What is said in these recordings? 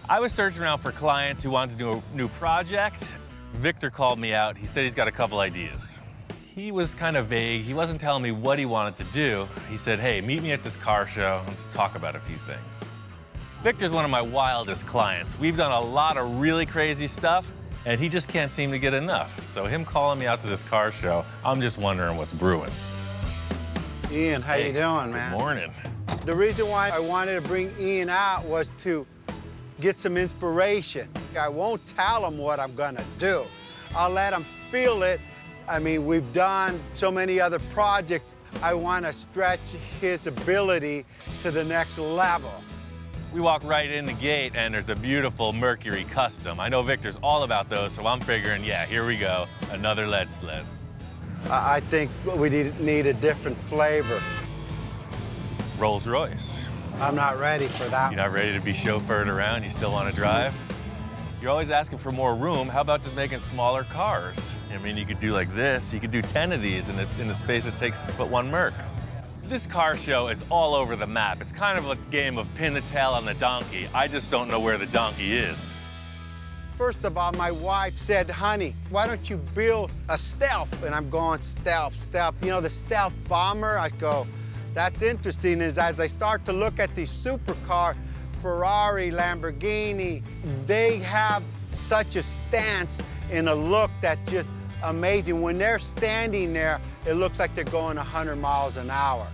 I was searching around for clients who wanted to do a new project. Victor called me out. He said he's got a couple ideas. He was kind of vague. He wasn't telling me what he wanted to do. He said, hey, meet me at this car show. Let's talk about a few things. Victor's one of my wildest clients. We've done a lot of really crazy stuff, and he just can't seem to get enough. So him calling me out to this car show, I'm just wondering what's brewing. Ian, how you doing, man? Good morning. The reason why I wanted to bring Ian out was to get some inspiration. I won't tell him what I'm gonna do. I'll let him feel it. I mean, we've done so many other projects. I want to stretch his ability to the next level. We walk right in the gate, and there's a beautiful Mercury Custom. I know Victor's all about those, so I'm figuring, yeah, here we go, another lead sled. I think we need a different flavor. Rolls Royce. I'm not ready for that. You're not ready to be chauffeured around? You still want to drive? You're always asking for more room. How about just making smaller cars? I mean, you could do like this. You could do 10 of these in the space it takes to put one Merc. This car show is all over the map. It's kind of a game of pin the tail on the donkey. I just don't know where the donkey is. First of all, my wife said, honey, why don't you build a stealth? And I'm going, stealth, stealth. You know, the stealth bomber? I go, that's interesting. Is as I start to look at these supercar, Ferrari, Lamborghini, they have such a stance and a look that's just amazing. When they're standing there, it looks like they're going 100 miles an hour.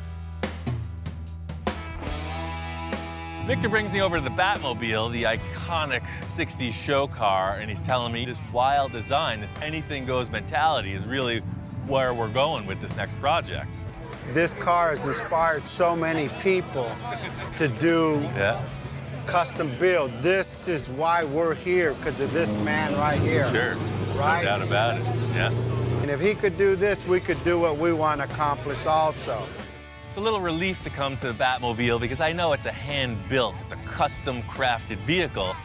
Victor brings me over to the Batmobile, the iconic 60s show car, and he's telling me this wild design, this anything-goes mentality is really where we're going with this next project. This car has inspired so many people to do custom build. This is why we're here, because of this man right here. Sure, right? No doubt about it, yeah. And if he could do this, we could do what we want to accomplish also. It's a little relief to come to the Batmobile because I know it's a hand-built, it's a custom-crafted vehicle.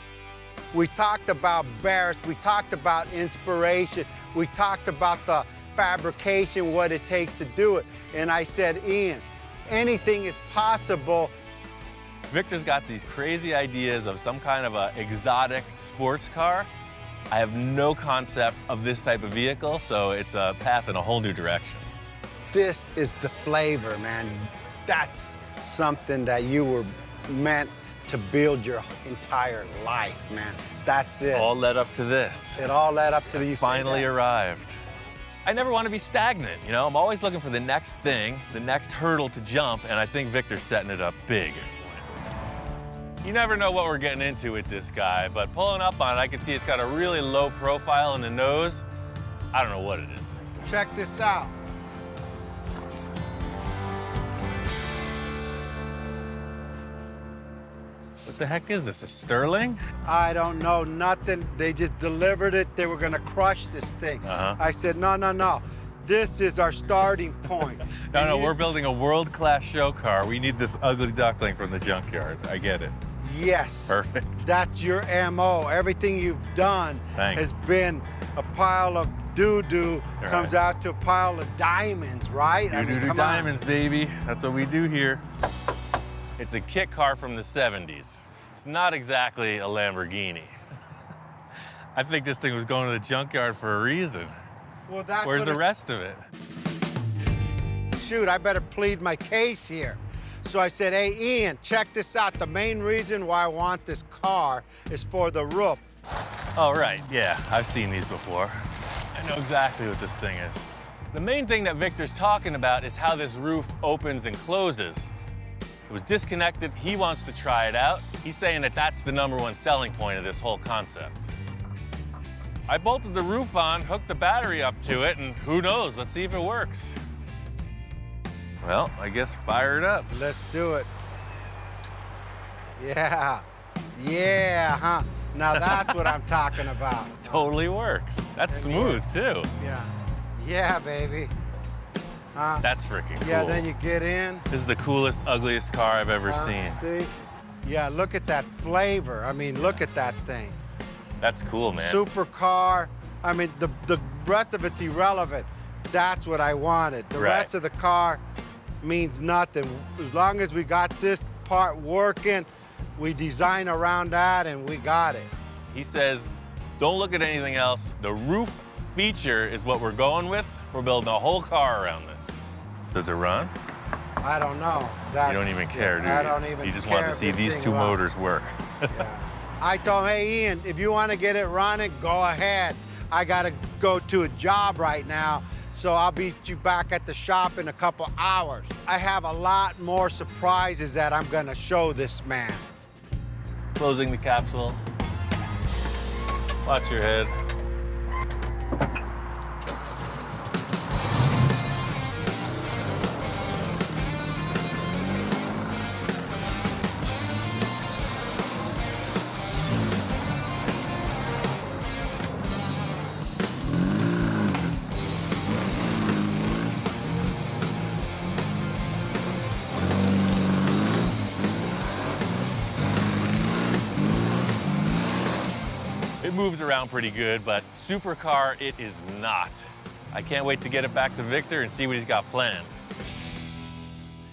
We talked about Barris, we talked about inspiration, we talked about the fabrication, what it takes to do it. And I said, Ian, anything is possible. Victor's got these crazy ideas of some kind of a exotic sports car. I have no concept of this type of vehicle, so it's a path in a whole new direction. This is the flavor, man. That's something that you were meant to build your entire life, man. That's it. All led up to this. It all led up to the finally arrived. I never want to be stagnant, you know? I'm always looking for the next thing, the next hurdle to jump, and I think Victor's setting it up big. You never know what we're getting into with this guy, but pulling up on it, I can see it's got a really low profile in the nose. I don't know what it is. Check this out. What the heck is this, a Sterling? I don't know, nothing. They just delivered it. They were gonna crush this thing. I said, no, no, no. This is our starting point. No, we're building a world-class show car. We need this ugly duckling from the junkyard. I get it. Yes. Perfect. That's your MO. Everything you've done has been a pile of doo-doo, comes out to a pile of diamonds, right? Doo-doo diamonds, baby. That's what we do here. It's a kit car from the 70s. It's not exactly a Lamborghini. I think this thing was going to the junkyard for a reason. Well, that's Where's the rest of it? Shoot, I better plead my case here. So I said, hey, Ian, check this out. The main reason why I want this car is for the roof. Oh, right, yeah, I've seen these before. I know exactly what this thing is. The main thing that Victor's talking about is how this roof opens and closes. It was disconnected. He wants to try it out. He's saying that that's the #1 selling point of this whole concept. I bolted the roof on, hooked the battery up to it, and who knows? Let's see if it works. Well, I guess fire it up. Let's do it. Yeah. Yeah, huh? Now that's what I'm talking about. Totally works. That's smooth, too. Yeah. Yeah, baby. That's freaking cool. Yeah, then you get in. This is the coolest, ugliest car I've ever seen. See? Yeah, look at that flavor. I mean, look at that thing. That's cool, man. Supercar. I mean, the rest of it's irrelevant. That's what I wanted. The rest of the car means nothing. As long as we got this part working, We design around that and we got it. He says, don't look at anything else. The roof feature is what we're going with. We're building a whole car around this. Does it run? I don't know. You don't even care, do you? I don't even care. You just want to see these two motors work. Yeah. I told him, hey, Ian, if you want to get it running, go ahead. I got to go to a job right now, so I'll beat you back at the shop in a couple hours. I have a lot more surprises that I'm going to show this man. Closing the capsule. Watch your head. It moves around pretty good, but supercar it is not. I can't wait to get it back to Victor and see what he's got planned.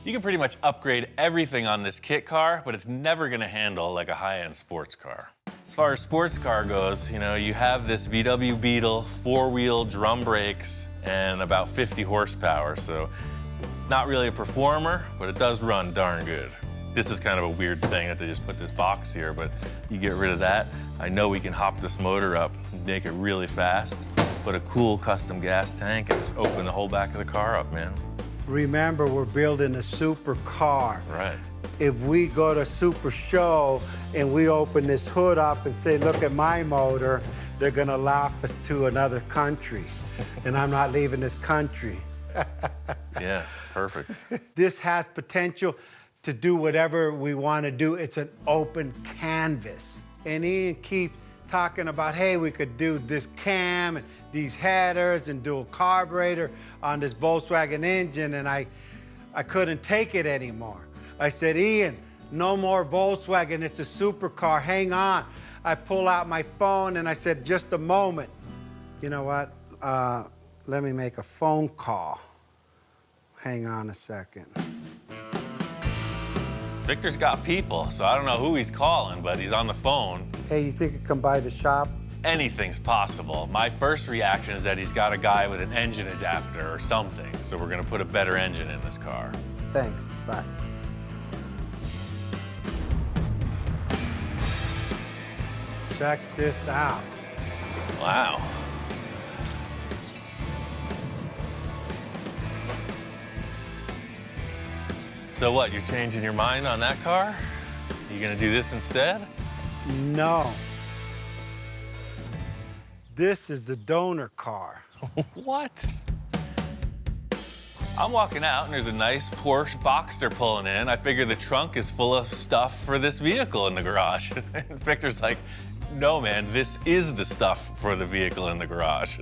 You can pretty much upgrade everything on this kit car, but it's never gonna handle like a high-end sports car. As far as sports car goes, you know, you have this VW Beetle, four-wheel drum brakes, and about 50 horsepower, so it's not really a performer, but it does run darn good. This is kind of a weird thing that they just put this box here, but you get rid of that. I know we can hop this motor up and make it really fast, put a cool custom gas tank, and just open the whole back of the car up, man. Remember, we're building a super car. Right. If we go to Super Show and we open this hood up and say, look at my motor, they're gonna laugh us to another country. And I'm not leaving this country. Yeah, perfect. This has potential to do whatever we want to do. It's an open canvas. And Ian keeps talking about, hey, we could do this cam and these headers and dual carburetor on this Volkswagen engine, and I couldn't take it anymore. I said, Ian, no more Volkswagen, it's a supercar, hang on. I pull out my phone and I said, just a moment. You know what, let me make a phone call. Hang on a second. Victor's got people, so I don't know who he's calling, but he's on the phone. Hey, you think you come by the shop? Anything's possible. My first reaction is that he's got a guy with an engine adapter or something, so we're gonna put a better engine in this car. Thanks, bye. Check this out. Wow. So what, you're changing your mind on that car? You gonna do this instead? No. This is the donor car. What? I'm walking out and there's a nice Porsche Boxster pulling in. I figure the trunk is full of stuff for this vehicle in the garage. And Victor's like, no man, this is the stuff for the vehicle in the garage.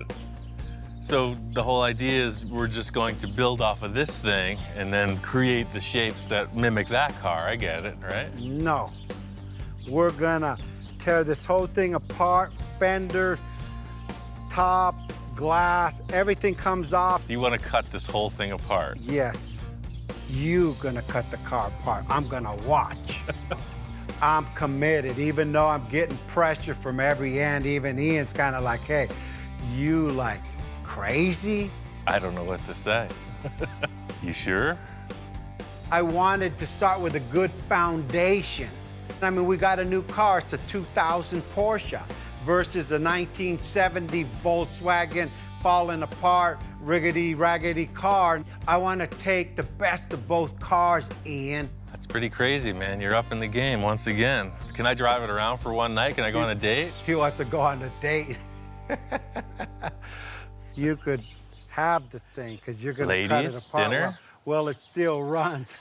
So the whole idea is we're just going to build off of this thing and then create the shapes that mimic that car. I get it, right? No. We're gonna tear this whole thing apart, fender, top, glass, everything comes off. So you want to cut this whole thing apart? Yes. You gonna cut the car apart. I'm gonna watch. I'm committed, even though I'm getting pressure from every end. Even Ian's kind of like, hey, you like crazy? I don't know what to say. You sure? I wanted to start with a good foundation. I mean, we got a new car. It's a 2000 Porsche versus a 1970 Volkswagen falling apart, riggedy-raggedy car. I want to take the best of both cars, Ian. That's pretty crazy, man. You're up in the game once again. Can I drive it around for one night? Can I go on a date? He wants to go on a date. You could have the thing, because you're going to cut it apart. Dinner? Well, it still runs.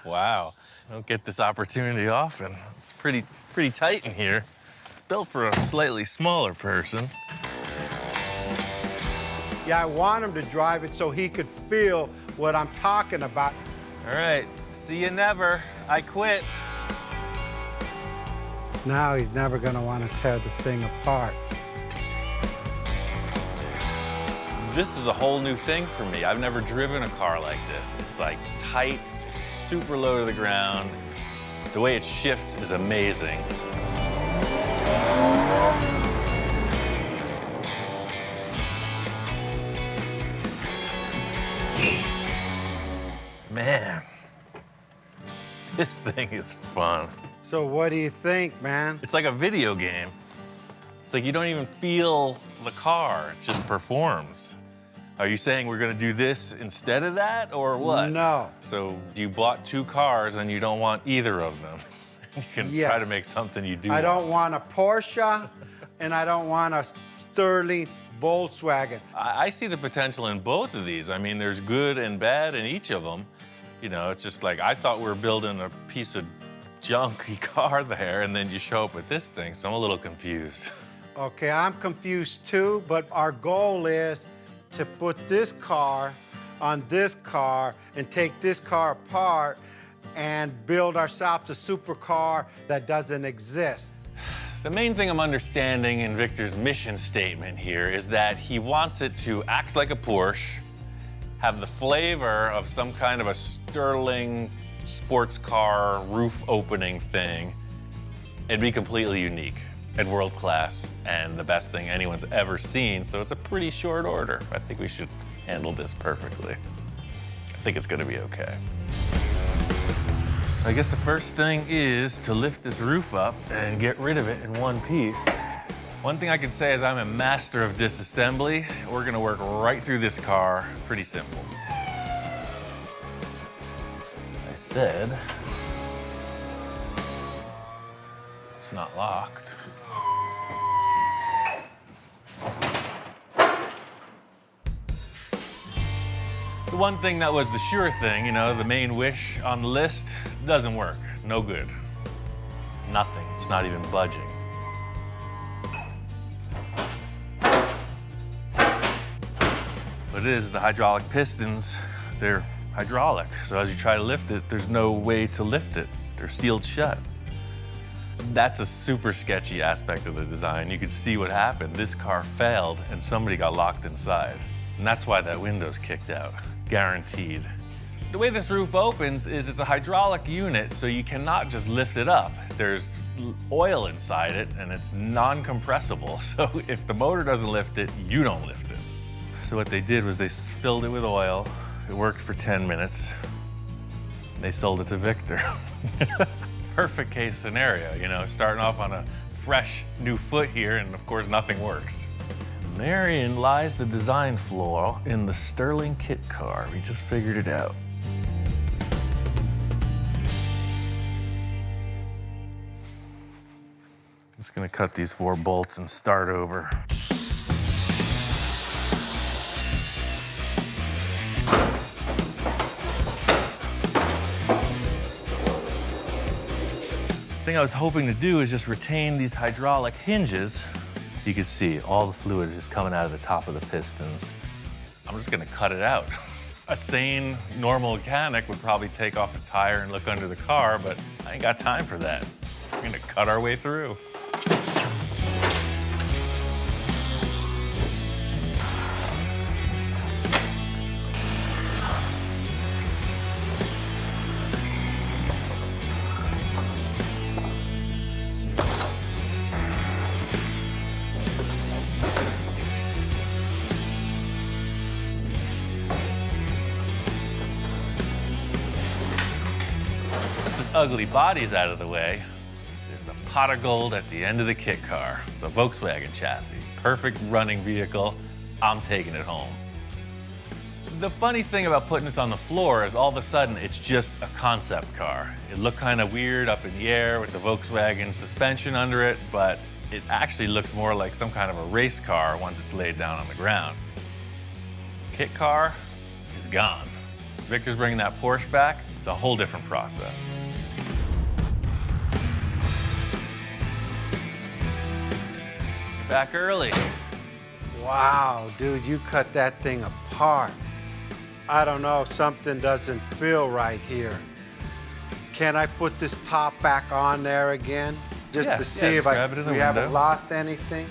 Wow. I don't get this opportunity often. It's pretty tight in here. It's built for a slightly smaller person. Yeah, I want him to drive it so he could feel what I'm talking about. All right, see you never. I quit. Now he's never going to want to tear the thing apart. This is a whole new thing for me. I've never driven a car like this. It's like tight, it's super low to the ground. The way it shifts is amazing. Man, this thing is fun. So what do you think, man? It's like a video game. It's like you don't even feel the car, it just performs. Are you saying we're gonna do this instead of that, or what? No. So you bought 2 cars and you don't want either of them. You can try to make something you do I don't want a Porsche, and I don't want a Sterling Volkswagen. I see the potential in both of these. I mean, there's good and bad in each of them. You know, it's just like, I thought we were building a piece of junky car there, and then you show up with this thing, so I'm a little confused. Okay, I'm confused too, but our goal is to put this car on this car and take this car apart and build ourselves a supercar that doesn't exist. The main thing I'm understanding in Victor's mission statement here is that he wants it to act like a Porsche, have the flavor of some kind of a Sterling sports car roof opening thing, and be completely unique and world class and the best thing anyone's ever seen. So it's a pretty short order. I think we should handle this perfectly. I think it's gonna be okay. I guess the first thing is to lift this roof up and get rid of it in one piece. One thing I can say is I'm a master of disassembly. We're gonna work right through this car, pretty simple. I said, it's not locked. The one thing that was the sure thing, you know, the main wish on the list, doesn't work. No good. Nothing. It's not even budging. What it is, the hydraulic pistons, they're hydraulic. So as you try to lift it, there's no way to lift it. They're sealed shut. That's a super sketchy aspect of the design. You could see what happened. This car failed and somebody got locked inside. And that's why that window's kicked out. Guaranteed. The way this roof opens is it's a hydraulic unit, so you cannot just lift it up. There's oil inside it, and it's non-compressible. So if the motor doesn't lift it, you don't lift it. So what they did was they filled it with oil. It worked for 10 minutes. And they sold it to Victor. Perfect case scenario, you know, starting off on a fresh new foot here, and of course nothing works. Therein lies the design flaw in the Sterling kit car. We just figured it out. Just gonna cut these 4 bolts and start over. The thing I was hoping to do is just retain these hydraulic hinges. You can see all the fluid is just coming out of the top of the pistons. I'm just gonna cut it out. A sane, normal mechanic would probably take off the tire and look under the car, but I ain't got time for that. We're gonna cut our way through. Ugly body's out of the way. There's the pot of gold at the end of the kit car. It's a Volkswagen chassis. Perfect running vehicle. I'm taking it home. The funny thing about putting this on the floor is all of a sudden it's just a concept car. It looked kind of weird up in the air with the Volkswagen suspension under it, but it actually looks more like some kind of a race car once it's laid down on the ground. Kit car is gone. Victor's bringing that Porsche back. It's a whole different process. Back early. Wow, dude, you cut that thing apart. I don't know, something doesn't feel right here. Can I put this top back on there again? Just to see if we haven't lost anything?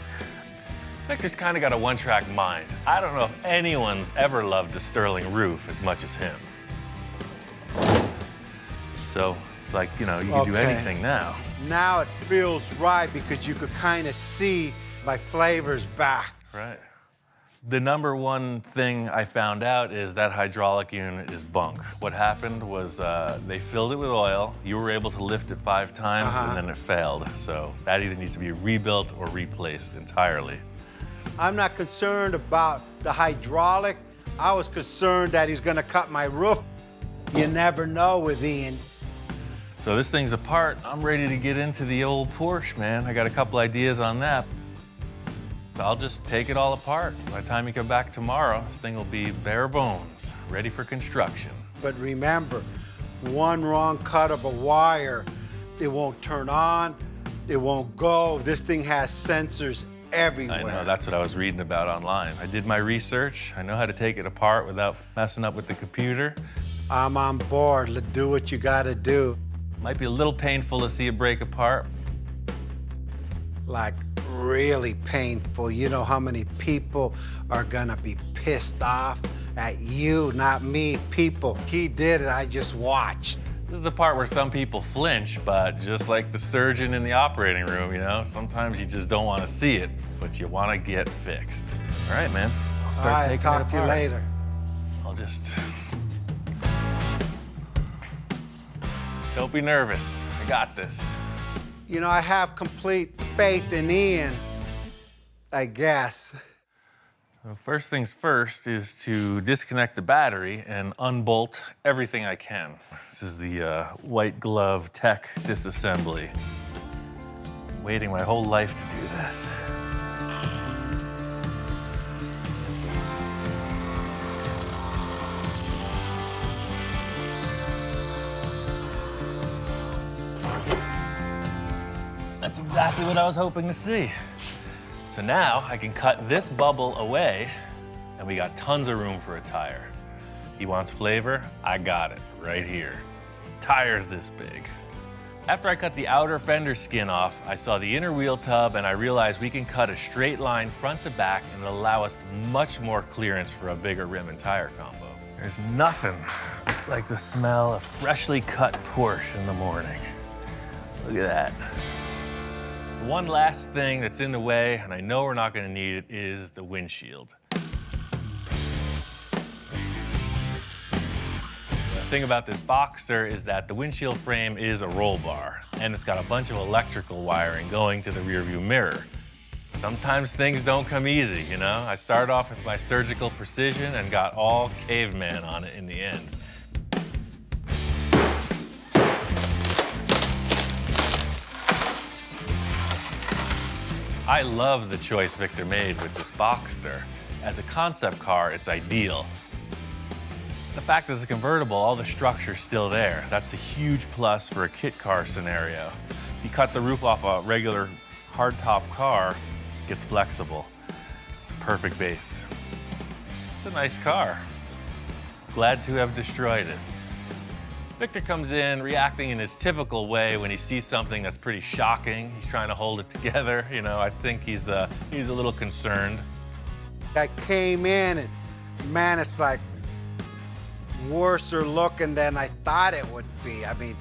Victor's kind of got a one-track mind. I don't know if anyone's ever loved the Sterling roof as much as him. So It's like, you know, you can do anything now. Now it feels right because you could kind of see my flavors back. Right. The number one thing I found out is that hydraulic unit is bunk. What happened was they filled it with oil. You were able to lift it 5 times and then it failed. So that either needs to be rebuilt or replaced entirely. I'm not concerned about the hydraulic. I was concerned that he's gonna cut my roof. You never know with Ian. So this thing's apart. I'm ready to get into the old Porsche, man. I got a couple ideas on that. I'll just take it all apart. By the time you come back tomorrow, this thing will be bare bones, ready for construction. But remember, one wrong cut of a wire, it won't turn on, it won't go. This thing has sensors everywhere. I know, that's what I was reading about online. I did my research. I know how to take it apart without messing up with the computer. I'm on board. Let's do what you gotta do. Might be a little painful to see it break apart. Like, really painful. You know how many people are gonna be pissed off at you, not me, people. He did it, I just watched. This is the part where some people flinch, but just like the surgeon in the operating room, you know, sometimes you just don't want to see it, but you want to get fixed. All right, man. I'll start taking it apart. Talk to you later. I'll just... Don't be nervous. I got this. You know, I have complete faith in Ian, I guess. Well, first things first is to disconnect the battery and unbolt everything I can. This is the white glove tech disassembly. I'm waiting my whole life to do this. That's exactly what I was hoping to see. So now I can cut this bubble away and we got tons of room for a tire. He wants flavor, I got it right here. Tire's this big. After I cut the outer fender skin off, I saw the inner wheel tub and I realized we can cut a straight line front to back and allow us much more clearance for a bigger rim and tire combo. There's nothing like the smell of freshly cut Porsche in the morning. Look at that. One last thing that's in the way, and I know we're not going to need it, is the windshield. The thing about this Boxster is that the windshield frame is a roll bar, and it's got a bunch of electrical wiring going to the rearview mirror. Sometimes things don't come easy, you know? I started off with my surgical precision and got all caveman on it in the end. I love the choice Victor made with this Boxster. As a concept car, it's ideal. The fact that it's a convertible, all the structure's still there. That's a huge plus for a kit car scenario. If you cut the roof off a regular hardtop car, it gets flexible. It's a perfect base. It's a nice car. Glad to have destroyed it. Victor comes in reacting in his typical way when he sees something that's pretty shocking. He's trying to hold it together. You know, I think he's a little concerned. I came in and, man, it's like worser looking than I thought it would be. I mean,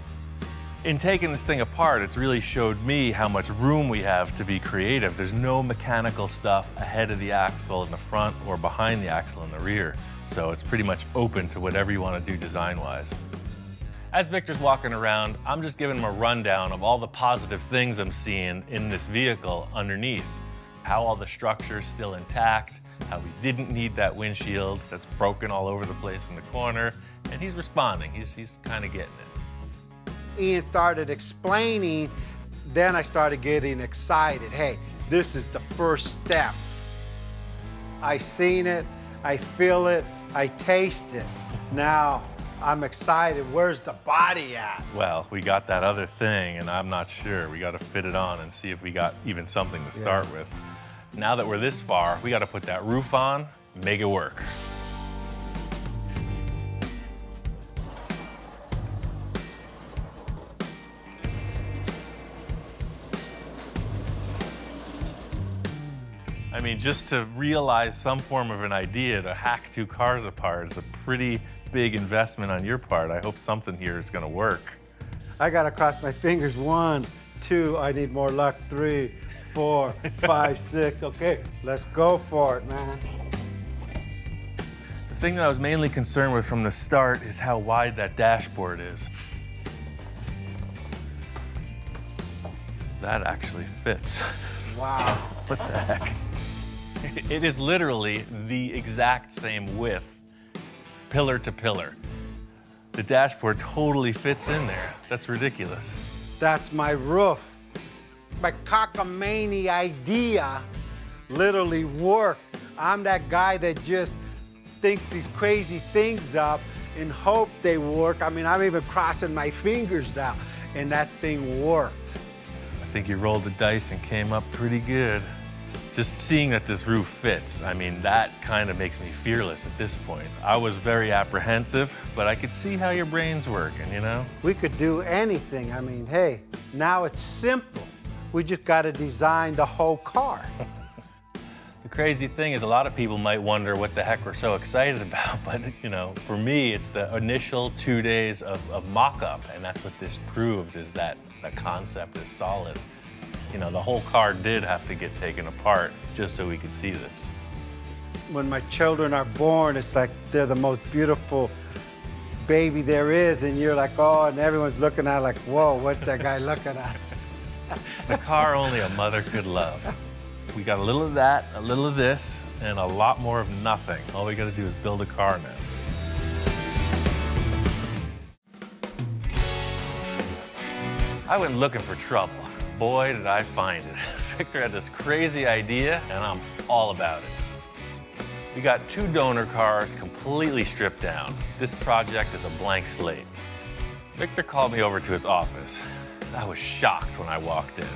in taking this thing apart, it's really showed me how much room we have to be creative. There's no mechanical stuff ahead of the axle in the front or behind the axle in the rear. So it's pretty much open to whatever you want to do design-wise. As Victor's walking around, I'm just giving him a rundown of all the positive things I'm seeing in this vehicle underneath. How all the structure's still intact, how we didn't need that windshield that's broken all over the place in the corner, and he's responding. He's kind of getting it. Ian started explaining, then I started getting excited. Hey, this is the first step. I seen it, I feel it, I taste it. Now, I'm excited. Where's the body at? Well, we got that other thing, and I'm not sure. We got to fit it on and see if we got even something to start with. Now that we're this far, we got to put that roof on, make it work. I mean, just to realize some form of an idea to hack 2 cars apart is a pretty big investment on your part. I hope something here is going to work. I gotta cross my fingers. 1, 2, I need more luck. 3, 4, 5, 6. Okay, let's go for it, man. The thing that I was mainly concerned with from the start is how wide that dashboard is. That actually fits. Wow. What the heck? It is literally the exact same width, pillar to pillar. The dashboard totally fits in there. That's ridiculous. That's my roof. My cockamamie idea literally worked. I'm that guy that just thinks these crazy things up and hope they work. I mean, I'm even crossing my fingers now, and that thing worked. I think you rolled the dice and came up pretty good. Just seeing that this roof fits, I mean, that kind of makes me fearless at this point. I was very apprehensive, but I could see how your brain's working, you know? We could do anything. I mean, hey, now it's simple. We just got to design the whole car. The crazy thing is a lot of people might wonder what the heck we're so excited about, but you know, for me, it's the initial 2 days of mock-up, and that's what this proved, is that the concept is solid. You know, the whole car did have to get taken apart just so we could see this. When my children are born, it's like they're the most beautiful baby there is, and you're like, oh, and everyone's looking at it like, whoa, what's that guy looking at? The car only a mother could love. We got a little of that, a little of this, and a lot more of nothing. All we gotta do is build a car now. I went looking for trouble. Boy, did I find it. Victor had this crazy idea, and I'm all about it. We got 2 donor cars completely stripped down. This project is a blank slate. Victor called me over to his office. I was shocked when I walked in.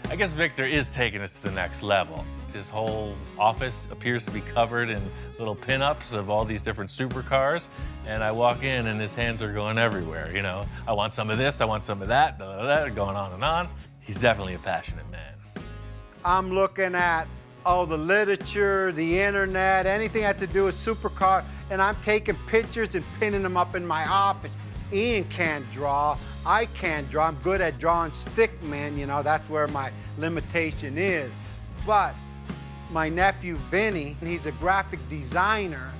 I guess Victor is taking us to the next level. His whole office appears to be covered in little pinups of all these different supercars, and I walk in and his hands are going everywhere, you know. I want some of this, I want some of that, going on and on. He's definitely a passionate man. I'm looking at all the literature, the internet, anything that had to do with supercar, and I'm taking pictures and pinning them up in my office. Ian can't draw, I can't draw. I'm good at drawing stick men, you know, that's where my limitation is. But my nephew Vinny, he's a graphic designer,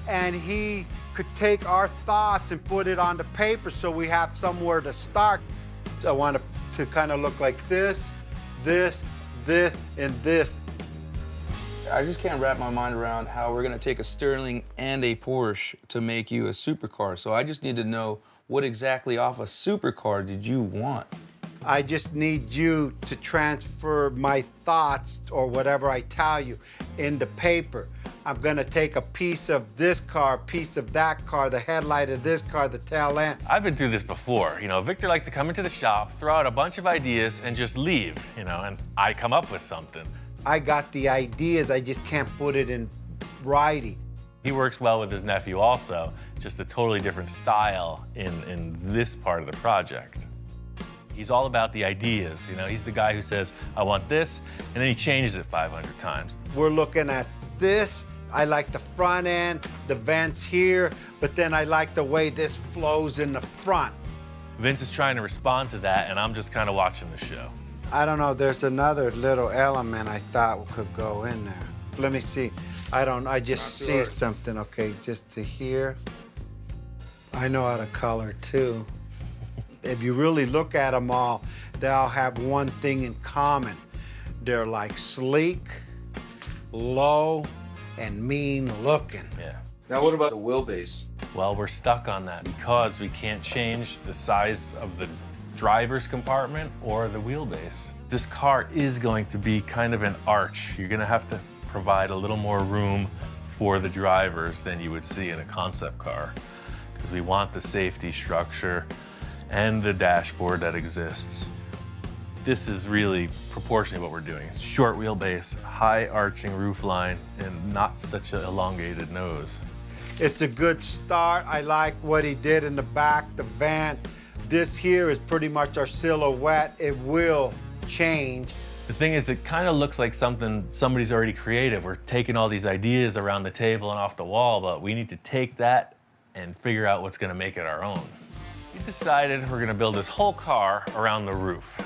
and he could take our thoughts and put it on the paper so we have somewhere to start. So I want it to kind of look like this, this, this, and this. I just can't wrap my mind around how we're gonna take a Sterling and a Porsche to make you a supercar. So I just need to know, what exactly off a supercar did you want? I just need you to transfer my thoughts or whatever I tell you into paper. I'm gonna take a piece of this car, a piece of that car, the headlight of this car, the tail end. I've been through this before. You know, Victor likes to come into the shop, throw out a bunch of ideas, and just leave, you know, and I come up with something. I got the ideas, I just can't put it in writing. He works well with his nephew also, just a totally different style in this part of the project. He's all about the ideas, you know. He's the guy who says, I want this, and then he changes it 500 times. We're looking at this. I like the front end, the vents here, but then I like the way this flows in the front. Vince is trying to respond to that, and I'm just kind of watching the show. I don't know, there's another little element I thought could go in there. Let me see. I just see something, okay, just to here. I know how to color too. If you really look at them all, they all have one thing in common. They're like sleek, low, and mean looking. Yeah. Now what about the wheelbase? Well, we're stuck on that because we can't change the size of the driver's compartment or the wheelbase. This car is going to be kind of an arch. You're gonna have to provide a little more room for the drivers than you would see in a concept car, because we want the safety structure and the dashboard that exists. This is really proportionally what we're doing. Short wheelbase, high arching roof line, and not such an elongated nose. It's a good start. I like what he did in the back, the vent. This here is pretty much our silhouette. It will change. The thing is, it kind of looks like something somebody's already created. We're taking all these ideas around the table and off the wall, but we need to take that and figure out what's gonna make it our own. We decided we're gonna build this whole car around the roof.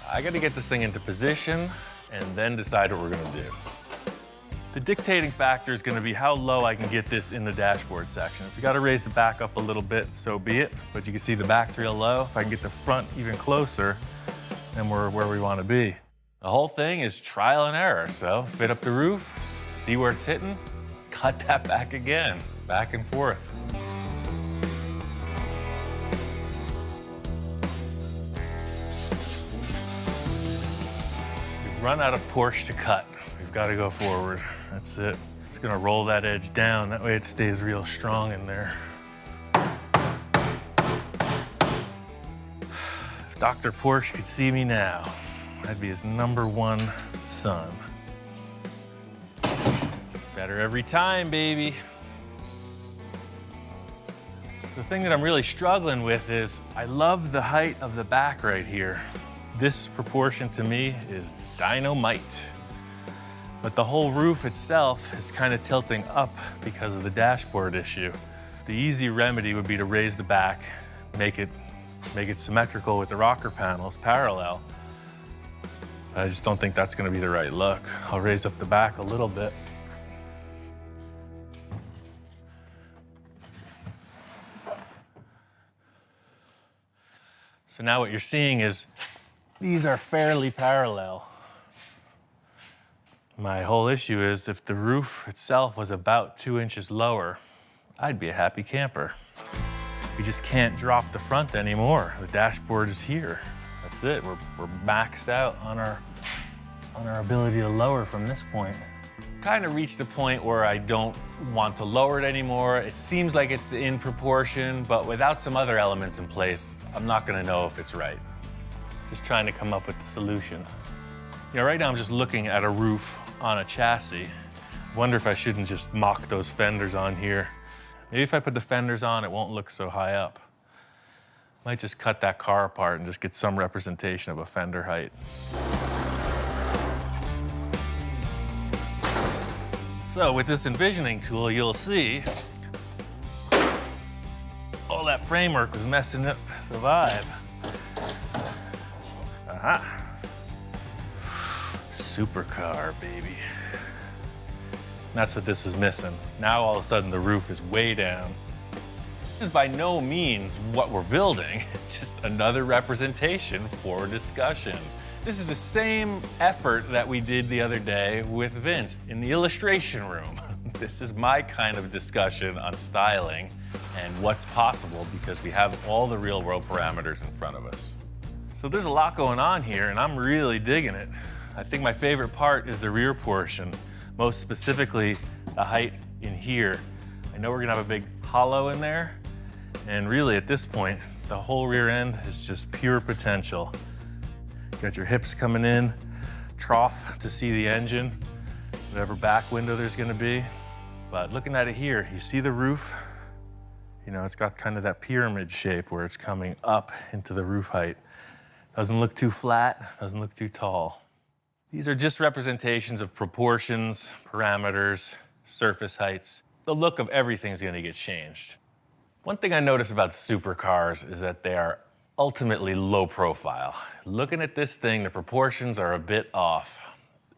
I gotta get this thing into position and then decide what we're gonna do. The dictating factor is gonna be how low I can get this in the dashboard section. If we gotta raise the back up a little bit, so be it. But you can see the back's real low. If I can get the front even closer, then we're where we wanna be. The whole thing is trial and error. So fit up the roof, see where it's hitting, cut that back again, back and forth. We've run out of Porsche to cut. We've got to go forward. That's it. Just gonna roll that edge down. That way it stays real strong in there. If Dr. Porsche could see me now, I'd be his #1 son. Better every time, baby. The thing that I'm really struggling with is I love the height of the back right here. This proportion to me is dynamite. But the whole roof itself is kind of tilting up because of the dashboard issue. The easy remedy would be to raise the back, make it symmetrical with the rocker panels, parallel. I just don't think that's gonna be the right look. I'll raise up the back a little bit. So now what you're seeing is these are fairly parallel. My whole issue is if the roof itself was about 2 inches lower, I'd be a happy camper. We just can't drop the front anymore. The dashboard is here. That's it. We're maxed out on our ability to lower from this point. Kind of reached the point where I don't want to lower it anymore. It seems like it's in proportion, but without some other elements in place, I'm not gonna know if it's right. Just trying to come up with the solution. You know, right now I'm just looking at a roof on a chassis. Wonder if I shouldn't just mock those fenders on here. Maybe if I put the fenders on, it won't look so high up. Might just cut that car apart and just get some representation of a fender height. So with this envisioning tool, you'll see all that framework was messing up the vibe. Aha. Supercar, baby. That's what this was missing. Now all of a sudden the roof is way down. This is by no means what we're building. It's just another representation for discussion. This is the same effort that we did the other day with Vince in the illustration room. This is my kind of discussion on styling and what's possible because we have all the real world parameters in front of us. So there's a lot going on here and I'm really digging it. I think my favorite part is the rear portion, most specifically the height in here. I know we're gonna have a big hollow in there, and really at this point, the whole rear end is just pure potential. Got your hips coming in, trough to see the engine, whatever back window there's gonna be. But looking at it here, you see the roof? You know, it's got kind of that pyramid shape where it's coming up into the roof height. Doesn't look too flat, doesn't look too tall. These are just representations of proportions, parameters, surface heights. The look of everything's gonna get changed. One thing I notice about supercars is that they are ultimately low profile. Looking at this thing, the proportions are a bit off.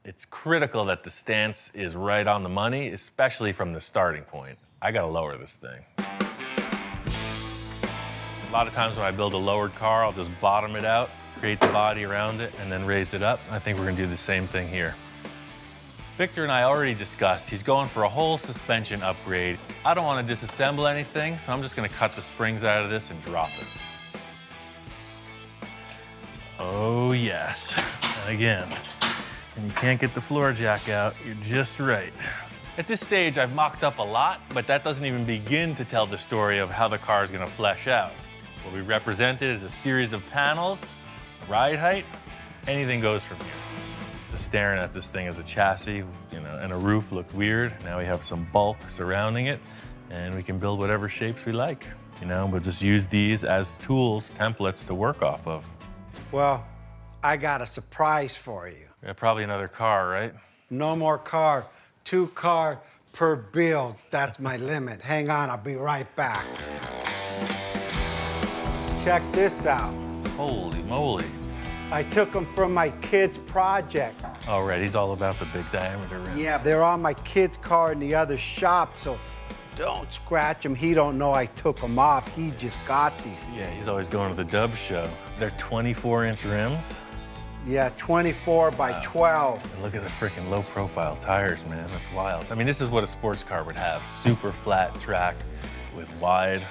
It's critical that the stance is right on the money, especially from the starting point. I gotta lower this thing. A lot of times when I build a lowered car, I'll just bottom it out, create the body around it, and then raise it up. I think we're gonna do the same thing here. Victor and I already discussed, he's going for a whole suspension upgrade. I don't wanna disassemble anything, so I'm just gonna cut the springs out of this and drop it. Oh yes, and again, when you can't get the floor jack out, you're just right. At this stage, I've mocked up a lot, but that doesn't even begin to tell the story of how the car is gonna flesh out. What we've represented is a series of panels, a ride height, anything goes from here. Just staring at this thing as a chassis, you know, and a roof looked weird. Now we have some bulk surrounding it, and we can build whatever shapes we like. You know, we'll just use these as tools, templates to work off of. Well, I got a surprise for you. Yeah, probably another car, right? No more car. 2 car per build. That's my limit. Hang on, I'll be right back. Check this out. Holy moly. I took them from my kid's project. All right, he's all about the big diameter rims. Yeah, they're on my kid's car in the other shop, so don't scratch them. He don't know I took them off. He just got these things. Yeah, he's always going to the Dub show. They're 24-inch rims. Yeah, 24 by 12. And look at the freaking low-profile tires, man. That's wild. I mean, this is what a sports car would have. Super flat track with wide,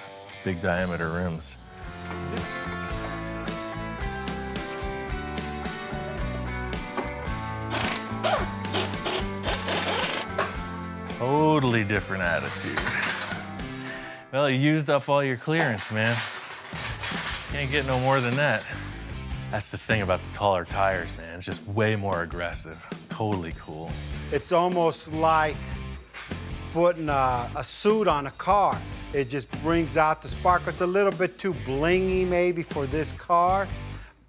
big diameter rims. Totally different attitude. Well, you used up all your clearance, man. Can't get no more than that. That's the thing about the taller tires, man. It's just way more aggressive. Totally cool. It's almost like putting a suit on a car. It just brings out the sparkle. It's a little bit too blingy maybe for this car,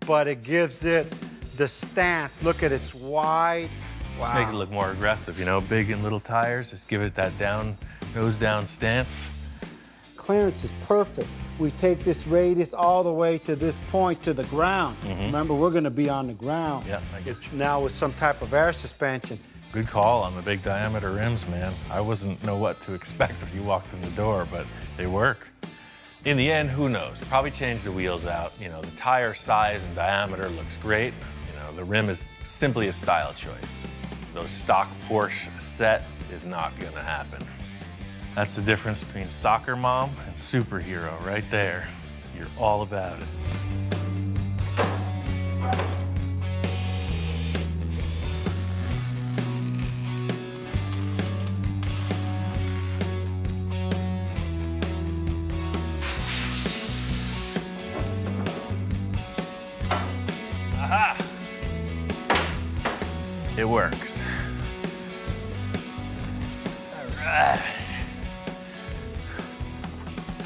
but it gives it the stance. Look at it's wide. Just make it look more aggressive, you know, big and little tires. Just give it that down, nose down stance. Clearance is perfect. We take this radius all the way to this point to the ground. Remember, we're gonna be on the ground. Yeah, I get you. Now with some type of air suspension. Good call on the big diameter rims, man. I wasn't know what to expect when you walked in the door, but they work. In the end, who knows? Probably change the wheels out. You know, the tire size and diameter looks great. You know, the rim is simply a style choice. Those stock Porsche set is not gonna happen. That's the difference between soccer mom and superhero right there. You're all about it. Aha! It works. All right.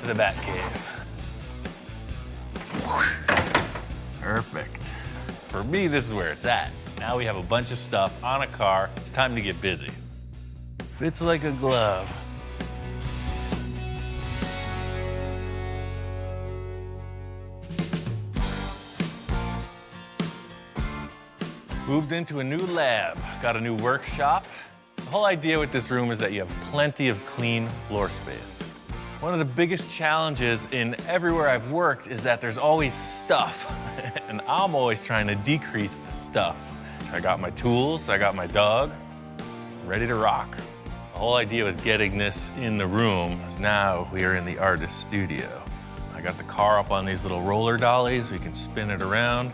To the bat cave. Perfect. For me, this is where it's at. Now we have a bunch of stuff on a car. It's time to get busy. Fits like a glove. Moved into a new lab, got a new workshop. The whole idea with this room is that you have plenty of clean floor space. One of the biggest challenges in everywhere I've worked is that there's always stuff, and I'm always trying to decrease the stuff. I got my tools, I got my dog, ready to rock. The whole idea with getting this in the room is now we are in the artist studio. I got the car up on these little roller dollies. We can spin it around.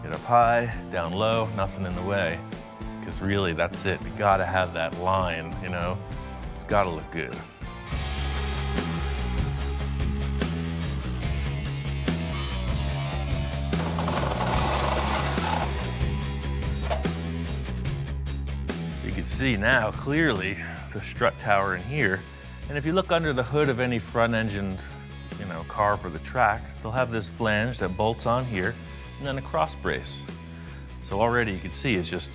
Get up high, down low, nothing in the way. Because really, that's it. You gotta have that line, you know? It's gotta look good. You can see now, clearly, the strut tower in here. And if you look under the hood of any front-engined, you know, car for the track, they'll have this flange that bolts on here, and then a cross brace. So already you can see it's just,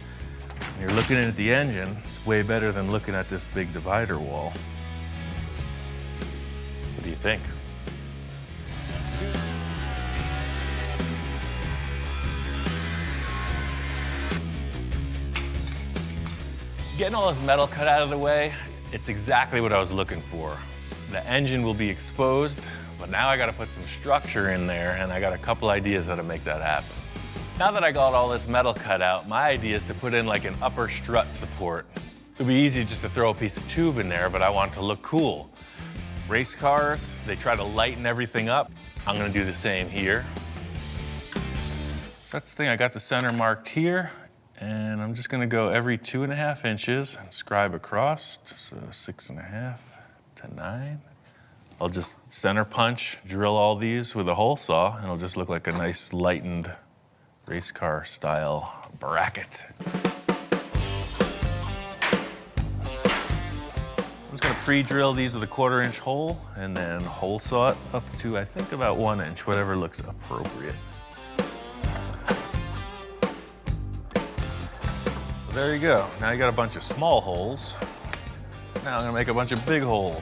when you're looking at the engine, it's way better than looking at this big divider wall. What do you think? Getting all this metal cut out of the way, it's exactly what I was looking for. The engine will be exposed, but now I gotta put some structure in there, and I got a couple ideas how to make that happen. Now that I got all this metal cut out, my idea is to put in like an upper strut support. It'd be easy just to throw a piece of tube in there, but I want it to look cool. Race cars, they try to lighten everything up. I'm gonna do the same here. So that's the thing, I got the center marked here, and I'm just gonna go every 2.5 inches and scribe across, so 6.5 to 9. I'll just center punch, drill all these with a hole saw, and it'll just look like a nice lightened race car style bracket. I'm just gonna pre-drill these with a 1/4 inch hole and then hole saw it up to, I think, about 1 inch, whatever looks appropriate. So there you go. Now you got a bunch of small holes. Now I'm gonna make a bunch of big holes.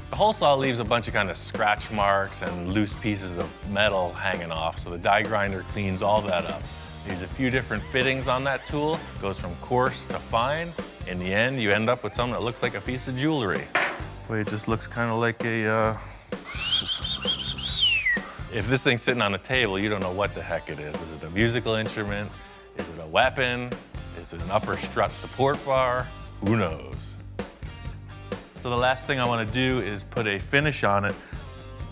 The hole saw leaves a bunch of kind of scratch marks and loose pieces of metal hanging off, so the die grinder cleans all that up. There's a few different fittings on that tool. It goes from coarse to fine. In the end, you end up with something that looks like a piece of jewelry. The way it just looks kind of like a, If this thing's sitting on a table, you don't know what the heck it is. Is it a musical instrument? Is it a weapon? Is it an upper strut support bar? Who knows? So the last thing I want to do is put a finish on it.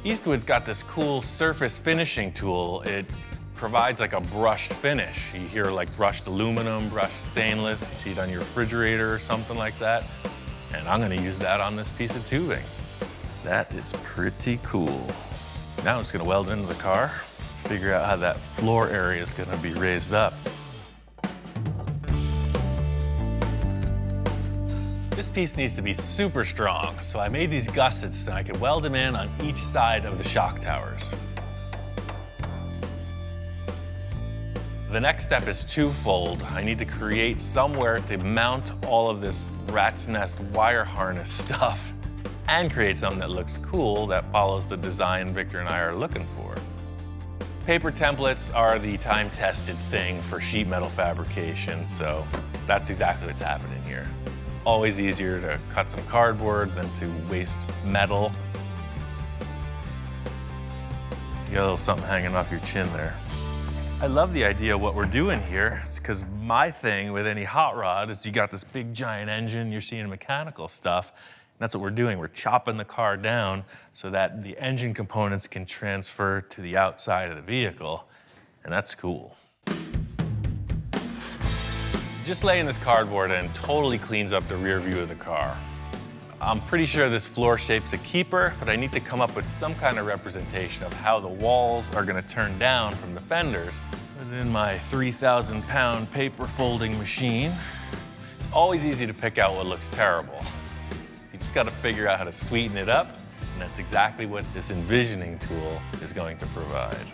Eastwood's got this cool surface finishing tool. It provides like a brushed finish. You hear like brushed aluminum, brushed stainless. You see it on your refrigerator or something like that. And I'm going to use that on this piece of tubing. That is pretty cool. Now I'm just going to weld it into the car, figure out how that floor area is going to be raised up. This piece needs to be super strong, so I made these gussets and I could weld them in on each side of the shock towers. The next step is twofold. I need to create somewhere to mount all of this rat's nest wire harness stuff and create something that looks cool that follows the design Victor and I are looking for. Paper templates are the time-tested thing for sheet metal fabrication, so that's exactly what's happening here. Always easier to cut some cardboard than to waste metal. You got a little something hanging off your chin there. I love the idea of what we're doing here. It's because my thing with any hot rod is you got this big giant engine, you're seeing mechanical stuff. And that's what we're doing. We're chopping the car down so that the engine components can transfer to the outside of the vehicle. And that's cool. Just laying this cardboard in totally cleans up the rear view of the car. I'm pretty sure this floor shape's a keeper, but I need to come up with some kind of representation of how the walls are gonna turn down from the fenders within my 3,000-pound paper folding machine. It's always easy to pick out what looks terrible. You just gotta figure out how to sweeten it up, and that's exactly what this envisioning tool is going to provide.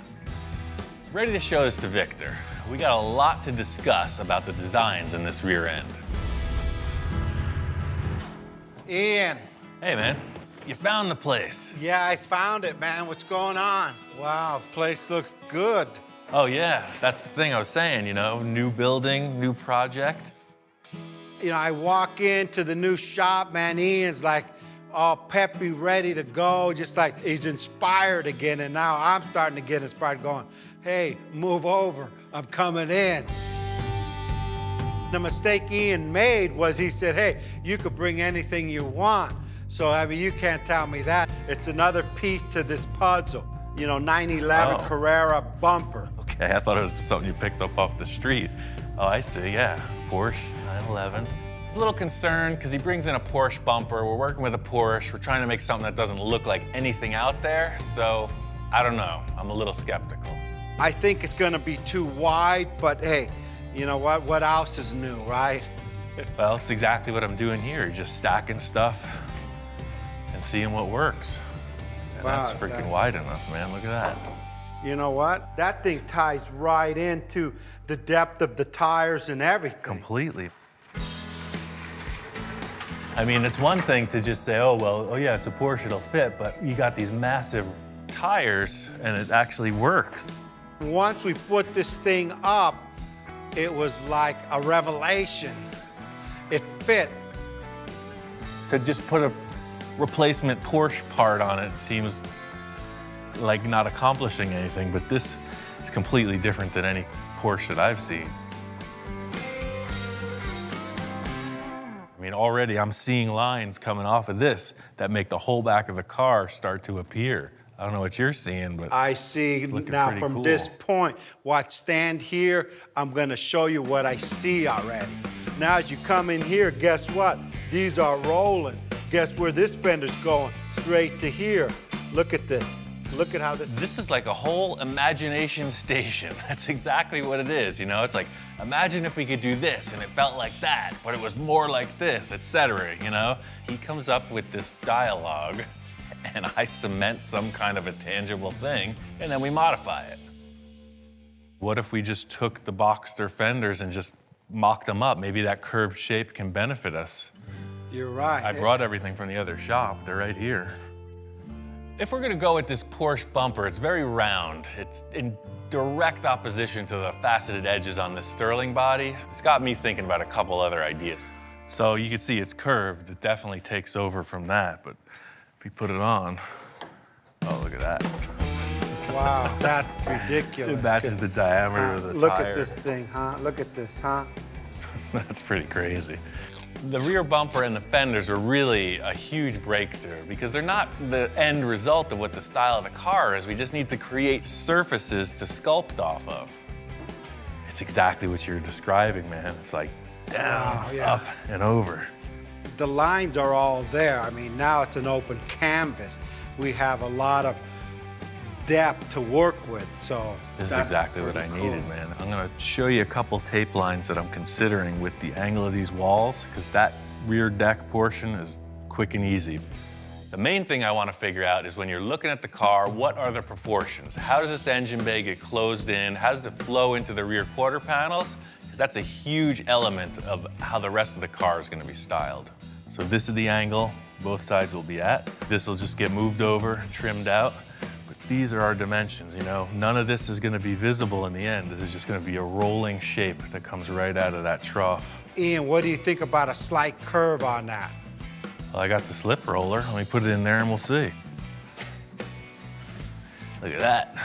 Ready to show this to Victor. We got a lot to discuss about the designs in this rear end. Ian. Hey man, you found the place. Yeah, I found it, man. What's going on? Wow, place looks good. Oh yeah, that's the thing I was saying, you know, new building, new project. You know, I walk into the new shop, man, Ian's like all peppy, ready to go, just like he's inspired again, and now I'm starting to get inspired going, hey, move over, I'm coming in. The mistake Ian made was he said, hey, you could bring anything you want. So, I mean, you can't tell me that. It's another piece to this puzzle. You know, 911 Carrera bumper. Okay, I thought it was something you picked up off the street. Oh, I see, yeah, Porsche 911. It's a little concerned because he brings in a Porsche bumper. We're working with a Porsche. We're trying to make something that doesn't look like anything out there. So, I don't know, I'm a little skeptical. I think it's gonna be too wide, but hey, you know what? What else is new, right? Well, it's exactly what I'm doing here. Just stacking stuff and seeing what works. And Wow, that's freaking wide enough, man. Look at that. You know what? That thing ties right into the depth of the tires and everything. Completely. I mean, it's one thing to just say, oh, well, oh yeah, it's a Porsche, it'll fit, but you got these massive tires and it actually works. Once we put this thing up, it was like a revelation. It fit. To just put a replacement Porsche part on it seems like not accomplishing anything, but this is completely different than any Porsche that I've seen. I mean, already I'm seeing lines coming off of this that make the whole back of the car start to appear. I don't know what you're seeing, but I see it's looking now pretty from cool. this point, watch, stand here, I'm gonna show you what I see already. Now as you come in here, guess what? These are rolling. Guess where this fender's going? Straight to here. Look at this. Look at how this. This is like a whole imagination station. That's exactly what it is, you know? It's like, imagine if we could do this and it felt like that, but it was more like this, etc., you know? He comes up with this dialogue and I cement some kind of a tangible thing and then we modify it. What if we just took the Boxster fenders and just mocked them up? Maybe that curved shape can benefit us. You're right. I brought everything from the other shop. They're right here. If we're gonna go with this Porsche bumper, it's very round. It's in direct opposition to the faceted edges on this Sterling body. It's got me thinking about a couple other ideas. So you can see it's curved. It definitely takes over from that, but if we put it on, oh, look at that. Wow, that's ridiculous. It matches the diameter of the Look tire. at this thing, huh? Look at this, huh? That's pretty crazy. The rear bumper and the fenders are really a huge breakthrough because they're not the end result of what the style of the car is. We just need to create surfaces to sculpt off of. It's exactly what you're describing, man. It's like down, Wow, yeah. up, and over. The lines are all there. I mean, now it's an open canvas. We have a lot of depth to work with, so This is that's exactly what I pretty needed, cool. man. I'm gonna show you a couple tape lines that I'm considering with the angle of these walls, because that rear deck portion is quick and easy. The main thing I want to figure out is when you're looking at the car, what are the proportions? How does this engine bay get closed in? How does it flow into the rear quarter panels? Because that's a huge element of how the rest of the car is going to be styled. So this is the angle both sides will be at. This will just get moved over, trimmed out. But these are our dimensions, you know? None of this is going to be visible in the end. This is just going to be a rolling shape that comes right out of that trough. Ian, what do you think about a slight curve on that? Well, I got the slip roller. Let me put it in there and we'll see. Look at that.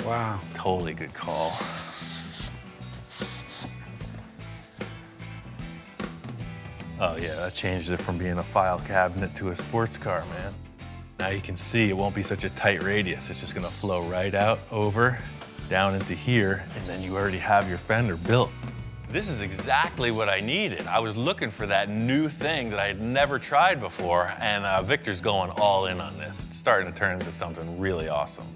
Wow. Totally good call. Oh yeah, that changed it from being a file cabinet to a sports car, man. Now you can see it won't be such a tight radius. It's just gonna flow right out, over, down into here, and then you already have your fender built. This is exactly what I needed. I was looking for that new thing that I had never tried before, and Victor's going all in on this. It's starting to turn into something really awesome.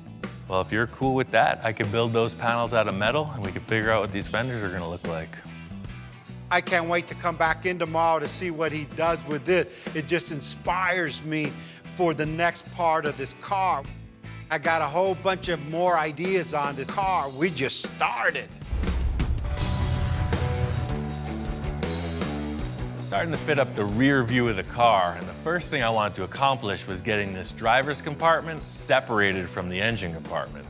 Well, if you're cool with that, I could build those panels out of metal, and we could figure out what these fenders are gonna look like. I can't wait to come back in tomorrow to see what he does with it. It just inspires me for the next part of this car. I got a whole bunch of more ideas on this car. We just started. Starting to fit up the rear view of the car, and the first thing I wanted to accomplish was getting this driver's compartment separated from the engine compartment.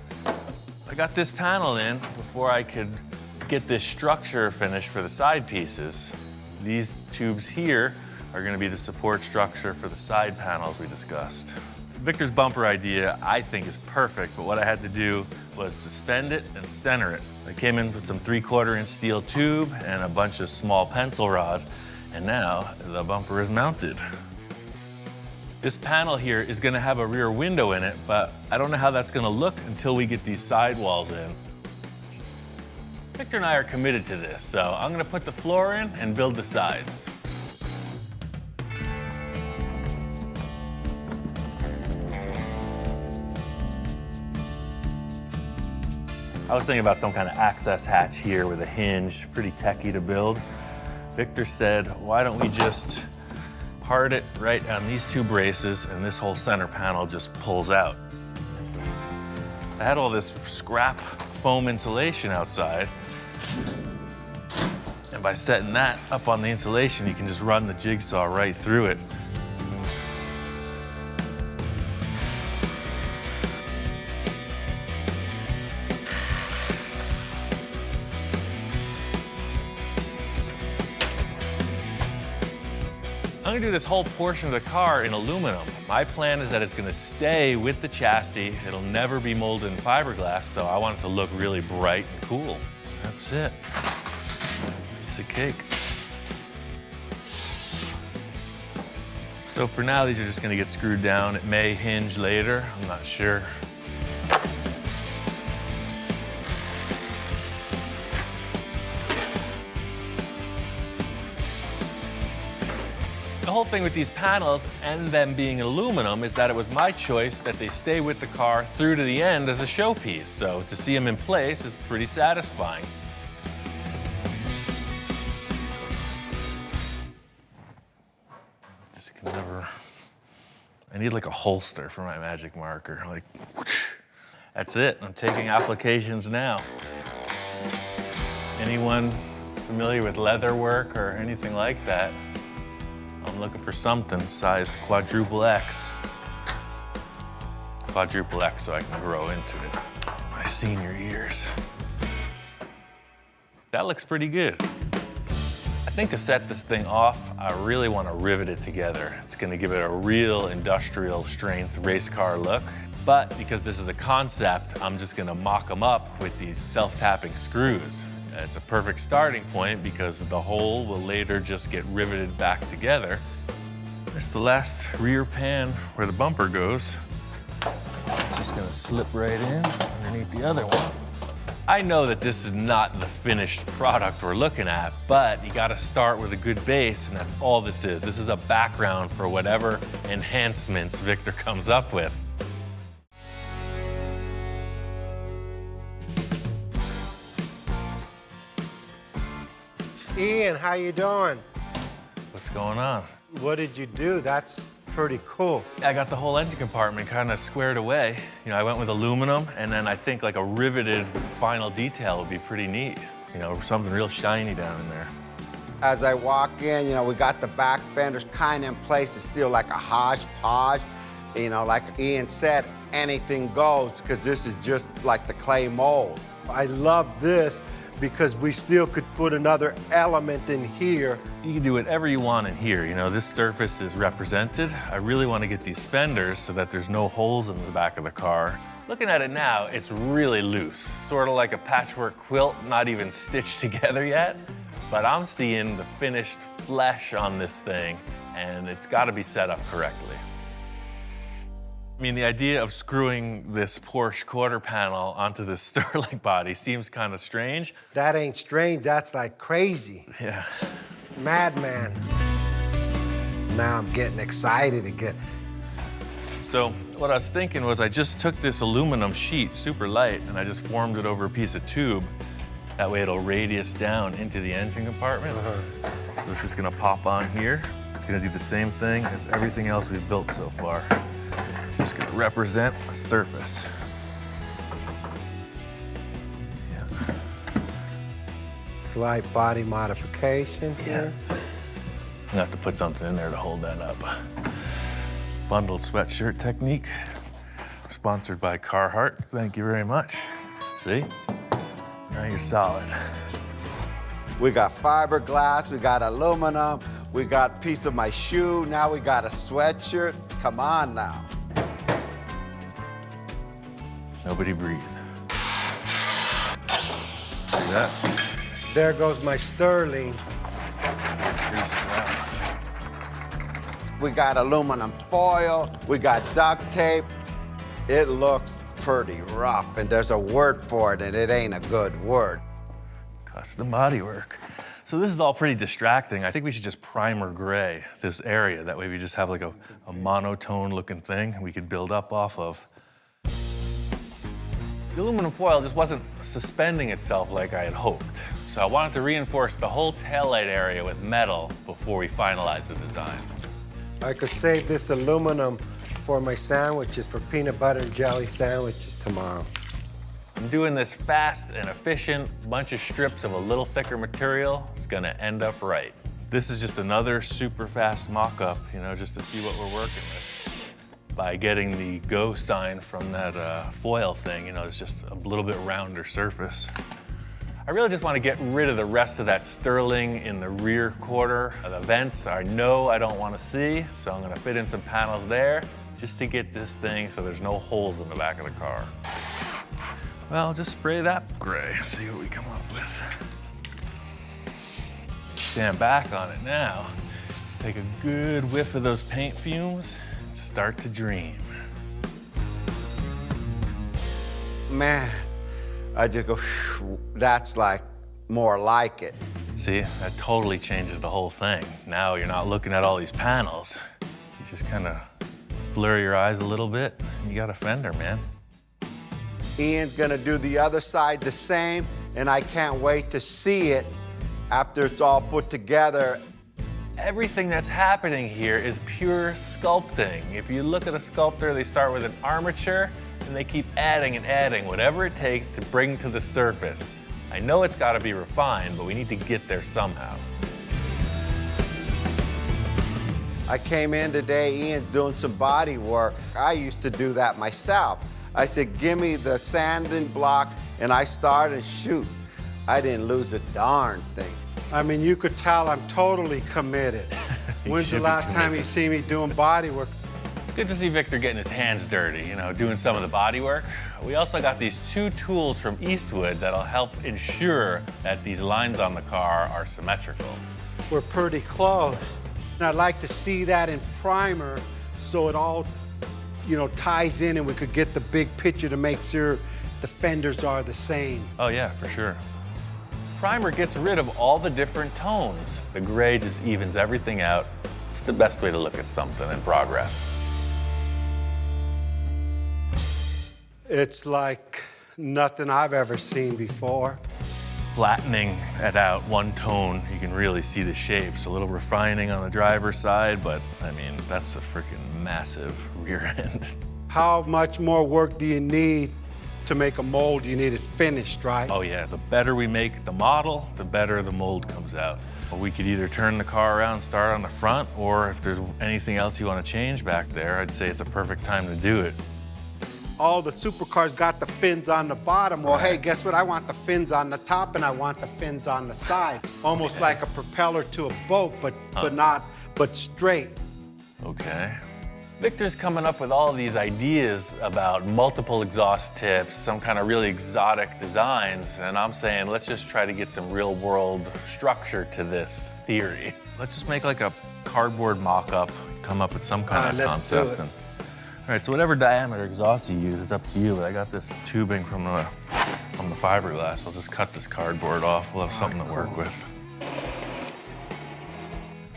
I got this panel in before I could get this structure finished for the side pieces. These tubes here are going to be the support structure for the side panels we discussed. Victor's bumper idea, I think, is perfect, but what I had to do was suspend it and center it. I came in with some 3/4 inch steel tube and a bunch of small pencil rod, and now the bumper is mounted. This panel here is going to have a rear window in it, but I don't know how that's going to look until we get these sidewalls in. Victor and I are committed to this, so I'm going to put the floor in and build the sides. I was thinking about some kind of access hatch here with a hinge, pretty techy to build. Victor said, why don't we just part it right on these two braces and this whole center panel just pulls out. I had all this scrap foam insulation outside, and by setting that up on the insulation, you can just run the jigsaw right through it. I'm gonna do this whole portion of the car in aluminum. My plan is that it's gonna stay with the chassis. It'll never be molded in fiberglass, so I want it to look really bright and cool. That's it. Piece of cake. So for now, these are just gonna get screwed down. It may hinge later, I'm not sure. The whole thing with these panels and them being aluminum is that it was my choice that they stay with the car through to the end as a showpiece. So to see them in place is pretty satisfying. Just can never, I need like a holster for my magic marker. Like, whoosh. That's it, I'm taking applications now. Anyone familiar with leather work or anything like that? I'm looking for something size quadruple X. Quadruple X so I can grow into it. My senior years. That looks pretty good. I think to set this thing off, I really want to rivet it together. It's going to give it a real industrial strength race car look. But because this is a concept, I'm just going to mock them up with these self-tapping screws. It's a perfect starting point because the hole will later just get riveted back together. There's the last rear pan where the bumper goes. It's just going to slip right in underneath the other one. I know that this is not the finished product we're looking at, but you gotta start with a good base, and that's all this is. This is a background for whatever enhancements Victor comes up with. Ian, how you doing? What's going on? What did you do? That's pretty cool. I got the whole engine compartment kind of squared away. You know, I went with aluminum, and then I think like a riveted final detail would be pretty neat. You know, something real shiny down in there. As I walk in, you know, we got the back fenders kind of in place. It's still like a hodgepodge. You know, like Ian said, anything goes, because this is just like the clay mold. I love this because we still could put another element in here. You can do whatever you want in here. You know, this surface is represented. I really want to get these fenders so that there's no holes in the back of the car. Looking at it now, it's really loose, sort of like a patchwork quilt, not even stitched together yet. But I'm seeing the finished flesh on this thing, and it's got to be set up correctly. I mean, the idea of screwing this Porsche quarter panel onto this Sterling body seems kind of strange. That ain't strange, that's like crazy. Yeah. Madman. Now I'm getting excited again. So what I was thinking was I just took this aluminum sheet, super light, and I just formed it over a piece of tube. That way it'll radius down into the engine compartment. So this is gonna pop on here. It's gonna do the same thing as everything else we've built so far. Just gonna represent a surface. Yeah. Slight body modification here. I'm gonna have to put something in there to hold that up. Bundled sweatshirt technique, sponsored by Carhartt. Thank you very much. See? Now you're solid. We got fiberglass, we got aluminum, we got a piece of my shoe, now we got a sweatshirt. Come on now. Nobody breathe. See that? There goes my Sterling. Greased it out. We got aluminum foil, we got duct tape. It looks pretty rough, and there's a word for it, and it ain't a good word. Custom bodywork. So this is all pretty distracting. I think we should just primer gray this area. That way we just have like a monotone looking thing we could build up off of. The aluminum foil just wasn't suspending itself like I had hoped. So I wanted to reinforce the whole taillight area with metal before we finalized the design. I could save this aluminum for my sandwiches, for peanut butter and jelly sandwiches tomorrow. I'm doing this fast and efficient, bunch of strips of a little thicker material. It's gonna end up right. This is just another super fast mock-up, you know, just to see what we're working with. By getting the go sign from that foil thing, you know, it's just a little bit rounder surface. I really just want to get rid of the rest of that Sterling in the rear quarter. The vents I know I don't want to see, so I'm going to fit in some panels there just to get this thing so there's no holes in the back of the car. Well, just spray that gray, see what we come up with. Stand back on it now. Let's take a good whiff of those paint fumes. Start to dream. Man, I just go, that's like more like it. See, that totally changes the whole thing. Now you're not looking at all these panels. You just kind of blur your eyes a little bit, and you got a Fender, man. Ian's gonna do the other side the same, and I can't wait to see it after it's all put together. Everything that's happening here is pure sculpting. If you look at a sculptor, they start with an armature, and and they keep adding and adding whatever it takes to bring to the surface. I know it's got to be refined, but we need to get there somehow. I came in today, Ian, doing some body work. I used to do that myself. I said, give me the sanding block, and I started and shoot. I didn't lose a darn thing. I mean, you could tell I'm totally committed. When's the last time you see me doing body work? It's good to see Victor getting his hands dirty, you know, doing some of the body work. We also got these 2 tools from Eastwood that'll help ensure that these lines on the car are symmetrical. We're pretty close. And I'd like to see that in primer so it all, you know, ties in and we could get the big picture to make sure the fenders are the same. Oh yeah, for sure. Primer gets rid of all the different tones. The gray just evens everything out. It's the best way to look at something in progress. It's like nothing I've ever seen before. Flattening it out one tone, you can really see the shapes. A little refining on the driver's side, but I mean, that's a freaking massive rear end. How much more work do you need to make a mold? You need it finished, right? Oh yeah, the better we make the model, the better the mold comes out. Well, we could either turn the car around, start on the front, or if there's anything else you want to change back there, I'd say it's a perfect time to do it. All the supercars got the fins on the bottom. Well, hey, guess what? I want the fins on the top and I want the fins on the side. Almost like a propeller to a boat, but straight. Okay. Victor's coming up with all these ideas about multiple exhaust tips, some kind of really exotic designs, and I'm saying let's just try to get some real world structure to this theory. Let's just make like a cardboard mock-up, come up with some kind of concept. All right, so whatever diameter exhaust you use is up to you, but I got this tubing from the fiberglass. I'll just cut this cardboard off. We'll have something to work with.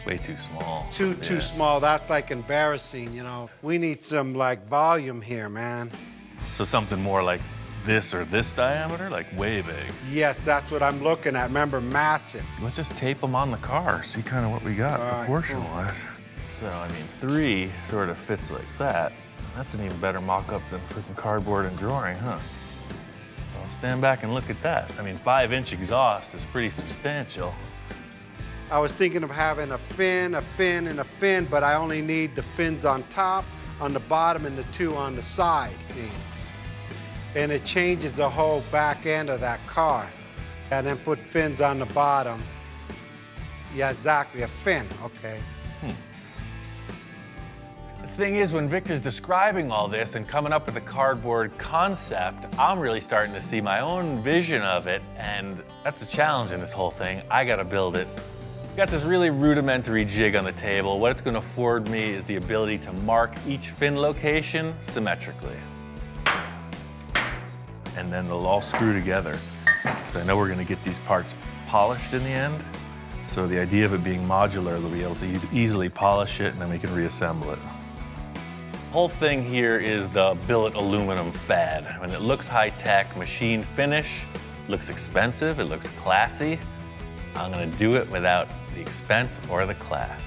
Way too small. Too small. That's like embarrassing, you know. We need some like volume here, man. So something more like this or this diameter, like way big. Yes, that's what I'm looking at. Remember, massive. Let's just tape them on the car, see kind of what we got proportion-wise. So, I mean, 3 sort of fits like that. That's an even better mock-up than freaking cardboard and drawing, huh? Well, stand back and look at that. I mean, 5-inch exhaust is pretty substantial. I was thinking of having a fin, and a fin, but I only need the fins on top, on the bottom, and the 2 on the side. And it changes the whole back end of that car. And then put fins on the bottom. Yeah, exactly, a fin, okay. The thing is, when Victor's describing all this and coming up with a cardboard concept, I'm really starting to see my own vision of it, and that's the challenge in this whole thing. I gotta build it. Got this really rudimentary jig on the table. What it's gonna afford me is the ability to mark each fin location symmetrically. And then they'll all screw together. So I know we're gonna get these parts polished in the end. So the idea of it being modular, they'll be able to easily polish it and then we can reassemble it. The whole thing here is the billet aluminum fad. And it looks high-tech, machine finish, looks expensive, it looks classy. I'm gonna do it without the expense or the class.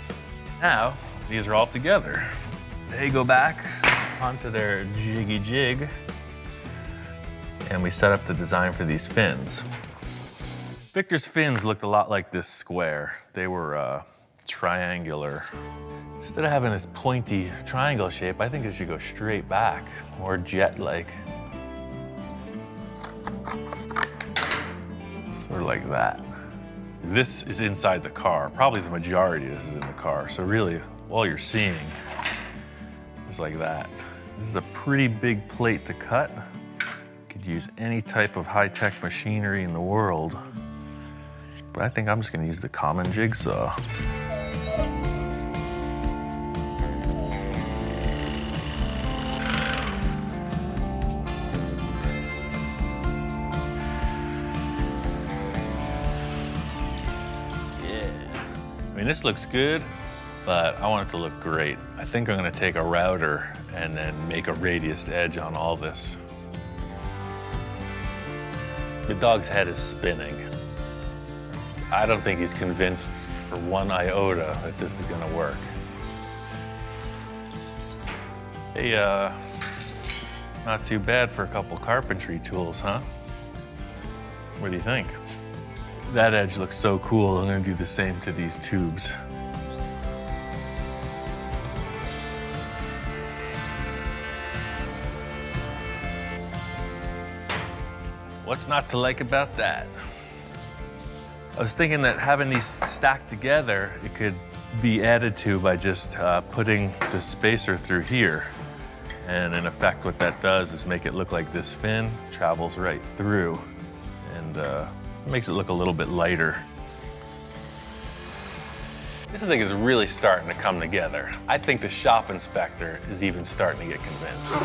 Now, these are all together. They go back onto their jiggy jig, and we set up the design for these fins. Victor's fins looked a lot like this square. They were triangular. Instead of having this pointy triangle shape, I think it should go straight back, more jet-like. Sort of like that. This is inside the car. Probably the majority of this is in the car. So really, all you're seeing is like that. This is a pretty big plate to cut. Could use any type of high-tech machinery in the world. But I think I'm just gonna use the common jigsaw. I mean, this looks good, but I want it to look great. I think I'm gonna take a router and then make a radiused edge on all this. The dog's head is spinning. I don't think he's convinced for 1 iota that this is gonna work. Hey, Not too bad for a couple carpentry tools, huh? What do you think? That edge looks so cool. I'm gonna do the same to these tubes. What's not to like about that? I was thinking that having these stacked together, it could be added to by just putting the spacer through here. And in effect, what that does is make it look like this fin travels right through and makes it look a little bit lighter. This thing is really starting to come together. I think the shop inspector is even starting to get convinced.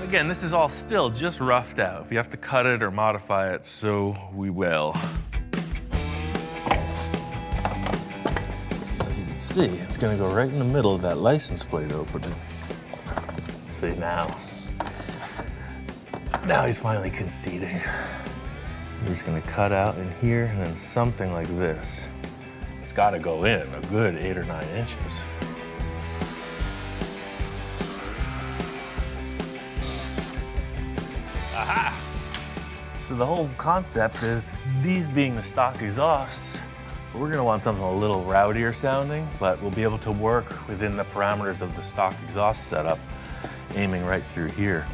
Again, this is all still just roughed out. If you have to cut it or modify it, so we will. So you can see, it's gonna go right in the middle of that license plate opening. See now. Now he's finally conceding. We're just gonna cut out in here and then something like this. It's gotta go in a good 8 or 9 inches. Aha! So the whole concept is these being the stock exhausts, we're gonna want something a little rowdier sounding, but we'll be able to work within the parameters of the stock exhaust setup, aiming right through here.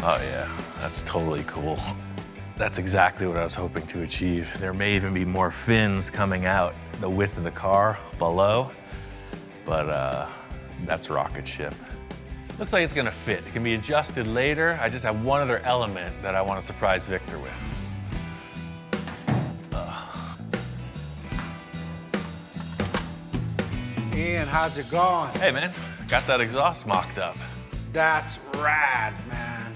Oh yeah, that's totally cool. That's exactly what I was hoping to achieve. There may even be more fins coming out the width of the car below, but that's rocket ship. Looks like it's gonna fit. It can be adjusted later. I just have one other element that I want to surprise Victor with. Ian, how's it going? Hey man, got that exhaust mocked up. That's rad, man.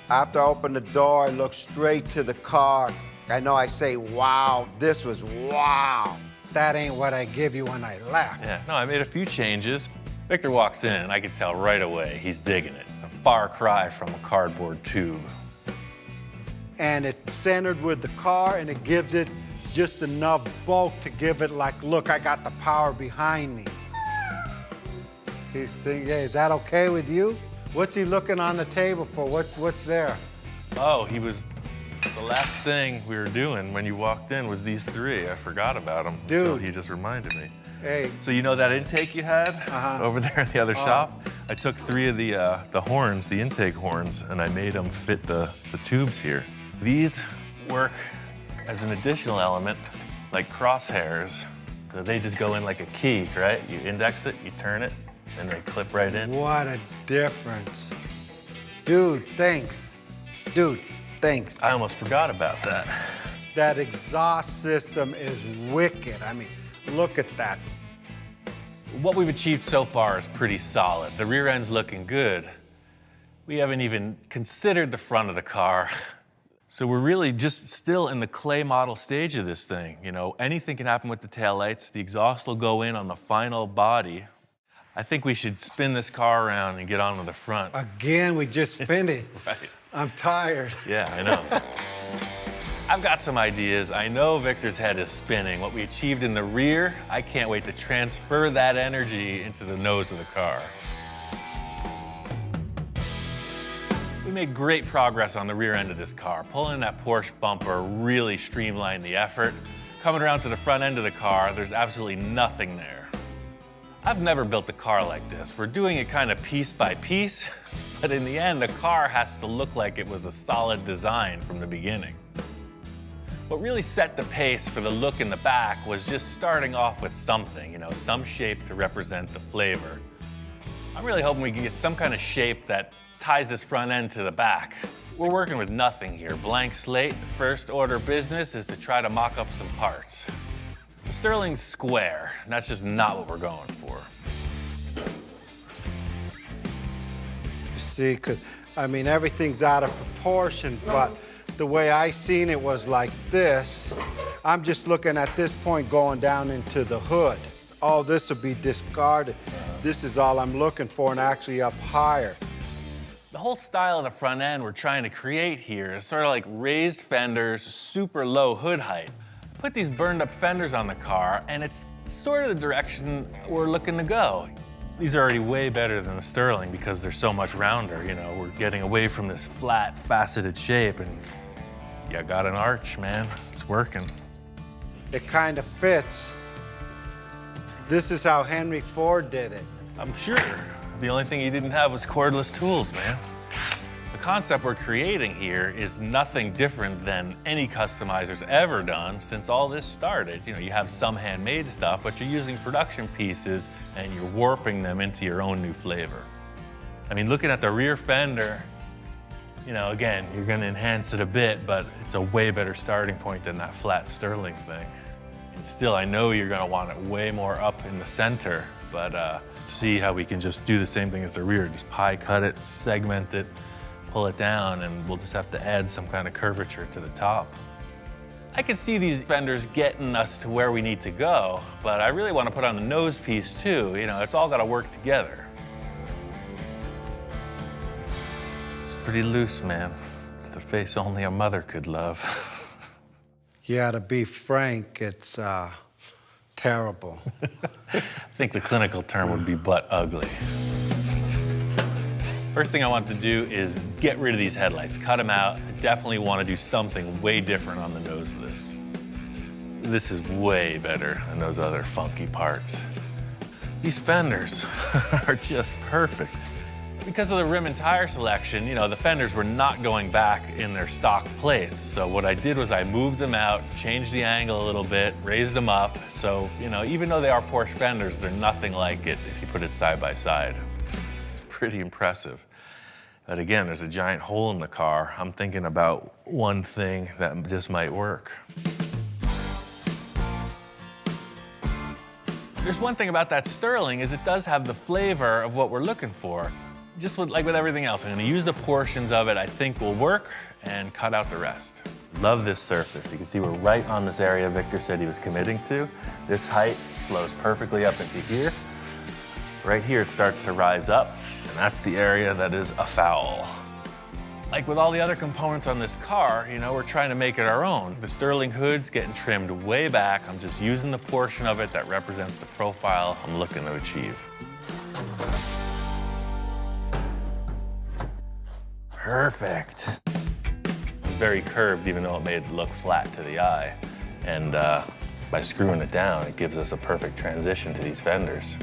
After I open the door, I look straight to the car. I know I say, wow, this was wow. That ain't what I give you when I left. Yeah, no, I made a few changes. Victor walks in and I can tell right away he's digging it. It's a far cry from a cardboard tube. And it's centered with the car and it gives it just enough bulk to give it like, look, I got the power behind me. He's thinking, hey, is that okay with you? What's he looking on the table for? What's there? Oh, the last thing we were doing when you walked in was these three. I forgot about them. Dude. So he just reminded me. Hey. So you know that intake you had over there in the other shop? I took 3 of the horns, the intake horns, and I made them fit the tubes here. These work as an additional element, like crosshairs. So they just go in like a key, right? You index it, you turn it, and they clip right in. What a difference. Dude, thanks. Dude, thanks. I almost forgot about that. That exhaust system is wicked. I mean, look at that. What we've achieved so far is pretty solid. The rear end's looking good. We haven't even considered the front of the car. So we're really just still in the clay model stage of this thing. You know, anything can happen with the taillights. The exhaust will go in on the final body. I think we should spin this car around and get on to the front. Again, we just finished. Right. I'm tired. Yeah, I know. I've got some ideas. I know Victor's head is spinning. What we achieved in the rear, I can't wait to transfer that energy into the nose of the car. We made great progress on the rear end of this car. Pulling that Porsche bumper really streamlined the effort. Coming around to the front end of the car, there's absolutely nothing there. I've never built a car like this. We're doing it kind of piece by piece, but in the end, the car has to look like it was a solid design from the beginning. What really set the pace for the look in the back was just starting off with something, you know, some shape to represent the flavor. I'm really hoping we can get some kind of shape that ties this front end to the back. We're working with nothing here, blank slate. First order business is to try to mock up some parts. The Sterling's square, and that's just not what we're going for. You see, 'cause, I mean, everything's out of proportion, but the way I seen it was like this. I'm just looking at this point going down into the hood. All this will be discarded. This is all I'm looking for and actually up higher. The whole style of the front end we're trying to create here is sort of like raised fenders, super low hood height. Put these burned up fenders on the car, and it's sort of the direction we're looking to go. These are already way better than the Sterling because they're so much rounder. You know, we're getting away from this flat, faceted shape, and you got an arch, man. It's working. It kind of fits. This is how Henry Ford did it. I'm sure. The only thing he didn't have was cordless tools, man. The concept we're creating here is nothing different than any customizer's ever done since all this started. You know, you have some handmade stuff, but you're using production pieces and you're warping them into your own new flavor. I mean, looking at the rear fender, you know, again, you're gonna enhance it a bit, but it's a way better starting point than that flat Sterling thing. And still, I know you're gonna want it way more up in the center, but see how we can just do the same thing as the rear, just pie cut it, segment it, pull it down, and we'll just have to add some kind of curvature to the top. I can see these fenders getting us to where we need to go, but I really want to put on the nose piece too. You know, it's all got to work together. It's pretty loose, man. It's the face only a mother could love. Yeah, to be frank, it's terrible. I think the clinical term would be butt ugly. First thing I want to do is get rid of these headlights, cut them out. I definitely want to do something way different on the nose of this. This is way better than those other funky parts. These fenders are just perfect. Because of the rim and tire selection, you know, the fenders were not going back in their stock place. So what I did was I moved them out, changed the angle a little bit, raised them up. So, you know, even though they are Porsche fenders, they're nothing like it if you put it side by side. It's pretty impressive. But again, there's a giant hole in the car. I'm thinking about one thing that just might work. There's one thing about that Sterling is it does have the flavor of what we're looking for. Just like with everything else, I'm gonna use the portions of it I think will work and cut out the rest. Love this surface. You can see we're right on this area Victor said he was committing to. This height flows perfectly up into here. Right here it starts to rise up, and that's the area that is a foul. Like with all the other components on this car, you know, we're trying to make it our own. The Sterling hood's getting trimmed way back. I'm just using the portion of it that represents the profile I'm looking to achieve. Perfect. It's very curved, even though it made it look flat to the eye. And by screwing it down, it gives us a perfect transition to these fenders.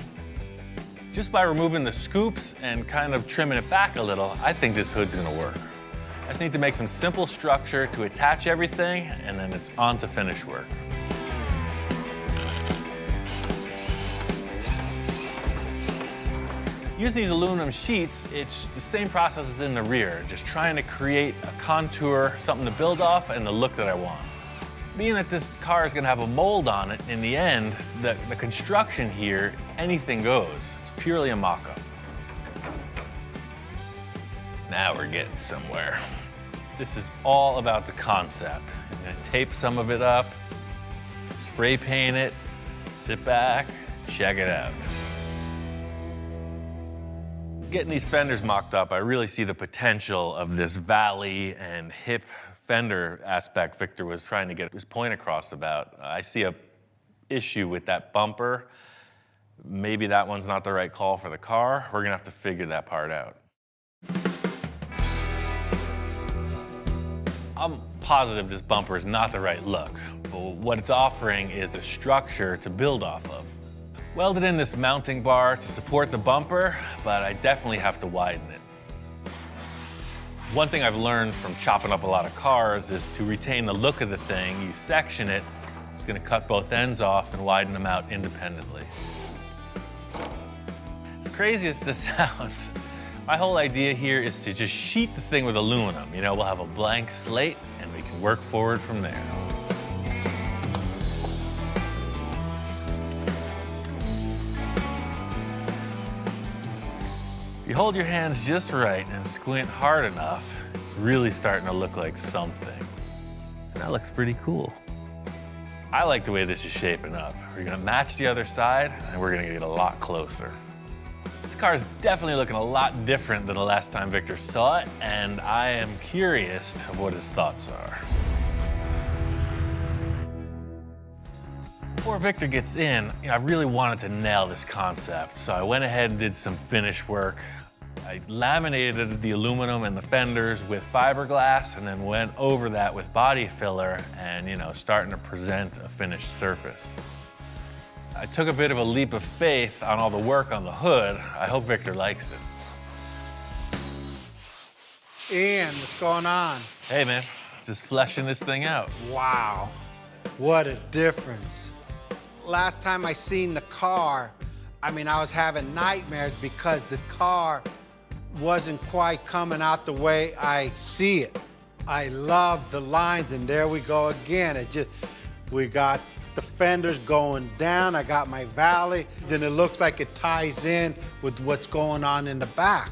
Just by removing the scoops and kind of trimming it back a little, I think this hood's gonna work. I just need to make some simple structure to attach everything, and then it's on to finish work. Using these aluminum sheets, it's the same process as in the rear, just trying to create a contour, something to build off, and the look that I want. Being that this car is gonna have a mold on it, in the end, the construction here, anything goes. It's purely a mock-up. Now we're getting somewhere. This is all about the concept. I'm gonna tape some of it up, spray paint it, sit back, check it out. Getting these fenders mocked up, I really see the potential of this valley and hip fender aspect Victor was trying to get his point across about. I see a issue with that bumper. Maybe that one's not the right call for the car. We're gonna have to figure that part out. I'm positive this bumper is not the right look, but what it's offering is a structure to build off of. Welded in this mounting bar to support the bumper, but I definitely have to widen it. One thing I've learned from chopping up a lot of cars is to retain the look of the thing, you section it, it's gonna cut both ends off and widen them out independently. As crazy as this sounds, my whole idea here is to just sheet the thing with aluminum. You know, we'll have a blank slate and we can work forward from there. If you hold your hands just right and squint hard enough, it's really starting to look like something. And that looks pretty cool. I like the way this is shaping up. We're gonna match the other side and we're gonna get a lot closer. This car is definitely looking a lot different than the last time Victor saw it, and I am curious of what his thoughts are. Before Victor gets in, I really wanted to nail this concept, so I went ahead and did some finish work. I laminated the aluminum and the fenders with fiberglass and then went over that with body filler and, starting to present a finished surface. I took a bit of a leap of faith on all the work on the hood. I hope Victor likes it. Ian, what's going on? Hey man, just fleshing this thing out. Wow, what a difference. Last time I seen the car, I was having nightmares because the car wasn't quite coming out the way I see it. I love the lines, and there we go again. We got the fenders going down, I got my valley, then it looks like it ties in with what's going on in the back.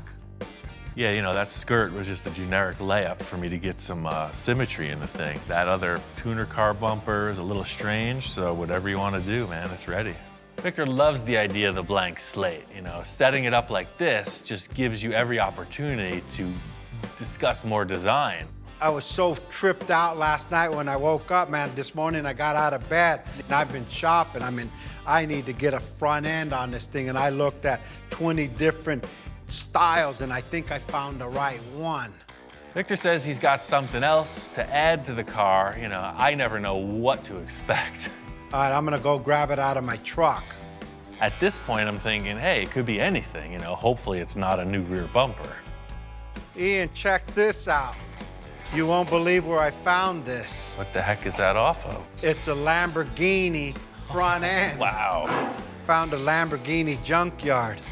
Yeah, that skirt was just a generic layup for me to get some symmetry in the thing. That other tuner car bumper is a little strange, so whatever you want to do, man, it's ready. Victor loves the idea of the blank slate. Setting it up like this just gives you every opportunity to discuss more design. I was so tripped out last night when I woke up, man. This morning I got out of bed and I've been shopping. I need to get a front end on this thing, and I looked at 20 different styles and I think I found the right one. Victor says he's got something else to add to the car. I never know what to expect. All right, I'm gonna go grab it out of my truck. At this point, I'm thinking, hey, it could be anything. Hopefully it's not a new rear bumper. Ian, check this out. You won't believe where I found this. What the heck is that off of? It's a Lamborghini front end. Wow. Found a Lamborghini junkyard.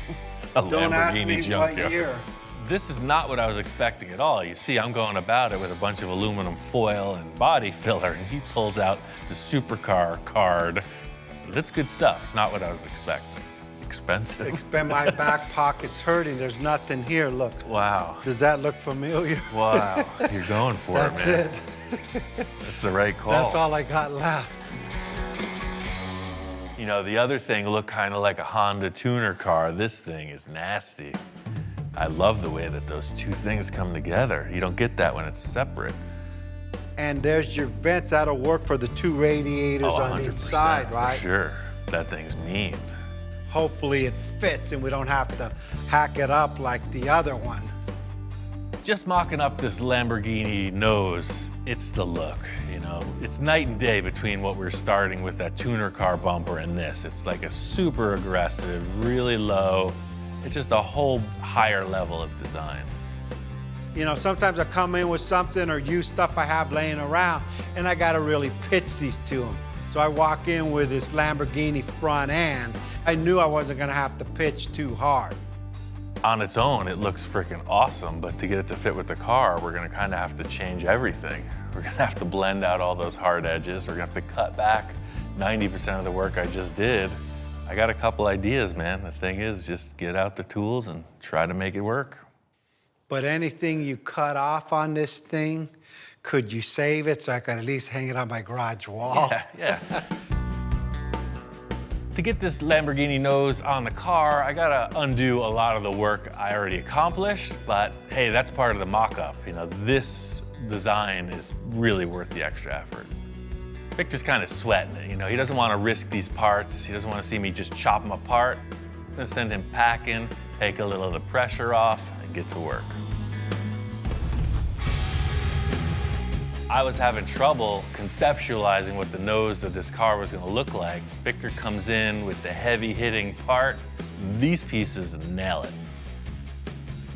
A Don't ask Lamborghini me junkyard. what year. This is not what I was expecting at all. You see, I'm going about it with a bunch of aluminum foil and body filler, and he pulls out the supercar card. That's good stuff. It's not what I was expecting. Expensive. My back pocket's hurting. There's nothing here. Look. Wow. Does that look familiar? Wow. You're going for That's it, man. it. That's the right call. That's all I got left. The other thing looked kind of like a Honda tuner car. This thing is nasty. I love the way that those two things come together. You don't get that when it's separate. And there's your vents. That'll work for the two radiators on each side, right? For sure. That thing's mean. Hopefully it fits and we don't have to hack it up like the other one. Just mocking up this Lamborghini nose, it's the look, It's night and day between what we're starting with, that tuner car bumper, and this. It's like a super aggressive, really low. It's just a whole higher level of design. Sometimes I come in with something or use stuff I have laying around, and I gotta really pitch these to them. So I walk in with this Lamborghini front end. I knew I wasn't gonna have to pitch too hard. On its own, it looks freaking awesome, but to get it to fit with the car, we're gonna kind of have to change everything. We're gonna have to blend out all those hard edges. We're gonna have to cut back 90% of the work I just did. I got a couple ideas, man. The thing is, just get out the tools and try to make it work. But anything you cut off on this thing, could you save it so I could at least hang it on my garage wall? Yeah. To get this Lamborghini nose on the car, I gotta undo a lot of the work I already accomplished, but hey, that's part of the mock-up. This design is really worth the extra effort. Victor's kind of sweating it, he doesn't want to risk these parts. He doesn't want to see me just chop them apart. I'm gonna send him packing, take a little of the pressure off, and get to work. I was having trouble conceptualizing what the nose of this car was going to look like. Victor comes in with the heavy-hitting part. These pieces nail it.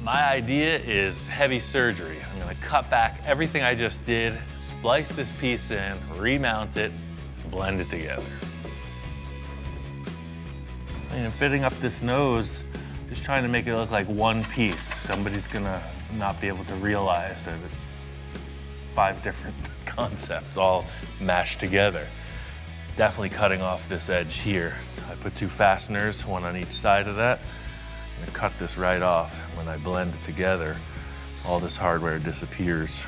My idea is heavy surgery. I'm going to cut back everything I just did, splice this piece in, remount it, blend it together. Fitting up this nose, just trying to make it look like one piece. Somebody's going to not be able to realize that it's 5 different concepts all mashed together. Definitely cutting off this edge here. So I put 2 fasteners, one on each side of that, and cut this right off. When I blend it together, all this hardware disappears.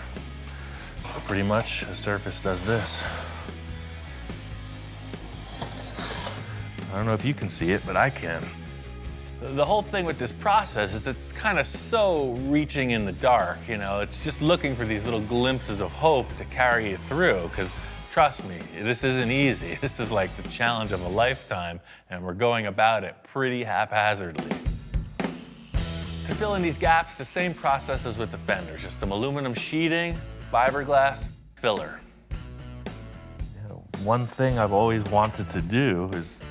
So pretty much the surface does this. I don't know if you can see it, but I can. The whole thing with this process is it's kind of so reaching in the dark, you know, it's just looking for these little glimpses of hope to carry you through, because trust me, this isn't easy. This is like the challenge of a lifetime, and we're going about it pretty haphazardly. To fill in these gaps, the same process as with the fenders, just some aluminum sheeting, fiberglass, filler. You know, one thing I've always wanted to do is,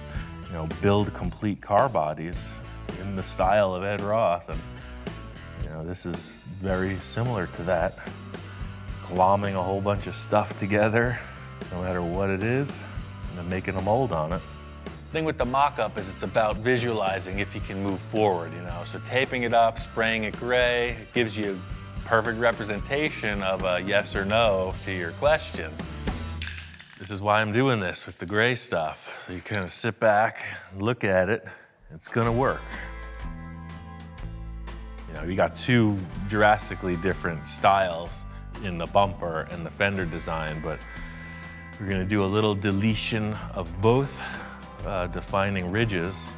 you know, build complete car bodies in the style of Ed Roth, and you know, this is very similar to that. Glomming a whole bunch of stuff together, no matter what it is, and then making a mold on it. The thing with the mock-up is it's about visualizing if you can move forward, you know. So taping it up, spraying it gray, it gives you perfect representation of a yes or no to your question. This is why I'm doing this with the gray stuff. So you kind of sit back, look at it, it's gonna work. You know, you got two drastically different styles in the bumper and the fender design, but we're gonna do a little deletion of both, defining ridges.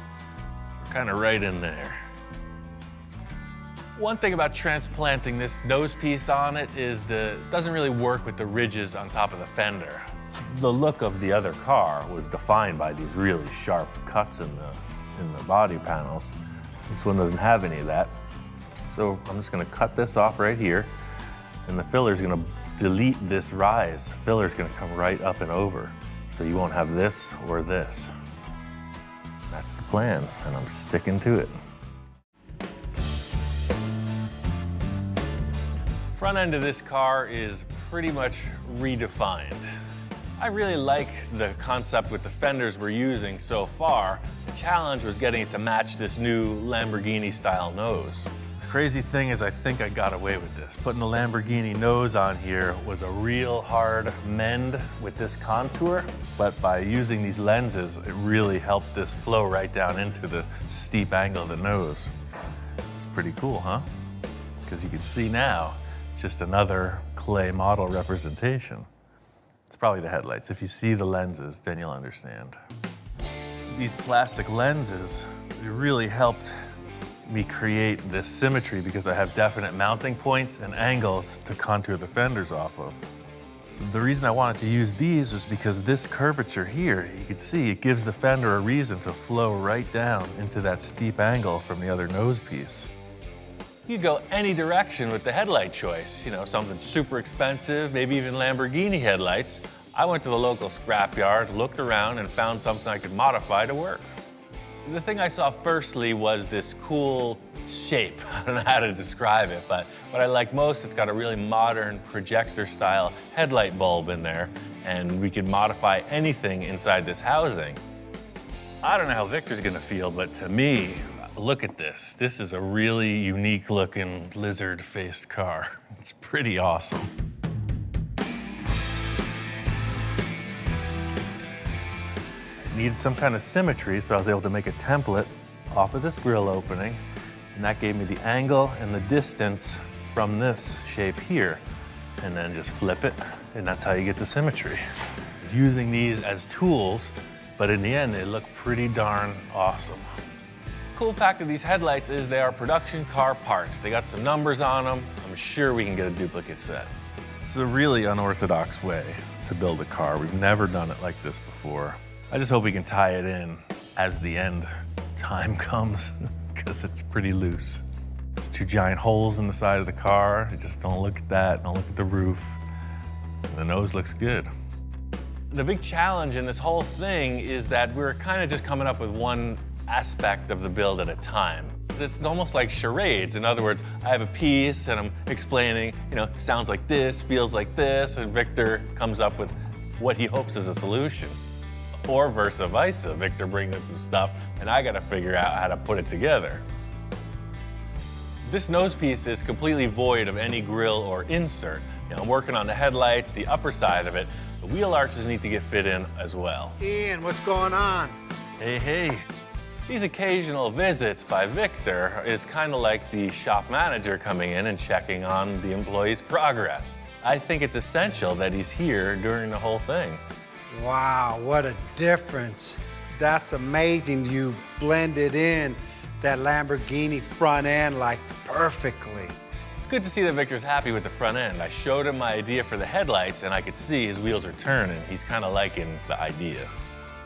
We're kind of right in there. One thing about transplanting this nose piece on it is it doesn't really work with the ridges on top of the fender. The look of the other car was defined by these really sharp cuts in the body panels. This one doesn't have any of that. So I'm just gonna cut this off right here, and the filler's gonna delete this rise. The filler's gonna come right up and over. So you won't have this or this. That's the plan, and I'm sticking to it. Front end of this car is pretty much redefined. I really like the concept with the fenders we're using so far. The challenge was getting it to match this new Lamborghini style nose. The crazy thing is I think I got away with this. Putting the Lamborghini nose on here was a real hard mend with this contour, but by using these lenses, it really helped this flow right down into the steep angle of the nose. It's pretty cool, huh? Because you can see now, it's just another clay model representation. It's probably the headlights. If you see the lenses, then you'll understand. These plastic lenses, they really helped me create this symmetry because I have definite mounting points and angles to contour the fenders off of. So the reason I wanted to use these was because this curvature here, you can see it gives the fender a reason to flow right down into that steep angle from the other nose piece. You go any direction with the headlight choice, you know, something super expensive, maybe even Lamborghini headlights. I went to the local scrapyard, looked around, and found something I could modify to work. The thing I saw firstly was this cool shape. I don't know how to describe it, but what I like most, it's got a really modern projector-style headlight bulb in there, and we could modify anything inside this housing. I don't know how Victor's gonna feel, but to me, look at this. This is a really unique looking lizard-faced car. It's pretty awesome. I needed some kind of symmetry, so I was able to make a template off of this grill opening, and that gave me the angle and the distance from this shape here, and then just flip it, and that's how you get the symmetry. I was using these as tools, but in the end, they look pretty darn awesome. Cool fact of these headlights is they are production car parts. They got some numbers on them. I'm sure we can get a duplicate set. It's a really unorthodox way to build a car. We've never done it like this before. I just hope we can tie it in as the end time comes, because it's pretty loose. There's two giant holes in the side of the car. Just don't look at that, don't look at the roof. The nose looks good. The big challenge in this whole thing is that we're kind of just coming up with one aspect of the build at a time. It's almost like charades. In other words, I have a piece and I'm explaining, you know, sounds like this, feels like this, and Victor comes up with what he hopes is a solution. Or versa versa. Victor brings in some stuff and I gotta figure out how to put it together. This nose piece is completely void of any grill or insert. You know, I'm working on the headlights, the upper side of it. The wheel arches need to get fit in as well. Ian, what's going on? Hey, hey. These occasional visits by Victor is kind of like the shop manager coming in and checking on the employee's progress. I think it's essential that he's here during the whole thing. Wow, what a difference. That's amazing. You blended in that Lamborghini front end like perfectly. It's good to see that Victor's happy with the front end. I showed him my idea for the headlights, and I could see his wheels are turning. He's kind of liking the idea.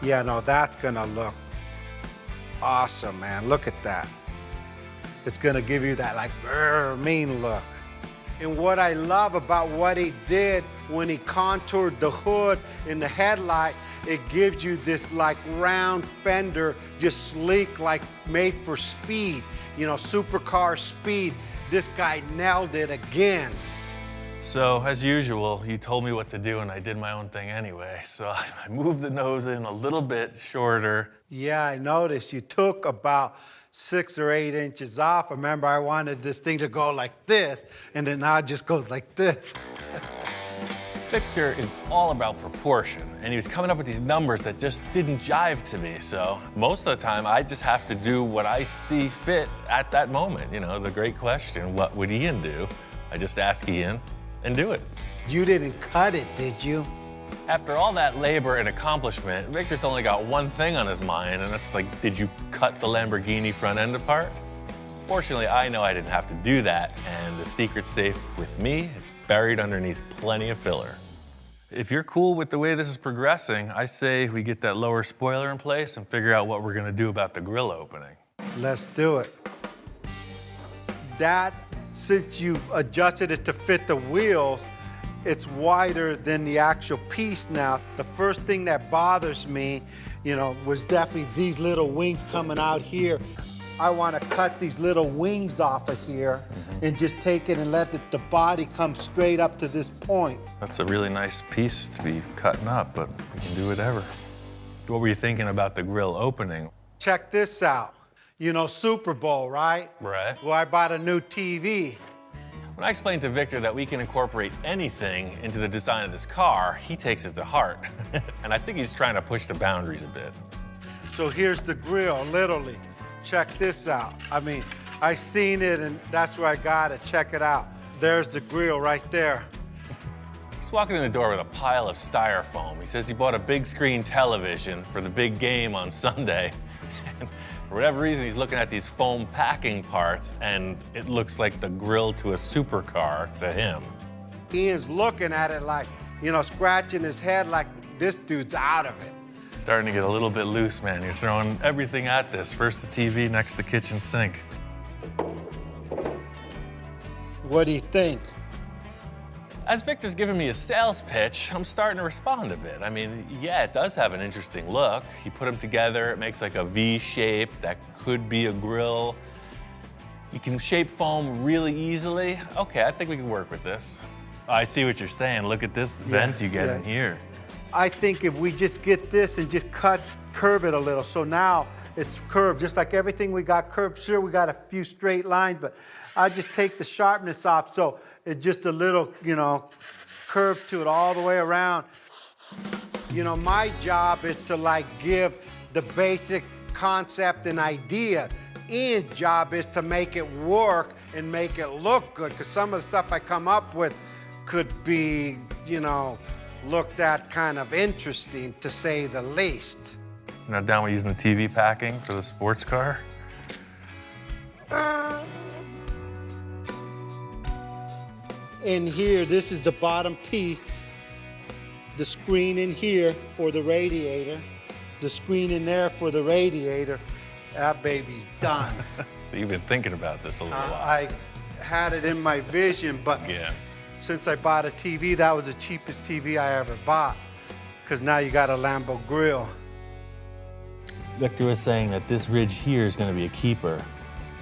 Yeah, no, that's gonna look awesome, man. Look at that. It's gonna give you that like mean look. And what I love about what he did when he contoured the hood and the headlight, it gives you this like round fender, just sleek, like made for speed, you know, supercar speed. This guy nailed it again. So, as usual, you told me what to do and I did my own thing anyway. So I moved the nose in a little bit shorter. Yeah, I noticed you took about 6 or 8 inches off. Remember, I wanted this thing to go like this, and then now it just goes like this. Victor is all about proportion, and he was coming up with these numbers that just didn't jive to me. So most of the time, I just have to do what I see fit at that moment. You know, the great question, what would Ian do? I just ask Ian and do it. You didn't cut it, did you? After all that labor and accomplishment, Victor's only got one thing on his mind, and that's like, did you cut the Lamborghini front end apart? Fortunately, I know I didn't have to do that, and the secret's safe with me. It's buried underneath plenty of filler. If you're cool with the way this is progressing, I say we get that lower spoiler in place and figure out what we're gonna do about the grille opening. Let's do it. That, since you adjusted it to fit the wheels, it's wider than the actual piece now. The first thing that bothers me, you know, was definitely these little wings coming out here. I want to cut these little wings off of here and just take it and let the body come straight up to this point. That's a really nice piece to be cutting up, but we can do whatever. What were you thinking about the grille opening? Check this out. You know, Super Bowl, right? Right. Well, I bought a new TV. When I explained to Victor that we can incorporate anything into the design of this car, he takes it to heart. And I think he's trying to push the boundaries a bit. So here's the grill, literally. Check this out. I mean, I seen it and that's where I got it. Check it out. There's the grill right there. He's walking in the door with a pile of styrofoam. He says he bought a big screen television for the big game on Sunday. And for whatever reason, he's looking at these foam packing parts, and it looks like the grill to a supercar to him. Ian's looking at it like, you know, scratching his head like this dude's out of it. Starting to get a little bit loose, man. You're throwing everything at this. First the TV, next the kitchen sink. What do you think? As Victor's giving me a sales pitch, I'm starting to respond a bit. I mean, yeah, it does have an interesting look. You put them together, it makes like a V shape that could be a grill. You can shape foam really easily. Okay, I think we can work with this. I see what you're saying. Look at this vent you get in here. I think if we just get this and just curve it a little, so now it's curved, just like everything we got curved. Sure, we got a few straight lines, but I just take the sharpness off, so it's just a little, you know, curve to it all the way around. You know, my job is to like give the basic concept and idea. Ian's job is to make it work and make it look good, because some of the stuff I come up with could be, you know, looked at kind of interesting, to say the least. You're not down with using the TV packing for the sports car? In here, this is the bottom piece. The screen in here for the radiator. The screen in there for the radiator. That baby's done. So you've been thinking about this a little while. I had it in my vision, but Yeah. since I bought a TV, that was the cheapest TV I ever bought, because now you got a Lambo grill. Victor was saying that this ridge here is going to be a keeper,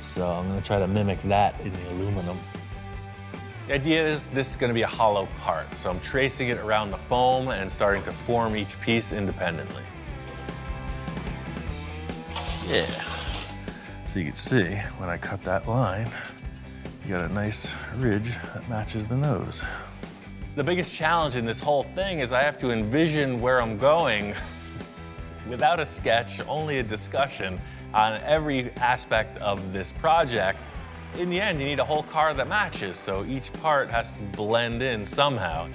so I'm going to try to mimic that in the aluminum. The idea is this is going to be a hollow part, so I'm tracing it around the foam and starting to form each piece independently. Yeah. So you can see when I cut that line, you got a nice ridge that matches the nose. The biggest challenge in this whole thing is I have to envision where I'm going without a sketch, only a discussion on every aspect of this project. In the end, you need a whole car that matches, so each part has to blend in somehow.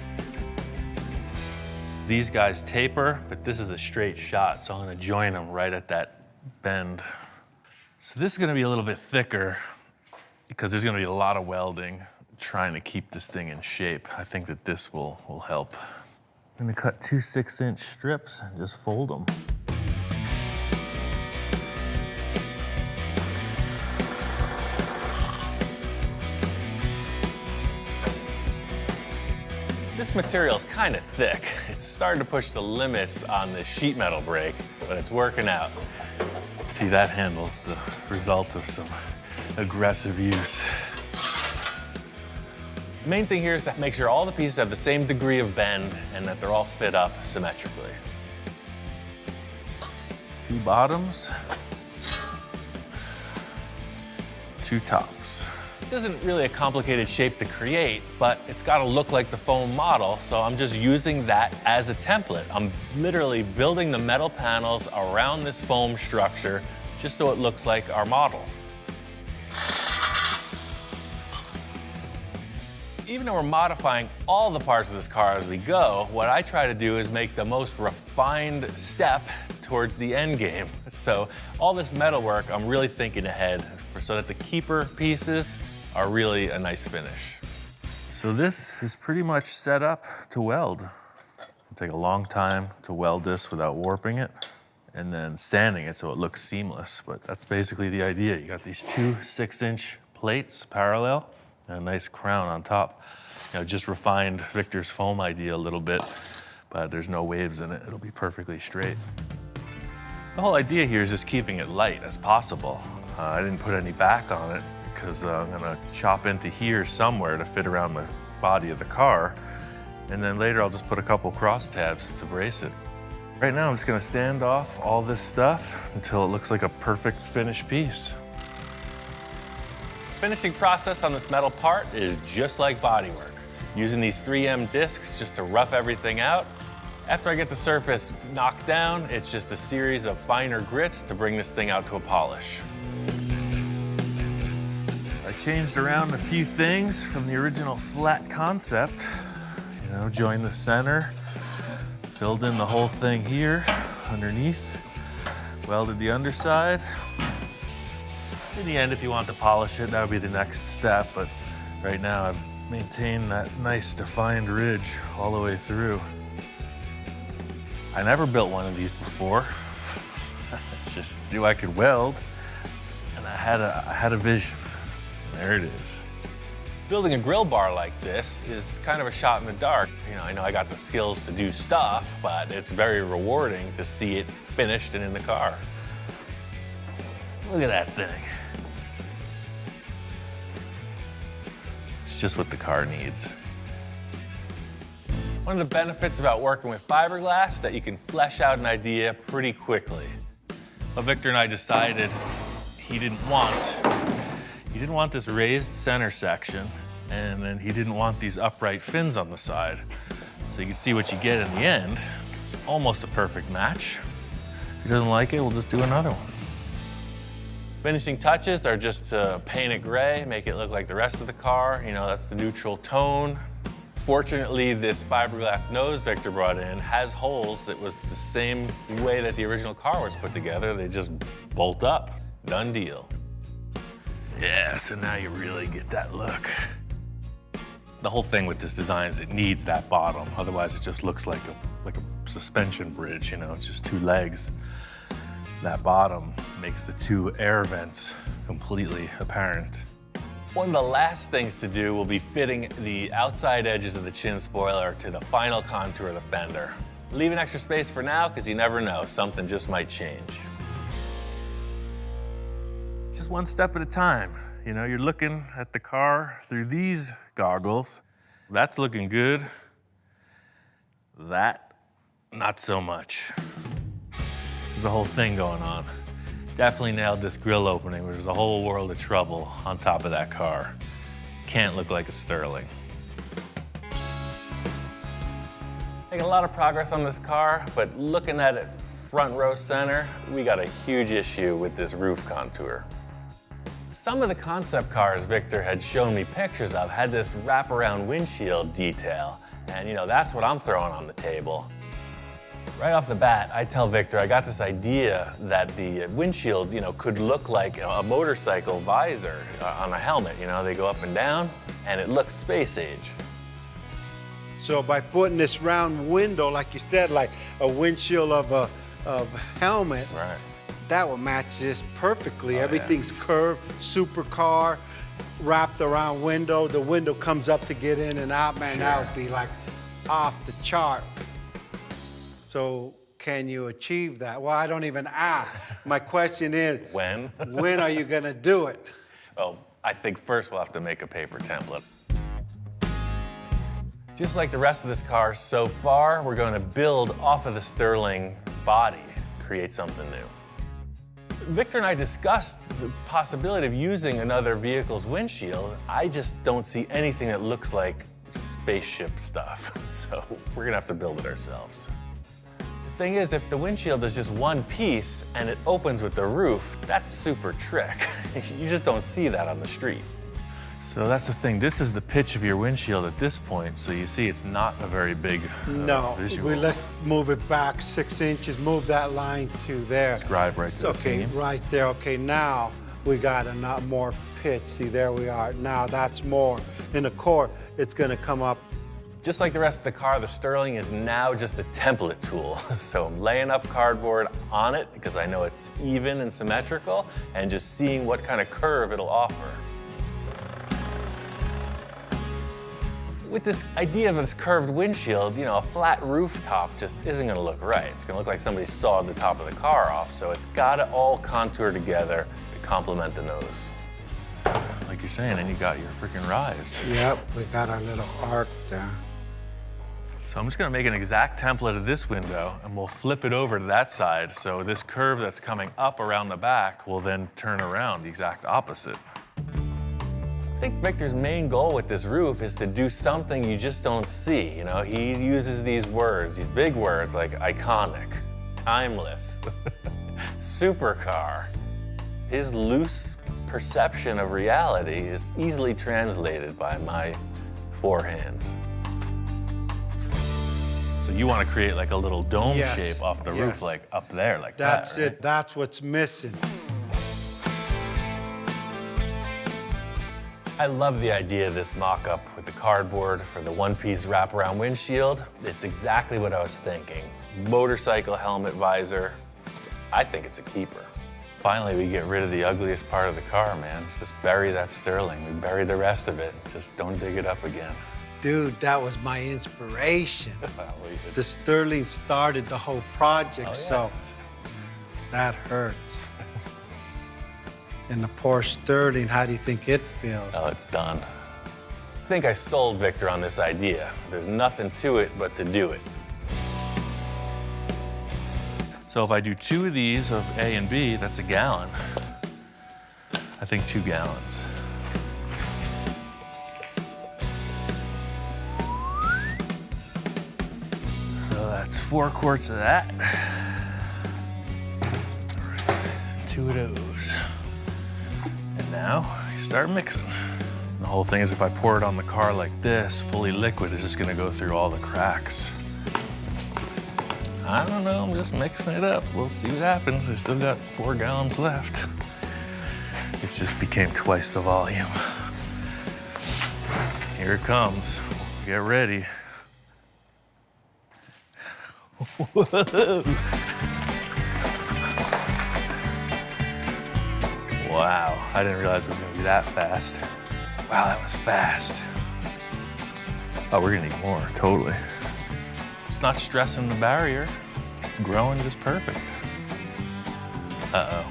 These guys taper, but this is a straight shot, so I'm gonna join them right at that bend. So this is gonna be a little bit thicker because there's gonna be a lot of welding trying to keep this thing in shape. I think that this will help. I'm gonna cut 2 6-inch strips and just fold them. This material is kind of thick. It's starting to push the limits on this sheet metal brake, but it's working out. See, that handle's the result of some aggressive use. The main thing here is to make sure all the pieces have the same degree of bend and that they're all fit up symmetrically. 2 bottoms, 2 tops. It isn't really a complicated shape to create, but it's got to look like the foam model, so I'm just using that as a template. I'm literally building the metal panels around this foam structure just so it looks like our model. Even though we're modifying all the parts of this car as we go, what I try to do is make the most refined step towards the end game. So all this metal work, I'm really thinking ahead so that the keeper pieces are really a nice finish. So this is pretty much set up to weld. It'll take a long time to weld this without warping it and then sanding it so it looks seamless. But that's basically the idea. You got these 2 6-inch plates parallel and a nice crown on top. You know, just refined Victor's foam idea a little bit, but there's no waves in it. It'll be perfectly straight. The whole idea here is just keeping it light as possible. I didn't put any back on it because I'm gonna chop into here somewhere to fit around the body of the car. And then later I'll just put a couple cross tabs to brace it. Right now I'm just gonna sand off all this stuff until it looks like a perfect finished piece. Finishing process on this metal part is just like bodywork. Using these 3M discs just to rough everything out. After I get the surface knocked down, it's just a series of finer grits to bring this thing out to a polish. I changed around a few things from the original flat concept. You know, joined the center, filled in the whole thing here underneath, welded the underside. In the end, if you want to polish it, that would be the next step, but right now I've maintained that nice defined ridge all the way through. I never built one of these before. It's just knew I could weld, and I had a vision. And there it is. Building a grill bar like this is kind of a shot in the dark. You know, I know I got the skills to do stuff, but it's very rewarding to see it finished and in the car. Look at that thing. It's just what the car needs. One of the benefits about working with fiberglass is that you can flesh out an idea pretty quickly. But Victor and I decided he didn't want this raised center section, and then he didn't want these upright fins on the side. So you can see what you get in the end. It's almost a perfect match. If he doesn't like it, we'll just do another one. Finishing touches are just to paint it gray, make it look like the rest of the car. You know, that's the neutral tone. Fortunately, this fiberglass nose Victor brought in has holes. It was the same way that the original car was put together. They just bolt up. Done deal. Yeah, so now you really get that look. The whole thing with this design is it needs that bottom. Otherwise, it just looks like a suspension bridge. You know, it's just 2 legs. That bottom makes the 2 air vents completely apparent. One of the last things to do will be fitting the outside edges of the chin spoiler to the final contour of the fender. Leaving extra space for now because you never know, something just might change. Just one step at a time. You know, you're looking at the car through these goggles. That's looking good. That, not so much. There's a whole thing going on. Definitely nailed this grill opening. There's a whole world of trouble on top of that car. Can't look like a Sterling. Making a lot of progress on this car, but looking at it front row center, we got a huge issue with this roof contour. Some of the concept cars Victor had shown me pictures of had this wraparound windshield detail, and you know, that's what I'm throwing on the table. Right off the bat, I tell Victor I got this idea that the windshield, could look like a motorcycle visor on a helmet. They go up and down, and it looks space age. So by putting this round window, like you said, like a windshield of a helmet, Right. that will match this perfectly. Oh, yeah. Everything's curved, supercar, wrapped around window. The window comes up to get in and out, man. Sure. That would be like off the chart. So can you achieve that? Well, I don't even ask. My question is, When? when are you gonna do it? Well, I think first we'll have to make a paper template. Just like the rest of this car so far, we're going to build off of the Sterling body, create something new. Victor and I discussed the possibility of using another vehicle's windshield. I just don't see anything that looks like spaceship stuff, so we're gonna have to build it ourselves. The thing is, if the windshield is just one piece and it opens with the roof, that's super trick. You just don't see that on the street. So that's the thing. This is the pitch of your windshield at this point, so you see it's not a very big No, visual. let's move it back 6 inches, move that line to there. Drive right to the Okay, seam. right there. Okay, now we got a lot more pitch. See, there we are. Now that's more. In the core, it's gonna come up. Just like the rest of the car, the Sterling is now just a template tool. So I'm laying up cardboard on it because I know it's even and symmetrical, and just seeing what kind of curve it'll offer. With this idea of this curved windshield, a flat rooftop just isn't gonna look right. It's gonna look like somebody sawed the top of the car off, so it's gotta all contour together to complement the nose. Like you're saying, and you got your freaking rise. Yep, we got our little arc there. So I'm just gonna make an exact template of this window, and we'll flip it over to that side, so this curve that's coming up around the back will then turn around the exact opposite. I think Victor's main goal with this roof is to do something you just don't see. He uses these words, these big words like iconic, timeless, supercar. His loose perception of reality is easily translated by my four hands. So you want to create like a little dome Yes, shape off the yes. roof, like up there, like That's that, right? it. That's what's missing. I love the idea of this mock-up with the cardboard for the one-piece wraparound windshield. It's exactly what I was thinking. Motorcycle helmet visor. I think it's a keeper. Finally, we get rid of the ugliest part of the car, man. Let's just bury that Sterling. We bury the rest of it. Just don't dig it up again. Dude, that was my inspiration. Well, The Sterling started the whole project, Oh, yeah. so that hurts. And the Porsche Sterling, how do you think it feels? Oh, it's done. I think I sold Victor on this idea. There's nothing to it but to do it. So if I do 2 of these of A and B, that's a gallon. I think 2 gallons. So that's 4 quarts of that. 2 of those. And now you start mixing. The whole thing is if I pour it on the car like this, fully liquid, it's just gonna go through all the cracks. I don't know, I'm just mixing it up. We'll see what happens. I still got 4 gallons left. It just became twice the volume. Here it comes. Get ready. Whoa. Wow, I didn't realize it was gonna be that fast. Wow, that was fast. Oh, we're gonna need more, totally. It's not stressing the barrier. It's growing just perfect. Uh-oh.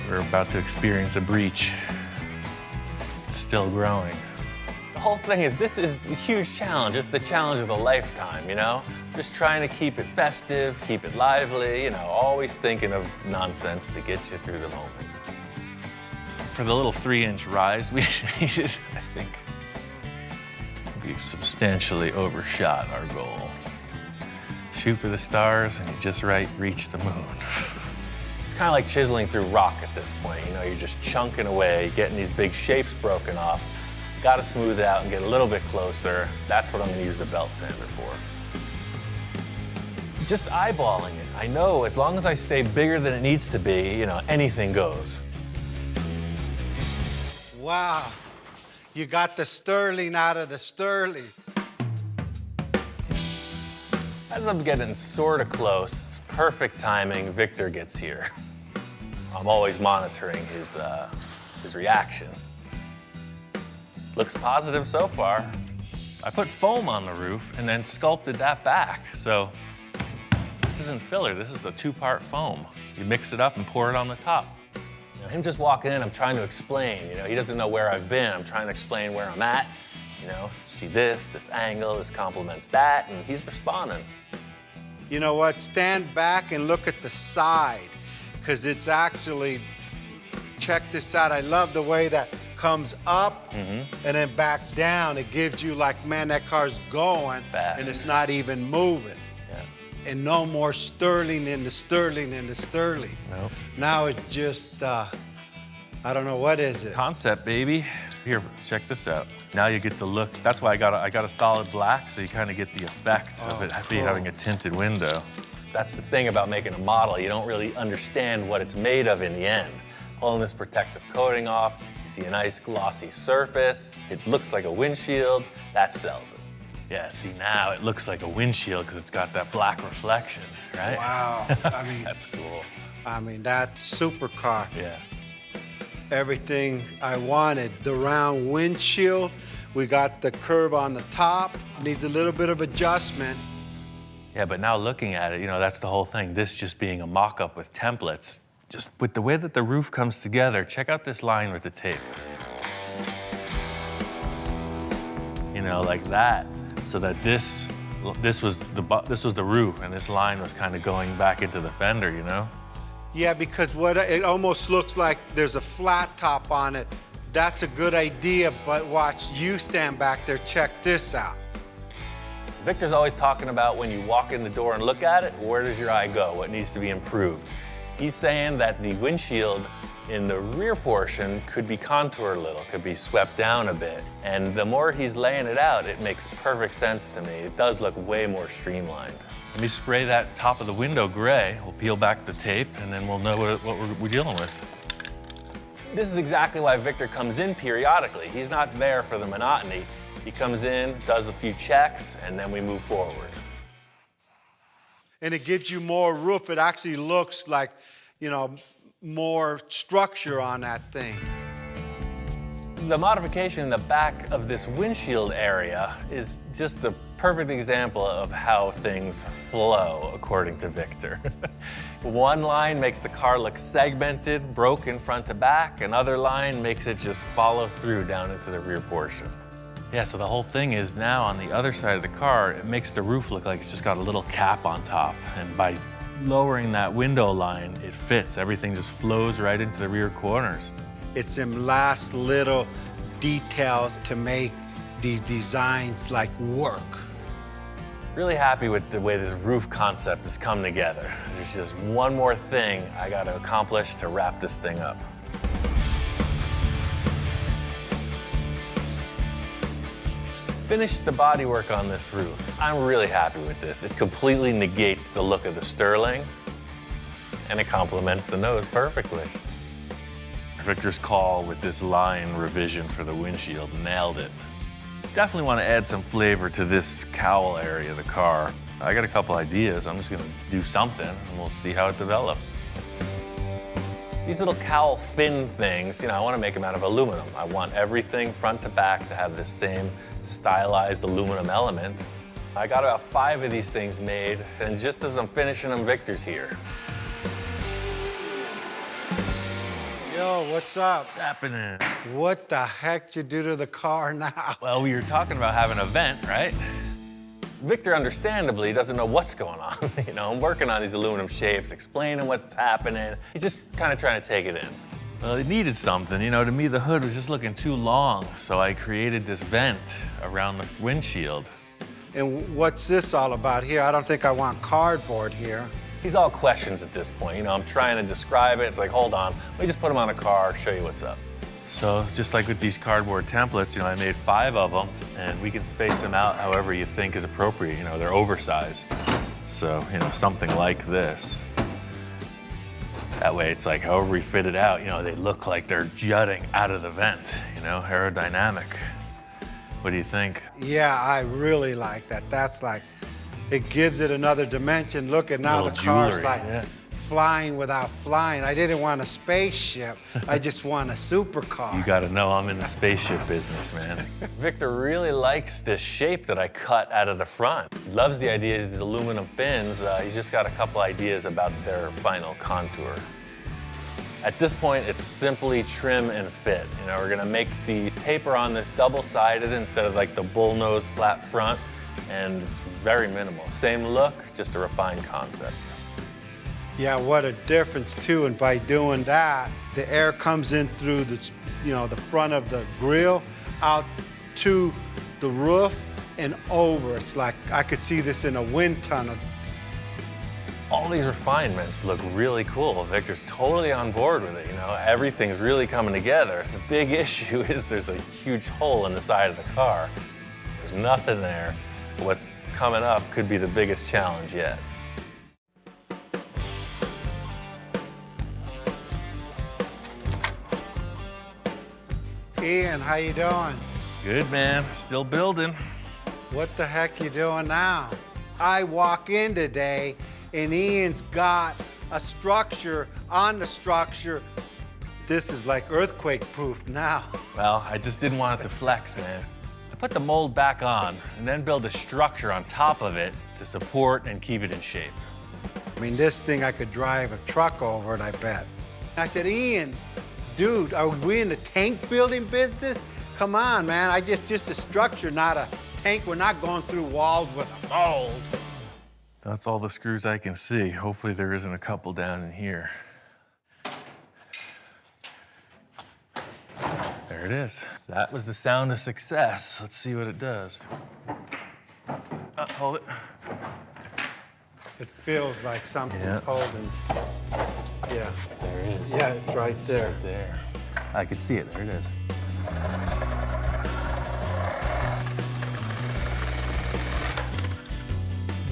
We're about to experience a breach. It's still growing. The whole thing is, this is a huge challenge. It's the challenge of a lifetime, Just trying to keep it festive, keep it lively, always thinking of nonsense to get you through the moment. For the little 3-inch rise we needed, I think we've substantially overshot our goal. Shoot for the stars and you just reach the moon. It's kind of like chiseling through rock at this point. You're just chunking away, getting these big shapes broken off. Got to smooth it out and get a little bit closer. That's what I'm going to use the belt sander for. just eyeballing it. I know as long as I stay bigger than it needs to be, you know, anything goes. Wow, you got the Sterling out of the Sterling. As I'm getting sort of close, it's perfect timing, Victor gets here. I'm always monitoring his reaction. Looks positive so far. I put foam on the roof and then sculpted that back. So this isn't filler, this is a 2-part foam. You mix it up and pour it on the top. You know, him just walking in, I'm trying to explain. You know, he doesn't know where I've been. I'm trying to explain where I'm at. You know, see this angle, this complements that, and he's responding. You know what, stand back and look at the side, because it's actually, check this out, I love the way that comes up and then back down. It gives you like, man, that car's going fast. And it's not even moving. Yeah. And no more Sterling in the Sterling in the Sterling. Nope. Now it's just, I don't know, what is it? Concept, baby. Here, check this out. Now you get the look. That's why I got a solid black, so you kind of get the effect of it having a tinted window. That's the thing about making a model. You don't really understand what it's made of in the end. Pulling this protective coating off, you see a nice glossy surface. It looks like a windshield. That sells it. Yeah, see, now it looks like a windshield because it's got that black reflection, right? Wow, I mean, That's cool. I mean, that's supercar. Yeah. Everything I wanted. The round windshield, we got the curve on the top, needs a little bit of adjustment. Yeah, but now looking at it, you know, that's the whole thing. This just being a mock-up with templates. Just with the way that the roof comes together, check out this line with the tape. You know, like that, so that this was the roof, and this line was kind of going back into the fender, you know? Yeah, because what it almost looks like there's a flat top on it. That's a good idea, but watch, you stand back there, check this out. Victor's always talking about when you walk in the door and look at it, where does your eye go? What needs to be improved? He's saying that the windshield in the rear portion could be contoured a little, could be swept down a bit. And the more he's laying it out, it makes perfect sense to me. It does look way more streamlined. Let me spray that top of the window gray. We'll peel back the tape, and then we'll know what we're dealing with. This is exactly why Victor comes in periodically. He's not there for the monotony. He comes in, does a few checks, and then we move forward. And it gives you more roof. It actually looks like, you know, more structure on that thing. The modification in the back of this windshield area is just a perfect example of how things flow, according to Victor. One line makes the car look segmented, broken front to back. Another line makes it just follow through down into the rear portion. Yeah, so the whole thing is now on the other side of the car, it makes the roof look like it's just got a little cap on top. And by lowering that window line, it fits. Everything just flows right into the rear corners. It's them last little details to make these designs like work. Really happy with the way this roof concept has come together. There's just one more thing I got to accomplish to wrap this thing up. Finished the bodywork on this roof. I'm really happy with this. It completely negates the look of the Sterling, and it complements the nose perfectly. Victor's call with this line revision for the windshield nailed it. Definitely want to add some flavor to this cowl area of the car. I got a couple ideas. I'm just going to do something, and we'll see how it develops. These little cowl fin things, you know, I want to make them out of aluminum. I want everything front to back to have this same stylized aluminum element. I got about 5 of these things made, and just as I'm finishing them, Victor's here. Yo, what's up? What's happening? What the heck did you do to the car now? Well, we were talking about having an event, right? Victor, understandably, doesn't know what's going on. You know, I'm working on these aluminum shapes, explaining what's happening. He's just kind of trying to take it in. Well, it needed something. You know, to me, the hood was just looking too long, so I created this vent around the windshield. And what's this all about here? I don't think I want cardboard here. These all questions at this point. You know, I'm trying to describe it. It's like, hold on, let me just put them on a car, show you what's up. So just like with these cardboard templates, you know, I made 5 of them, and we can space them out however you think is appropriate. You know, they're oversized. So, you know, something like this. That way it's like, however we fit it out, you know, they look like they're jutting out of the vent, you know, aerodynamic. What do you think? Yeah, I really like that. That's like, it gives it another dimension. Look at now the Little car's jewelry, like yeah. flying without flying. I didn't want a spaceship. I just want a supercar. You gotta know I'm in the spaceship business, man. Victor really likes this shape that I cut out of the front. He loves the idea of these aluminum fins. He's just got a couple ideas about their final contour. At this point, it's simply trim and fit. You know, we're gonna make the taper on this double-sided instead of like the bullnose flat front, and it's very minimal. Same look, just a refined concept. Yeah, what a difference too. And by doing that, the air comes in through the, you know, the front of the grill, out to the roof and over. It's like I could see this in a wind tunnel. All these refinements look really cool. Victor's totally on board with it, you know. Everything's really coming together. The big issue is there's a huge hole in the side of the car. There's nothing there. What's coming up could be the biggest challenge yet. Ian, how you doing? Good, man. Still building. What the heck you doing now? I walk in today and Ian's got a structure on the structure. This is like earthquake proof now. Well, I just didn't want it to flex, man. I put the mold back on and then build a structure on top of it to support and keep it in shape. I mean, this thing I could drive a truck over it, I bet. I said, Ian, dude, are we in the tank building business? Come on, man, just a structure, not a tank. We're not going through walls with a mold. That's all the screws I can see. Hopefully there isn't a couple down in here. There it is. That was the sound of success. Let's see what it does. Hold it. It feels like something's Yeah. holding. Yeah. There it is. Yeah, it's right there. Right there. I can see it. There it is.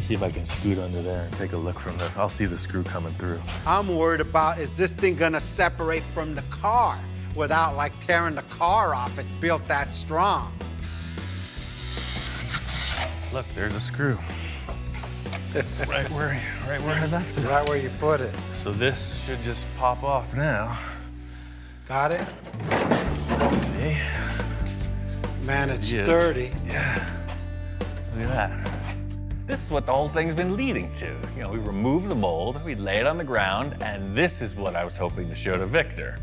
See if I can scoot under there and take a look from there. I'll see the screw coming through. I'm worried about, is this thing gonna separate from the car without like tearing the car off? It's built that strong. Look, there's a screw. right where I left it. Right where you put it. So this should just pop off now. Got it? See? Man, it's Yeah. sturdy. Yeah. Look at that. This is what the whole thing's been leading to. You know, we remove the mold, we lay it on the ground, and this is what I was hoping to show to Victor.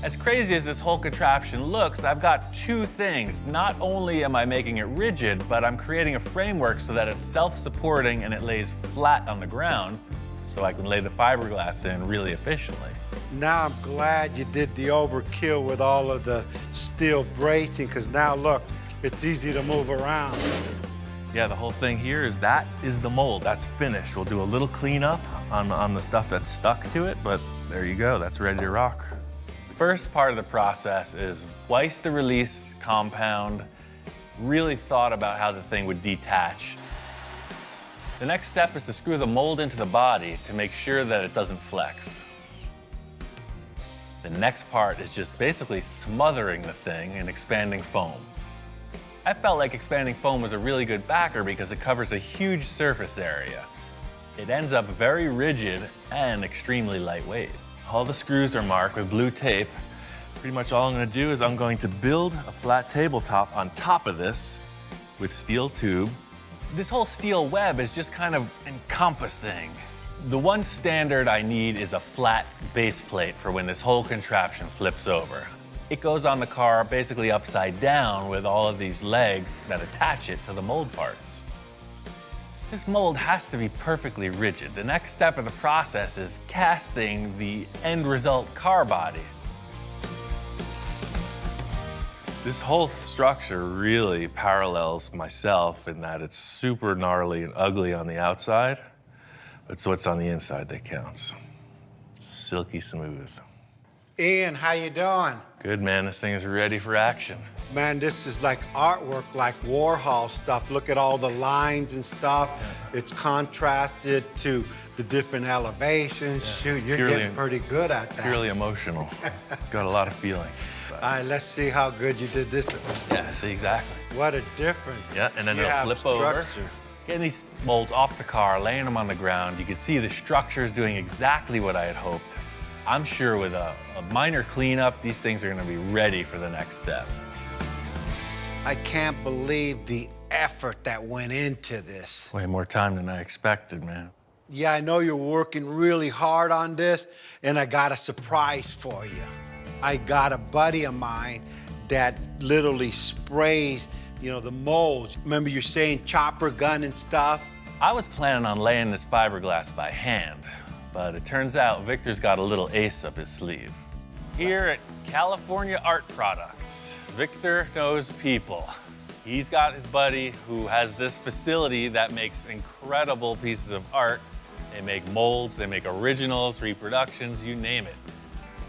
As crazy as this whole contraption looks, I've got two things. Not only am I making it rigid, but I'm creating a framework so that it's self-supporting and it lays flat on the ground, so I can lay the fiberglass in really efficiently. Now I'm glad you did the overkill with all of the steel bracing, because now look, it's easy to move around. Yeah, the whole thing here is that is the mold. That's finished. We'll do a little cleanup on the stuff that's stuck to it, but there you go. That's ready to rock. First part of the process is twice the release compound. Really thought about how the thing would detach. The next step is to screw the mold into the body to make sure that it doesn't flex. The next part is just basically smothering the thing in expanding foam. I felt like expanding foam was a really good backer because it covers a huge surface area. It ends up very rigid and extremely lightweight. All the screws are marked with blue tape. Pretty much all I'm gonna do is I'm going to build a flat tabletop on top of this with steel tube. This whole steel web is just kind of encompassing. The one standard I need is a flat base plate for when this whole contraption flips over. It goes on the car basically upside down with all of these legs that attach it to the mold parts. This mold has to be perfectly rigid. The next step of the process is casting the end result car body. This whole structure really parallels myself in that it's super gnarly and ugly on the outside, but it's what's on the inside that counts. Silky smooth. Ian, how you doing? Good, man. This thing is ready for action. Man, this is like artwork, like Warhol stuff. Look at all the lines and stuff. Yeah. It's contrasted to the different elevations. Yeah, shoot, you're getting pretty good at that. Purely emotional. It's got a lot of feeling. All right, let's see how good you did this. Yeah, see, exactly. What a difference. Yeah, and then it'll flip over. Getting these molds off the car, laying them on the ground, you can see the structure's doing exactly what I had hoped. I'm sure with a minor cleanup, these things are gonna be ready for the next step. I can't believe the effort that went into this. Way more time than I expected, man. Yeah, I know you're working really hard on this, and I got a surprise for you. I got a buddy of mine that literally sprays, you know, the molds. Remember you're saying chopper gun and stuff? I was planning on laying this fiberglass by hand, but it turns out Victor's got a little ace up his sleeve. Here at California Art Products, Victor knows people. He's got his buddy who has this facility that makes incredible pieces of art. They make molds, they make originals, reproductions, you name it.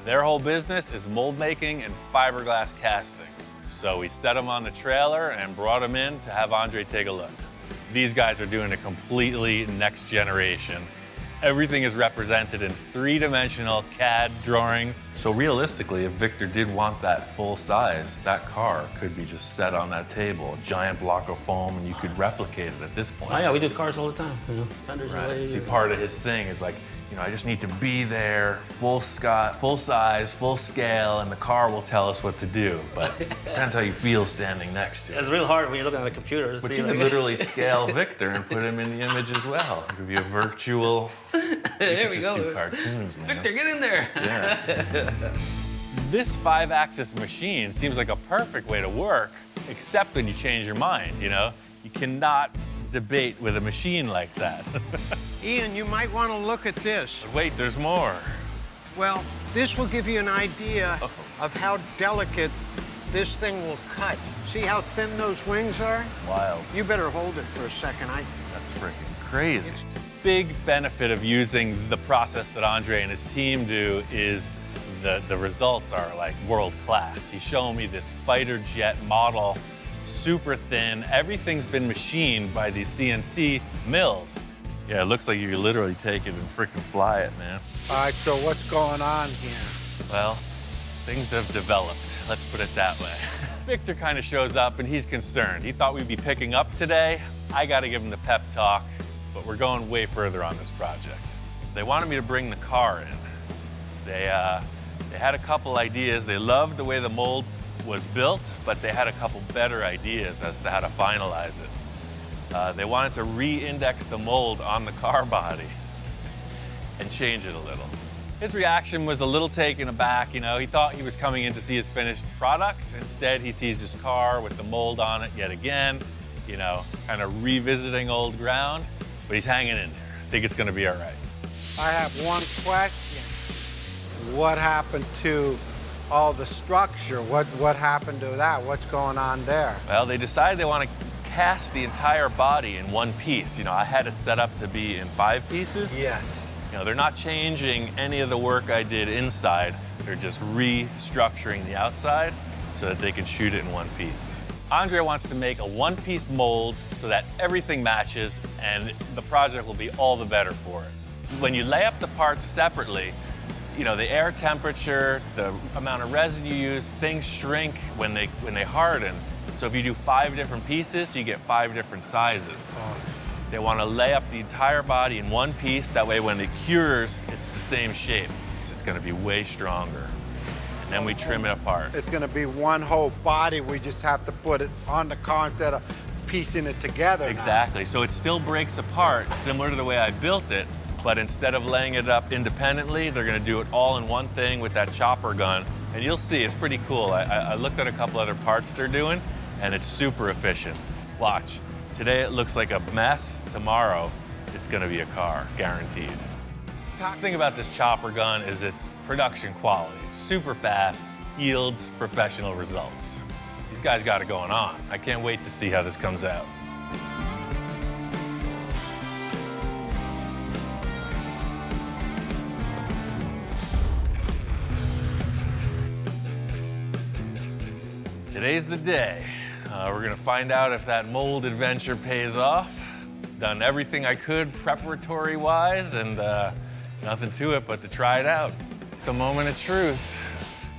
Their whole business is mold making and fiberglass casting. So we set them on the trailer and brought them in to have Andre take a look. These guys are doing a completely next generation. Everything is represented in three-dimensional CAD drawings. So realistically, if Victor did want that full size, that car could be just set on that table, a giant block of foam, and you could replicate it at this point. Oh yeah, we do cars all the time. You know, fenders are right. See, part of his thing is like, you know, I just need to be there, full size, full scale, and the car will tell us what to do. But depends how you feel standing next to it. It's real hard when you're looking at a computer to but see. You could literally scale Victor and put him in the image as well. It could be a virtual. There we go. Just do cartoons, man. Victor, get in there. Yeah. This 5-axis machine seems like a perfect way to work, except when you change your mind, you know? You cannot debate with a machine like that. Ian, you might want to look at this. But wait, there's more. Well, this will give you an idea of how delicate this thing will cut. See how thin those wings are? Wild. You better hold it for a second. That's freaking crazy. Big benefit of using the process that Andre and his team do is the results are like world class. He's showing me this fighter jet model, super thin. Everything's been machined by these CNC mills. Yeah, it looks like you could literally take it and freaking fly it, man. All right, so what's going on here? Well, things have developed, let's put it that way. Victor kind of shows up and he's concerned. He thought we'd be picking up today. I got to give him the pep talk, but we're going way further on this project. They wanted me to bring the car in. They had a couple ideas. They loved the way the mold was built, but they had a couple better ideas as to how to finalize it. They wanted to re-index the mold on the car body and change it a little. His reaction was a little taken aback, you know. He thought he was coming in to see his finished product. Instead, he sees his car with the mold on it yet again, you know, kind of revisiting old ground, but he's hanging in there. I think it's gonna be all right. I have one question. What happened to all the structure? What happened to that? What's going on there? Well, they decided they want to cast the entire body in one piece. You know, I had it set up to be in 5 pieces. Yes. You know, they're not changing any of the work I did inside. They're just restructuring the outside so that they can shoot it in one piece. Andre wants to make a one-piece mold so that everything matches and the project will be all the better for it. When you lay up the parts separately, you know, the air temperature, the amount of resin you use, things shrink when they harden. So if you do 5 different pieces, you get 5 different sizes. They want to lay up the entire body in one piece. That way when it cures, it's the same shape. So it's going to be way stronger. And then we trim it apart. It's going to be one whole body. We just have to put it on the car instead of piecing it together. Exactly. So it still breaks apart, similar to the way I built it. But instead of laying it up independently, they're going to do it all in one thing with that chopper gun. And you'll see, it's pretty cool. I looked at a couple other parts they're doing, and it's super efficient. Watch. Today it looks like a mess. Tomorrow, it's going to be a car, guaranteed. The thing about this chopper gun is its production quality. Super fast, yields professional results. These guys got it going on. I can't wait to see how this comes out. Today's the day. We're gonna find out if that mold adventure pays off. Done everything I could preparatory-wise, and nothing to it but to try it out. It's the moment of truth.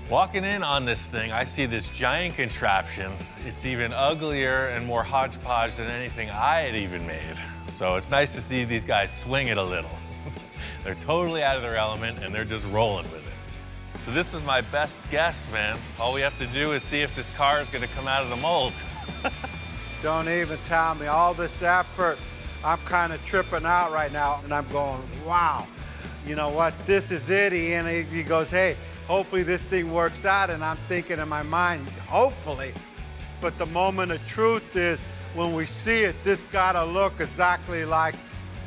Walking in on this thing, I see this giant contraption. It's even uglier and more hodgepodge than anything I had even made. So it's nice to see these guys swing it a little. They're totally out of their element and they're just rolling with it. So this is my best guess, man. All we have to do is see if this car is gonna come out of the mold. Don't even tell me all this effort. I'm kind of tripping out right now, and I'm going, wow. You know what? This is it. And he goes, hey, hopefully this thing works out. And I'm thinking in my mind, hopefully. But the moment of truth is when we see it, this gotta look exactly like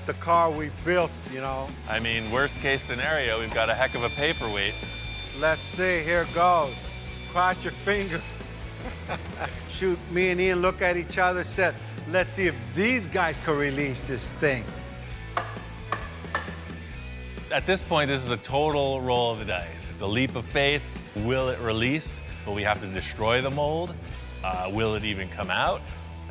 the car we built, you know. I mean, worst case scenario, we've got a heck of a paperweight. Let's see, here goes. Cross your fingers. Shoot, me and Ian look at each other, said, let's see if these guys can release this thing. At this point, this is a total roll of the dice. It's a leap of faith. Will it release? Will we have to destroy the mold? Will it even come out?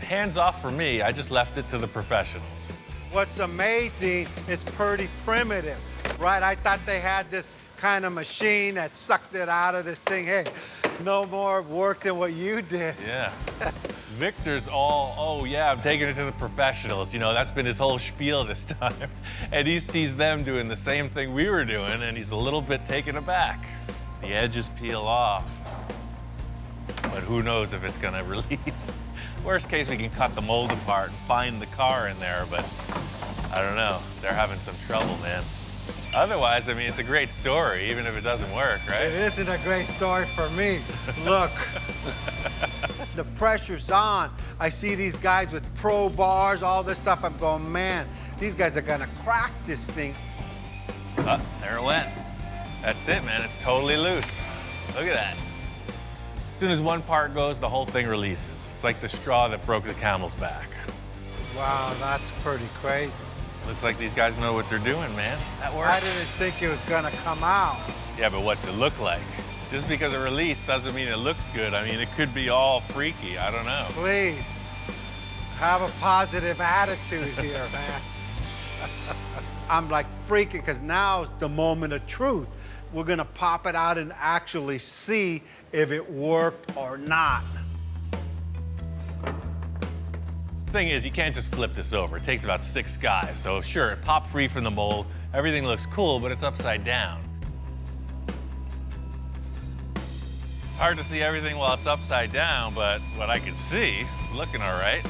Hands off for me. I just left it to the professionals. What's amazing, it's pretty primitive, right? I thought they had this kind of machine that sucked it out of this thing. Hey, no more work than what you did. Yeah. Victor's all, oh yeah, I'm taking it to the professionals. You know, that's been his whole spiel this time. And he sees them doing the same thing we were doing, and he's a little bit taken aback. The edges peel off, but who knows if it's gonna release. Worst case, we can cut the mold apart and find the car in there, but I don't know. They're having some trouble, man. Otherwise, I mean, it's a great story, even if it doesn't work, right? It isn't a great story for me. Look, the pressure's on. I see these guys with pro bars, all this stuff. I'm going, man, these guys are gonna crack this thing. Oh, there it went. That's it, man. It's totally loose. Look at that. As soon as one part goes, the whole thing releases. It's like the straw that broke the camel's back. Wow, that's pretty crazy. Looks like these guys know what they're doing, man. That works. I didn't think it was gonna come out. Yeah, but what's it look like? Just because it released doesn't mean it looks good. I mean, it could be all freaky. I don't know. Please, have a positive attitude here, man. I'm like freaking because now's the moment of truth. We're gonna pop it out and actually see if it worked or not. Thing is, you can't just flip this over. It takes about 6 guys. So sure, it popped free from the mold. Everything looks cool, but it's upside down. It's hard to see everything while it's upside down, but what I can see, it's looking all right.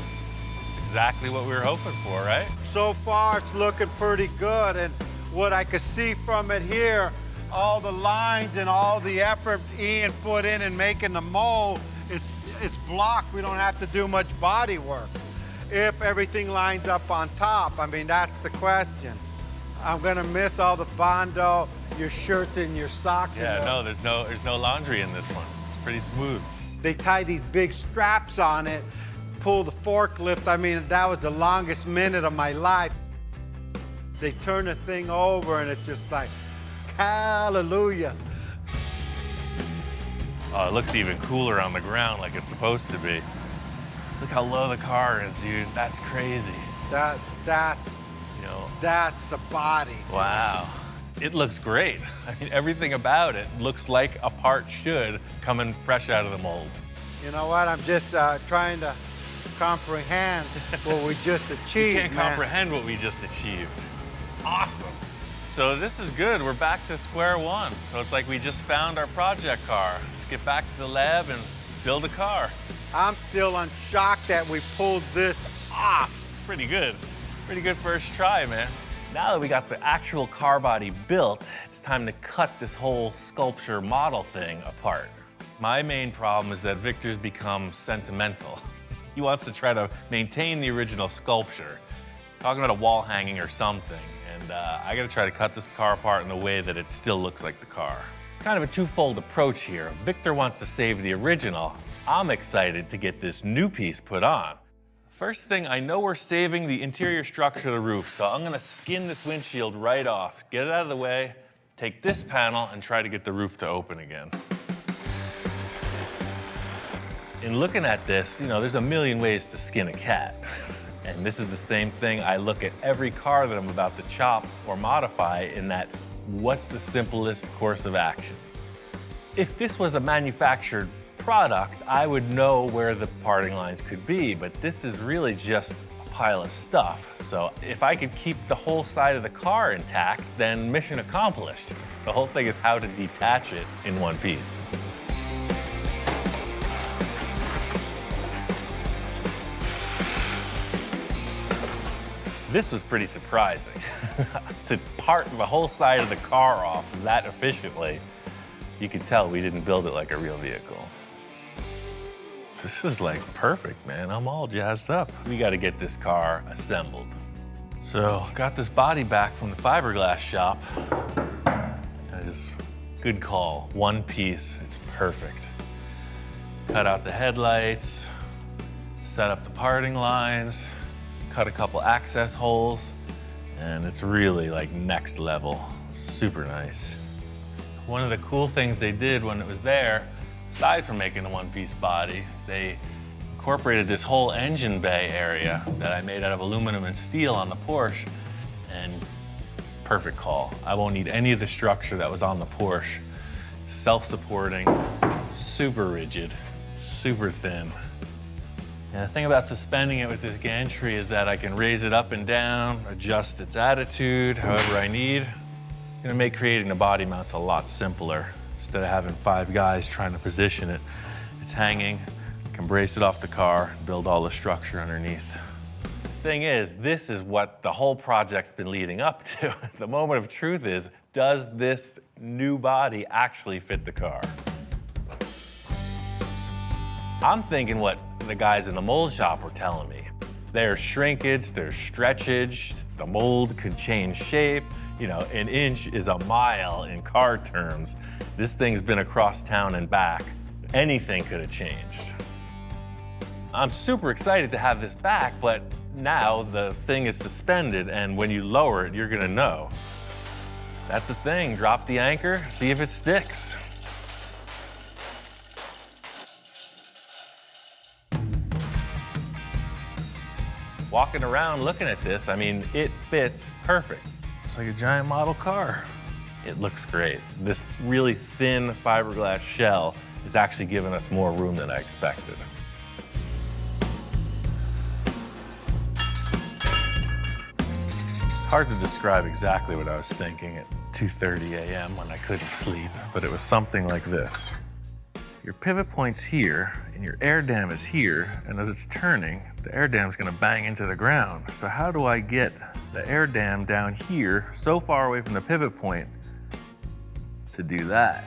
It's exactly what we were hoping for, right? So far, it's looking pretty good. And what I could see from it here, all the lines and all the effort Ian put in making the mold, it's blocked. We don't have to do much body work. If everything lines up on top, I mean, that's the question. I'm gonna miss all the Bondo, your shirts and your socks. Yeah, no, there's no laundry in this one. It's pretty smooth. They tie these big straps on it, pull the forklift. I mean, that was the longest minute of my life. They turn the thing over and it's just like, hallelujah. Oh, it looks even cooler on the ground like it's supposed to be. Look how low the car is, dude. That's crazy. That's You know, a body. wow. It looks great. I mean, everything about it looks like a part should coming fresh out of the mold. You know what? I'm just trying to comprehend what we just achieved. You can't man. comprehend what we just achieved. Awesome. So this is good. We're back to square one. So it's like we just found our project car. Let's get back to the lab and build a car. I'm still in shock that we pulled this off. It's pretty good. Pretty good first try, man. Now that we got the actual car body built, it's time to cut this whole sculpture model thing apart. My main problem is that Victor's become sentimental. He wants to try to maintain the original sculpture. Talking about a wall hanging or something. And I gotta try to cut this car apart in a way that it still looks like the car. Kind of a twofold approach here. Victor wants to save the original. I'm excited to get this new piece put on. First thing, I know we're saving the interior structure of the roof, so I'm gonna skin this windshield right off, get it out of the way, take this panel, and try to get the roof to open again. In looking at this, you know, there's a million ways to skin a cat. And this is the same thing I look at every car that I'm about to chop or modify in that, what's the simplest course of action? If this was a manufactured product, I would know where the parting lines could be, but this is really just a pile of stuff. So if I could keep the whole side of the car intact, then mission accomplished. The whole thing is how to detach it in one piece. This was pretty surprising. To part the whole side of the car off that efficiently, you could tell we didn't build it like a real vehicle. This is like perfect, man. I'm all jazzed up. We got to get this car assembled. So, got this body back from the fiberglass shop. Good call. One piece, it's perfect. Cut out the headlights, set up the parting lines, cut a couple access holes, and it's really like next level. Super nice. One of the cool things they did when it was there, aside from making the one-piece body, they incorporated this whole engine bay area that I made out of aluminum and steel on the Porsche, and perfect call. I won't need any of the structure that was on the Porsche. Self-supporting, super rigid, super thin. And the thing about suspending it with this gantry is that I can raise it up and down, adjust its attitude however I need. It's gonna make creating the body mounts a lot simpler. Instead of having 5 guys trying to position it, it's hanging, I can brace it off the car, build all the structure underneath. The thing is, this is what the whole project's been leading up to. The moment of truth is, does this new body actually fit the car? I'm thinking what the guys in the mold shop were telling me. There's shrinkage, there's stretchage, the mold could change shape. You know, an inch is a mile in car terms. This thing's been across town and back. Anything could have changed. I'm super excited to have this back, but now the thing is suspended, and when you lower it, you're gonna know. That's the thing, drop the anchor, see if it sticks. Walking around looking at this, I mean, it fits perfect. It's like a giant model car. It looks great. This really thin fiberglass shell is actually giving us more room than I expected. It's hard to describe exactly what I was thinking at 2:30 a.m. when I couldn't sleep, but it was something like this. Your pivot point's here, and your air dam is here, and as it's turning, the air dam's gonna bang into the ground. So how do I get the air dam down here, so far away from the pivot point, to do that?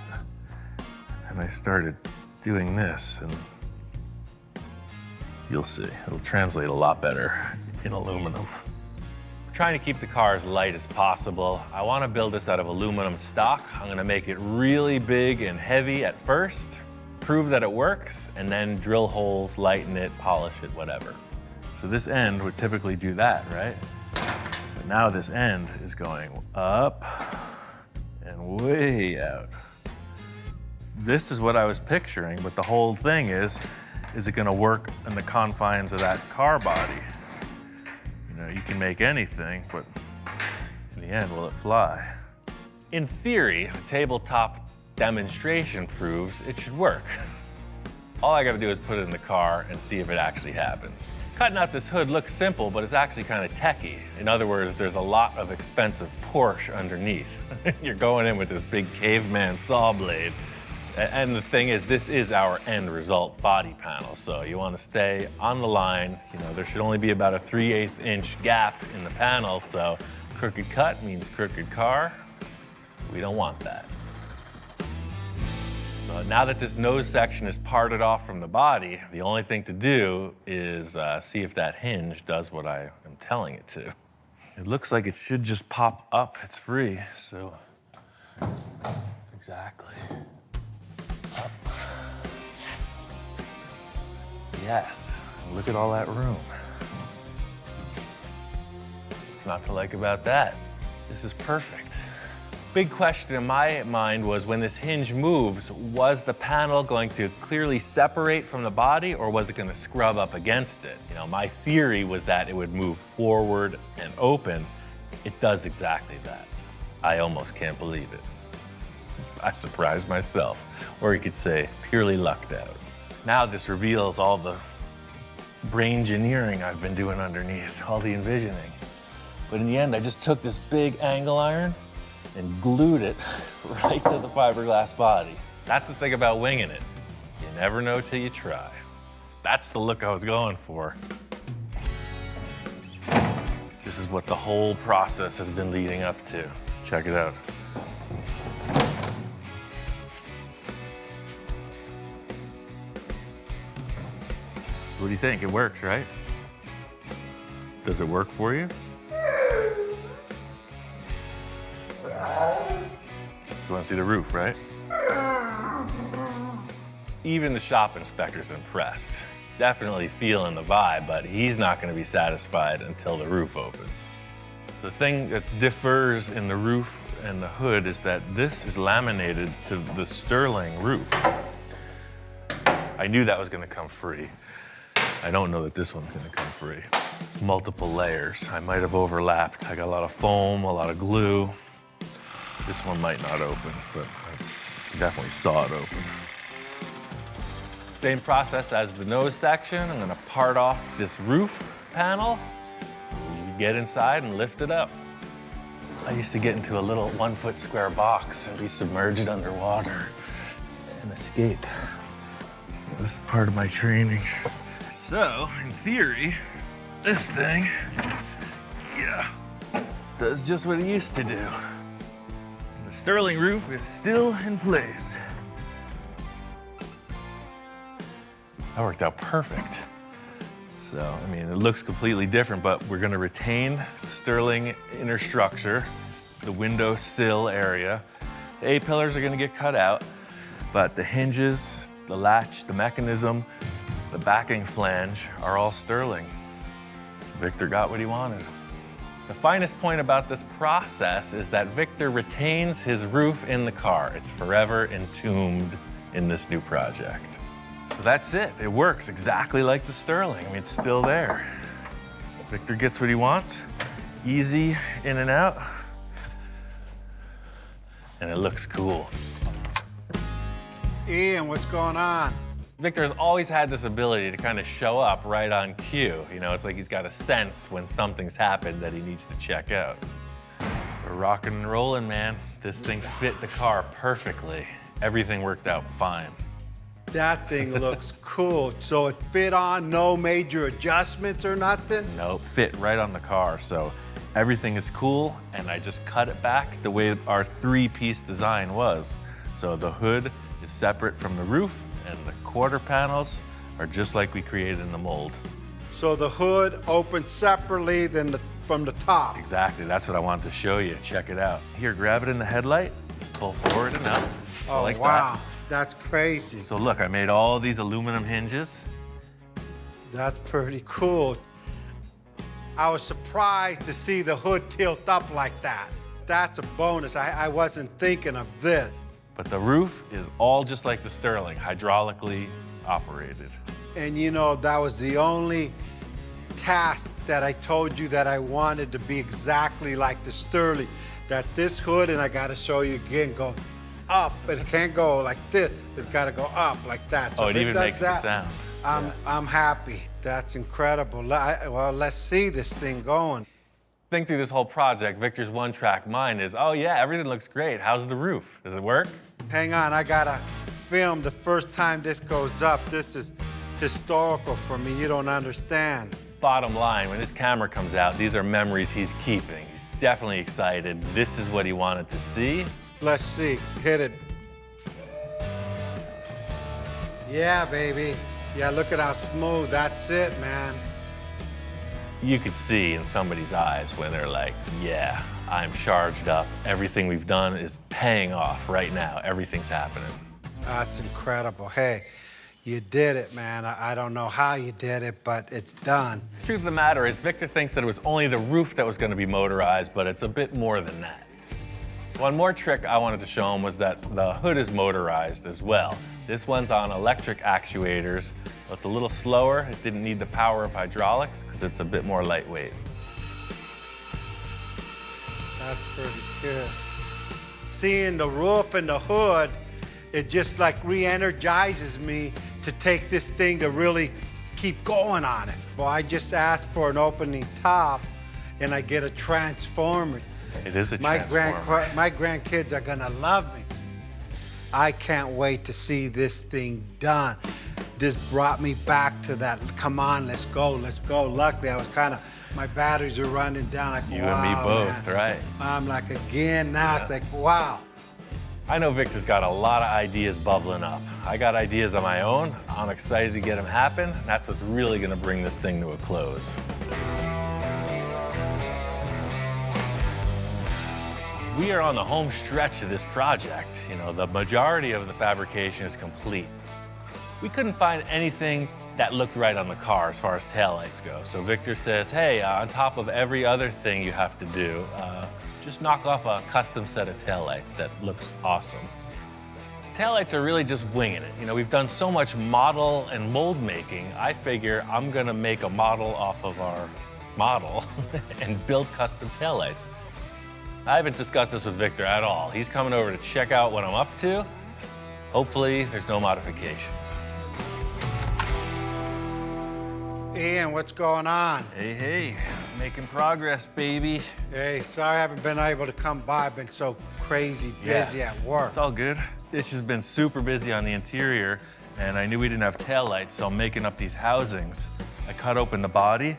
And I started doing this, and you'll see, it'll translate a lot better in aluminum. I'm trying to keep the car as light as possible. I wanna build this out of aluminum stock. I'm gonna make it really big and heavy at first, prove that it works, and then drill holes, lighten it, polish it, whatever. So this end would typically do that, right? But now this end is going up and way out. This is what I was picturing, but the whole thing is it gonna work in the confines of that car body? You know, you can make anything, but in the end, will it fly? In theory, a tabletop demonstration proves it should work. All I gotta do is put it in the car and see if it actually happens. Cutting out this hood looks simple, but it's actually kind of techy. In other words, there's a lot of expensive Porsche underneath. You're going in with this big caveman saw blade. And the thing is, this is our end result body panel, so you want to stay on the line. You know, there should only be about a 3/8 inch gap in the panel, so crooked cut means crooked car. We don't want that. Now that this nose section is parted off from the body, the only thing to do is see if that hinge does what I am telling it to. It looks like it should just pop up. It's free, so exactly. Up. Yes, look at all that room. What's not to like about that? This is perfect. Big question in my mind was when this hinge moves, was the panel going to clearly separate from the body or was it going to scrub up against it? You know, my theory was that it would move forward and open. It does exactly that. I almost can't believe it. I surprised myself, or you could say purely lucked out. Now this reveals all the brain engineering I've been doing underneath, all the envisioning. But in the end, I just took this big angle iron and glued it right to the fiberglass body. That's the thing about winging it. You never know till you try. That's the look I was going for. This is what the whole process has been leading up to. Check it out. What do you think? It works, right? Does it work for you? You want to see the roof, right? Even the shop inspector's impressed. Definitely feeling the vibe, but he's not going to be satisfied until the roof opens. The thing that differs in the roof and the hood is that this is laminated to the Sterling roof. I knew that was going to come free. I don't know that this one's going to come free. Multiple layers. I might have overlapped. I got a lot of foam, a lot of glue. This one might not open, but I definitely saw it open. Same process as the nose section. I'm gonna part off this roof panel. You get inside and lift it up. I used to get into a little 1 foot square box and be submerged underwater and escape. This is part of my training. So, in theory, this thing, does just what it used to do. The Sterling roof is still in place. That worked out perfect. So, I mean, it looks completely different, but we're gonna retain the Sterling inner structure, the window sill area. The A-pillars are gonna get cut out, but the hinges, the latch, the mechanism, the backing flange are all Sterling. Victor got what he wanted. The finest point about this process is that Victor retains his roof in the car. It's forever entombed in this new project. So that's it. It works exactly like the Sterling. I mean, it's still there. Victor gets what he wants. Easy in and out. And it looks cool. Ian, what's going on? Victor has always had this ability to kind of show up right on cue. You know, it's like he's got a sense when something's happened that he needs to check out. We're rocking and rolling, man. This thing fit the car perfectly. Everything worked out fine. That thing looks cool. So it fit on, no major adjustments or nothing? Nope, fit right on the car. So everything is cool, and I just cut it back the way our three-piece design was. So the hood is separate from the roof, and the quarter panels are just like we created in the mold. So the hood opens separately than from the top. Exactly, that's what I wanted to show you. Check it out. Here, grab it in the headlight, just pull forward and up. So like wow, that. that's crazy. So look, I made all these aluminum hinges. That's pretty cool. I was surprised to see the hood tilt up like that. That's a bonus. I wasn't thinking of this. But the roof is all just like the Sterling, hydraulically operated. And you know, that was the only task that I told you that I wanted to be exactly like the Sterling. That this hood, and I gotta show you again, go up. It can't go like this. It's gotta go up like that. So oh, it even makes the sound. I'm happy. That's incredible. Well, let's see this thing going. Think through this whole project, Victor's one-track mind is, oh yeah, everything looks great. How's the roof? Does it work? Hang on, I gotta film the first time this goes up. This is historical for me. You don't understand. Bottom line, when this camera comes out, these are memories he's keeping. He's definitely excited. This is what he wanted to see. Let's see, hit it. Yeah, baby. Yeah, look at how smooth. That's it, man. You could see in somebody's eyes when they're like, yeah, I'm charged up. Everything we've done is paying off right now. Everything's happening. That's incredible. Hey, you did it, man. I don't know how you did it, but it's done. Truth of the matter is, Victor thinks that it was only the roof that was going to be motorized, but it's a bit more than that. One more trick I wanted to show him was that the hood is motorized as well. This one's on electric actuators. So it's a little slower. It didn't need the power of hydraulics because it's a bit more lightweight. That's pretty good. Seeing the roof and the hood, it just like re-energizes me to take this thing to really keep going on it. Well, I just asked for an opening top and I get a transformer. It is a transformer. My grandkids are gonna love me. I can't wait to see this thing done. This brought me back to that, come on, let's go, let's go. Luckily, I was my batteries were running down. Like, You wow, and me both, man. right? I'm like, again, now it's like, wow. I know Victor's got a lot of ideas bubbling up. I got ideas of my own. I'm excited to get them happen. And that's what's really gonna bring this thing to a close. We are on the home stretch of this project. You know, the majority of the fabrication is complete. We couldn't find anything that looked right on the car as far as taillights go. So Victor says, hey, on top of every other thing you have to do, just knock off a custom set of taillights that looks awesome. Taillights are really just winging it. You know, we've done so much model and mold making, I figure I'm gonna make a model off of our model and build custom taillights. I haven't discussed this with Victor at all. He's coming over to check out what I'm up to. Hopefully, there's no modifications. Ian, what's going on? Hey, hey, making progress, baby. Hey, sorry I haven't been able to come by. I've been so crazy busy at work. It's all good. This has been super busy on the interior, and I knew we didn't have taillights, so I'm making up these housings. I cut open the body.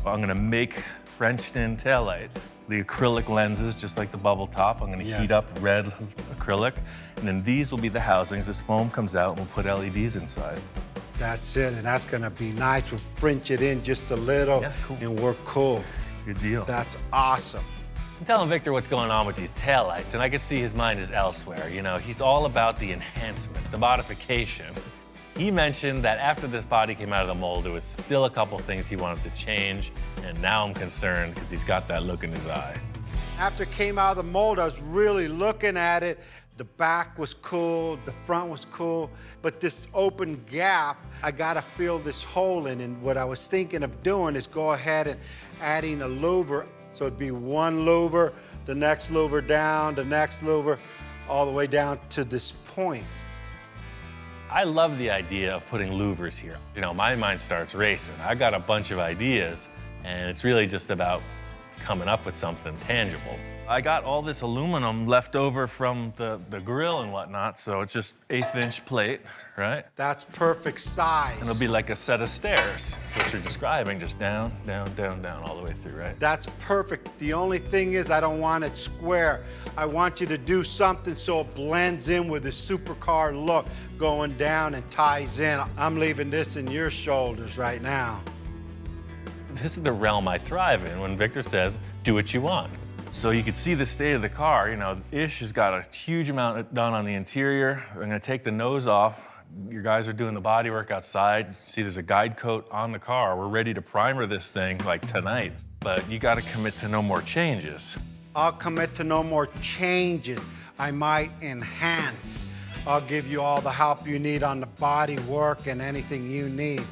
I'm gonna make French-in taillight. The acrylic lenses, just like the bubble top. I'm gonna heat up red acrylic, and then these will be the housings. This foam comes out, and we'll put LEDs inside. That's it, and that's gonna be nice. We'll French it in just a little, cool. and we're cool. Good deal. That's awesome. I'm telling Victor what's going on with these taillights, and I can see his mind is elsewhere. You know, he's all about the enhancement, the modification. He mentioned that after this body came out of the mold, there was still a couple things he wanted to change, and now I'm concerned because he's got that look in his eye. After it came out of the mold, I was really looking at it. The back was cool, the front was cool, but this open gap, I gotta fill this hole in, and what I was thinking of doing is go ahead and adding a louver. So it'd be one louver, the next louver down, the next louver, all the way down to this point. I love the idea of putting louvers here. You know, my mind starts racing. I got a bunch of ideas, and it's really just about coming up with something tangible. I got all this aluminum left over from the grill and whatnot, so it's just 1/8" plate, right? That's perfect size. And it'll be like a set of stairs, what you're describing, just down, down, down, down, all the way through, right? That's perfect. The only thing is I don't want it square. I want you to do something so it blends in with the supercar look, going down and ties in. I'm leaving this in your shoulders right now. This is the realm I thrive in when Victor says, do what you want. So you can see the state of the car. You know, Ish has got a huge amount done on the interior. I'm gonna take the nose off. Your guys are doing the bodywork outside. See, there's a guide coat on the car. We're ready to primer this thing like tonight, but you gotta commit to no more changes. I'll commit to no more changes. I might enhance. I'll give you all the help you need on the body work and anything you need.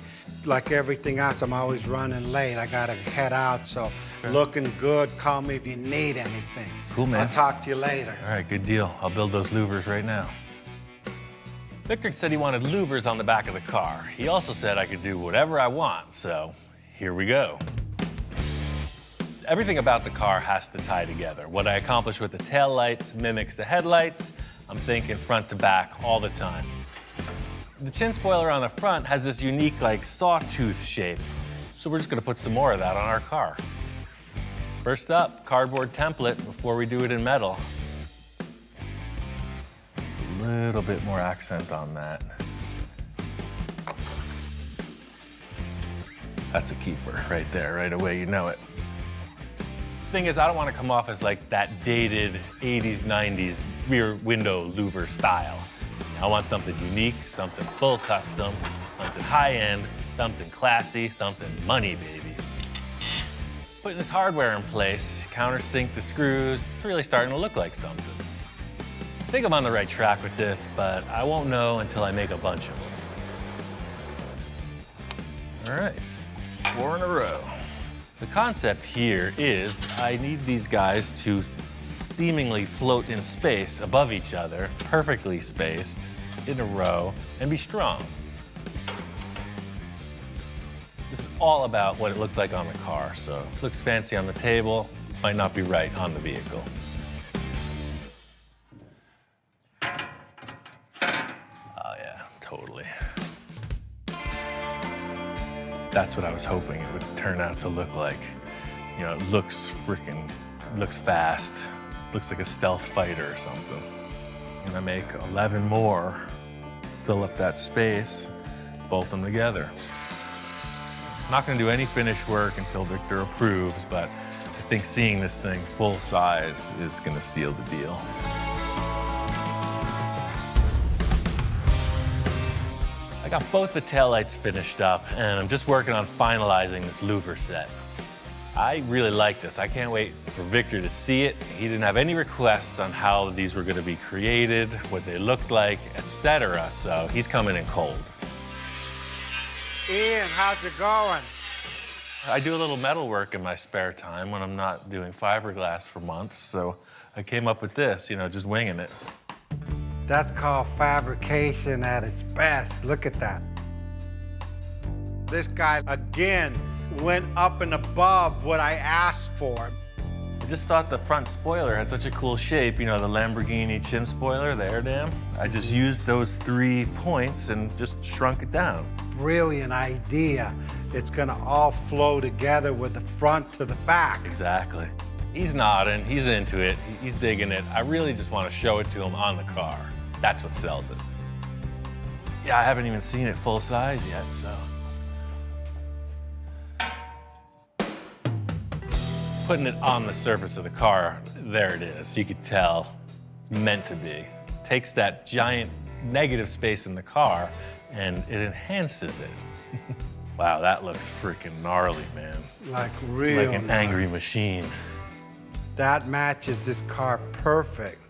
Like everything else, I'm always running late. I gotta head out, so looking good. Call me if you need anything. Cool, man. I'll talk to you later. All right, good deal. I'll build those louvers right now. Victor said he wanted louvers on the back of the car. He also said I could do whatever I want, so here we go. Everything about the car has to tie together. What I accomplish with the taillights mimics the headlights. I'm thinking front to back all the time. The chin spoiler on the front has this unique, like, sawtooth shape. So we're just gonna put some more of that on our car. First up, cardboard template before we do it in metal. Just a little bit more accent on that. That's a keeper right there, right away, you know it. Thing is, I don't want to come off as like that dated 80s, 90s rear window louver style. I want something unique, something full custom, something high-end, something classy, something money, baby. Putting this hardware in place, countersink the screws, it's really starting to look like something. I think I'm on the right track with this, but I won't know until I make a bunch of them. All right, 4 in a row. The concept here is I need these guys to seemingly float in space above each other, perfectly spaced, in a row, and be strong. This is all about what it looks like on the car, so it looks fancy on the table, might not be right on the vehicle. Oh yeah, totally. That's what I was hoping it would turn out to look like. You know, it looks fast. Looks like a stealth fighter or something. I'm gonna make 11 more, fill up that space, bolt them together. I'm not gonna do any finish work until Victor approves, but I think seeing this thing full size is gonna seal the deal. I got both the taillights finished up, and I'm just working on finalizing this louver set. I really like this. I can't wait for Victor to see it. He didn't have any requests on how these were gonna be created, what they looked like, etc. So he's coming in cold. Ian, how's it going? I do a little metal work in my spare time when I'm not doing fiberglass for months, so I came up with this, you know, just winging it. That's called fabrication at its best. Look at that. This guy, again, went up and above what I asked for. I just thought the front spoiler had such a cool shape, you know, the Lamborghini chin spoiler, the air dam. I just used those 3 points and just shrunk it down. Brilliant idea. It's gonna all flow together with the front to the back. Exactly. He's nodding, he's into it, he's digging it. I really just want to show it to him on the car. That's what sells it. Yeah, I haven't even seen it full size yet, so. Putting it on the surface of the car, there it is. You could tell it's meant to be. Takes that giant negative space in the car and it enhances it. Wow, that looks freaking gnarly, man. Like real. Like an angry machine. That matches this car perfect.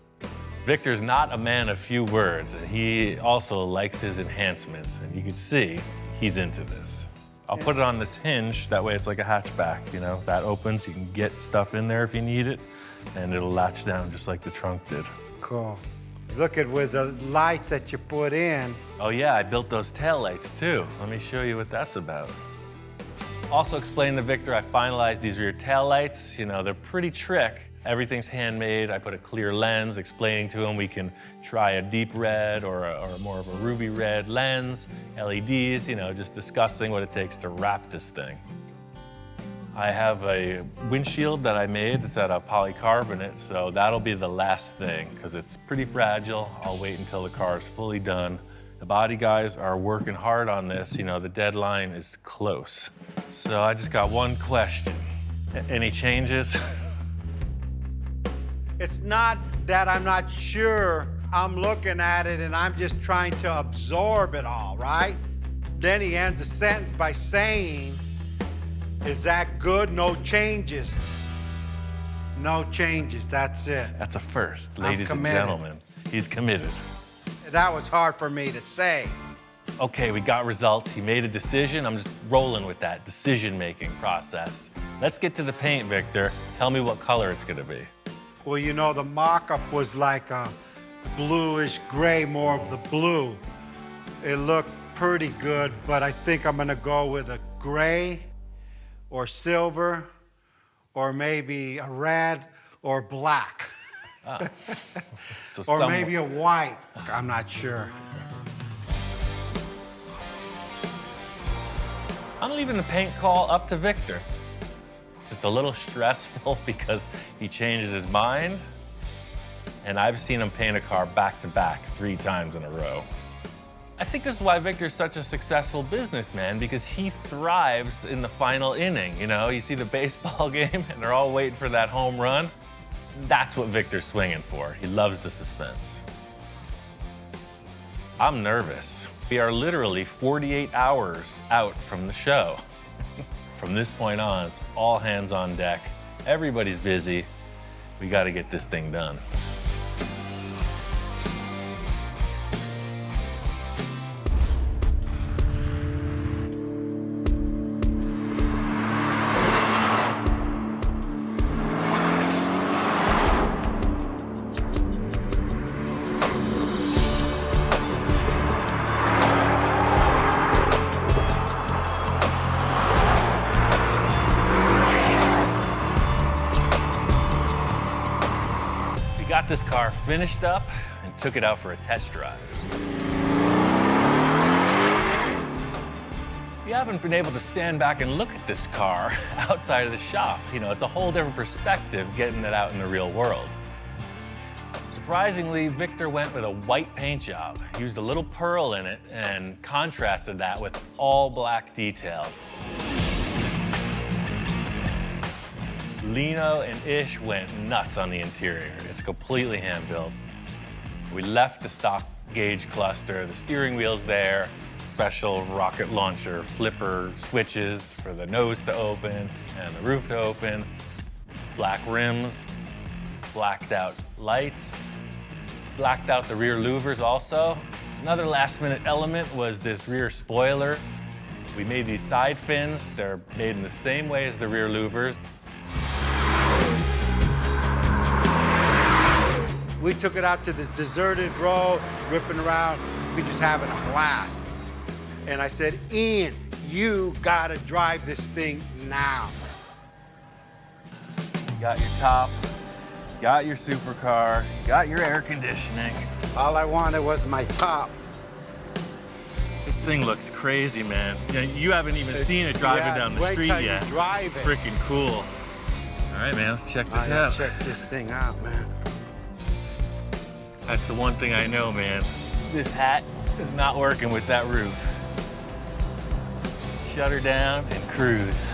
Victor's not a man of few words. He also likes his enhancements, and you can see he's into this. I'll put it on this hinge, that way it's like a hatchback, you know? That opens, you can get stuff in there if you need it, and it'll latch down just like the trunk did. Cool. Look at with the light that you put in. Oh yeah, I built those taillights too. Let me show you what that's about. Also explained to Victor I finalized these rear taillights. You know, they're pretty trick. Everything's handmade. I put a clear lens, explaining to him we can try a deep red or more of a ruby red lens, LEDs, you know, just discussing what it takes to wrap this thing. I have a windshield that I made. It's out of polycarbonate, so that'll be the last thing because it's pretty fragile. I'll wait until the car is fully done. The body guys are working hard on this. You know, the deadline is close. So I just got one question. Any changes? It's not that I'm not sure. I'm looking at it and I'm just trying to absorb it all, right? Then he ends the sentence by saying, is that good? No changes. No changes, that's it. That's a first, I'm ladies and committed. gentlemen. He's committed. That was hard for me to say. Okay, we got results. He made a decision. I'm just rolling with that decision-making process. Let's get to the paint, Victor. Tell me what color it's gonna be. Well, you know, the mock-up was like a bluish gray, more of the blue. It looked pretty good, but I think I'm gonna go with a gray or silver or maybe a red or black. So Or maybe a white, I'm not sure. I'm leaving the paint call up to Victor. It's a little stressful because he changes his mind, and I've seen him paint a car back to back 3 times in a row. I think this is why Victor's such a successful businessman, because he thrives in the final inning. You know, you see the baseball game and they're all waiting for that home run. That's what Victor's swinging for. He loves the suspense. I'm nervous. We are literally 48 hours out from the show. From this point on, it's all hands on deck. Everybody's busy. We got to get this thing done. this car finished up and took it out for a test drive. You haven't been able to stand back and look at this car outside of the shop. You know, it's a whole different perspective getting it out in the real world. Surprisingly, Victor went with a white paint job, used a little pearl in it, and contrasted that with all black details. Lino and Ish went nuts on the interior. It's completely hand-built. We left the stock gauge cluster, the steering wheel's there, special rocket launcher flipper switches for the nose to open and the roof to open, black rims, blacked out lights, blacked out the rear louvers also. Another last-minute element was this rear spoiler. We made these side fins. They're made in the same way as the rear louvers. We took it out to this deserted road, ripping around. We just having a blast. And I said, Ian, you gotta drive this thing now. Got your top, got your supercar, got your air conditioning. All I wanted was my top. This thing looks crazy, man. You haven't even seen it driving down the wait street till you yet. drive It's it. freaking cool. All right, man, let's check this I gotta out. check this thing out, man. That's the one thing I know, man. This hat is not working with that roof. Shut her down and cruise.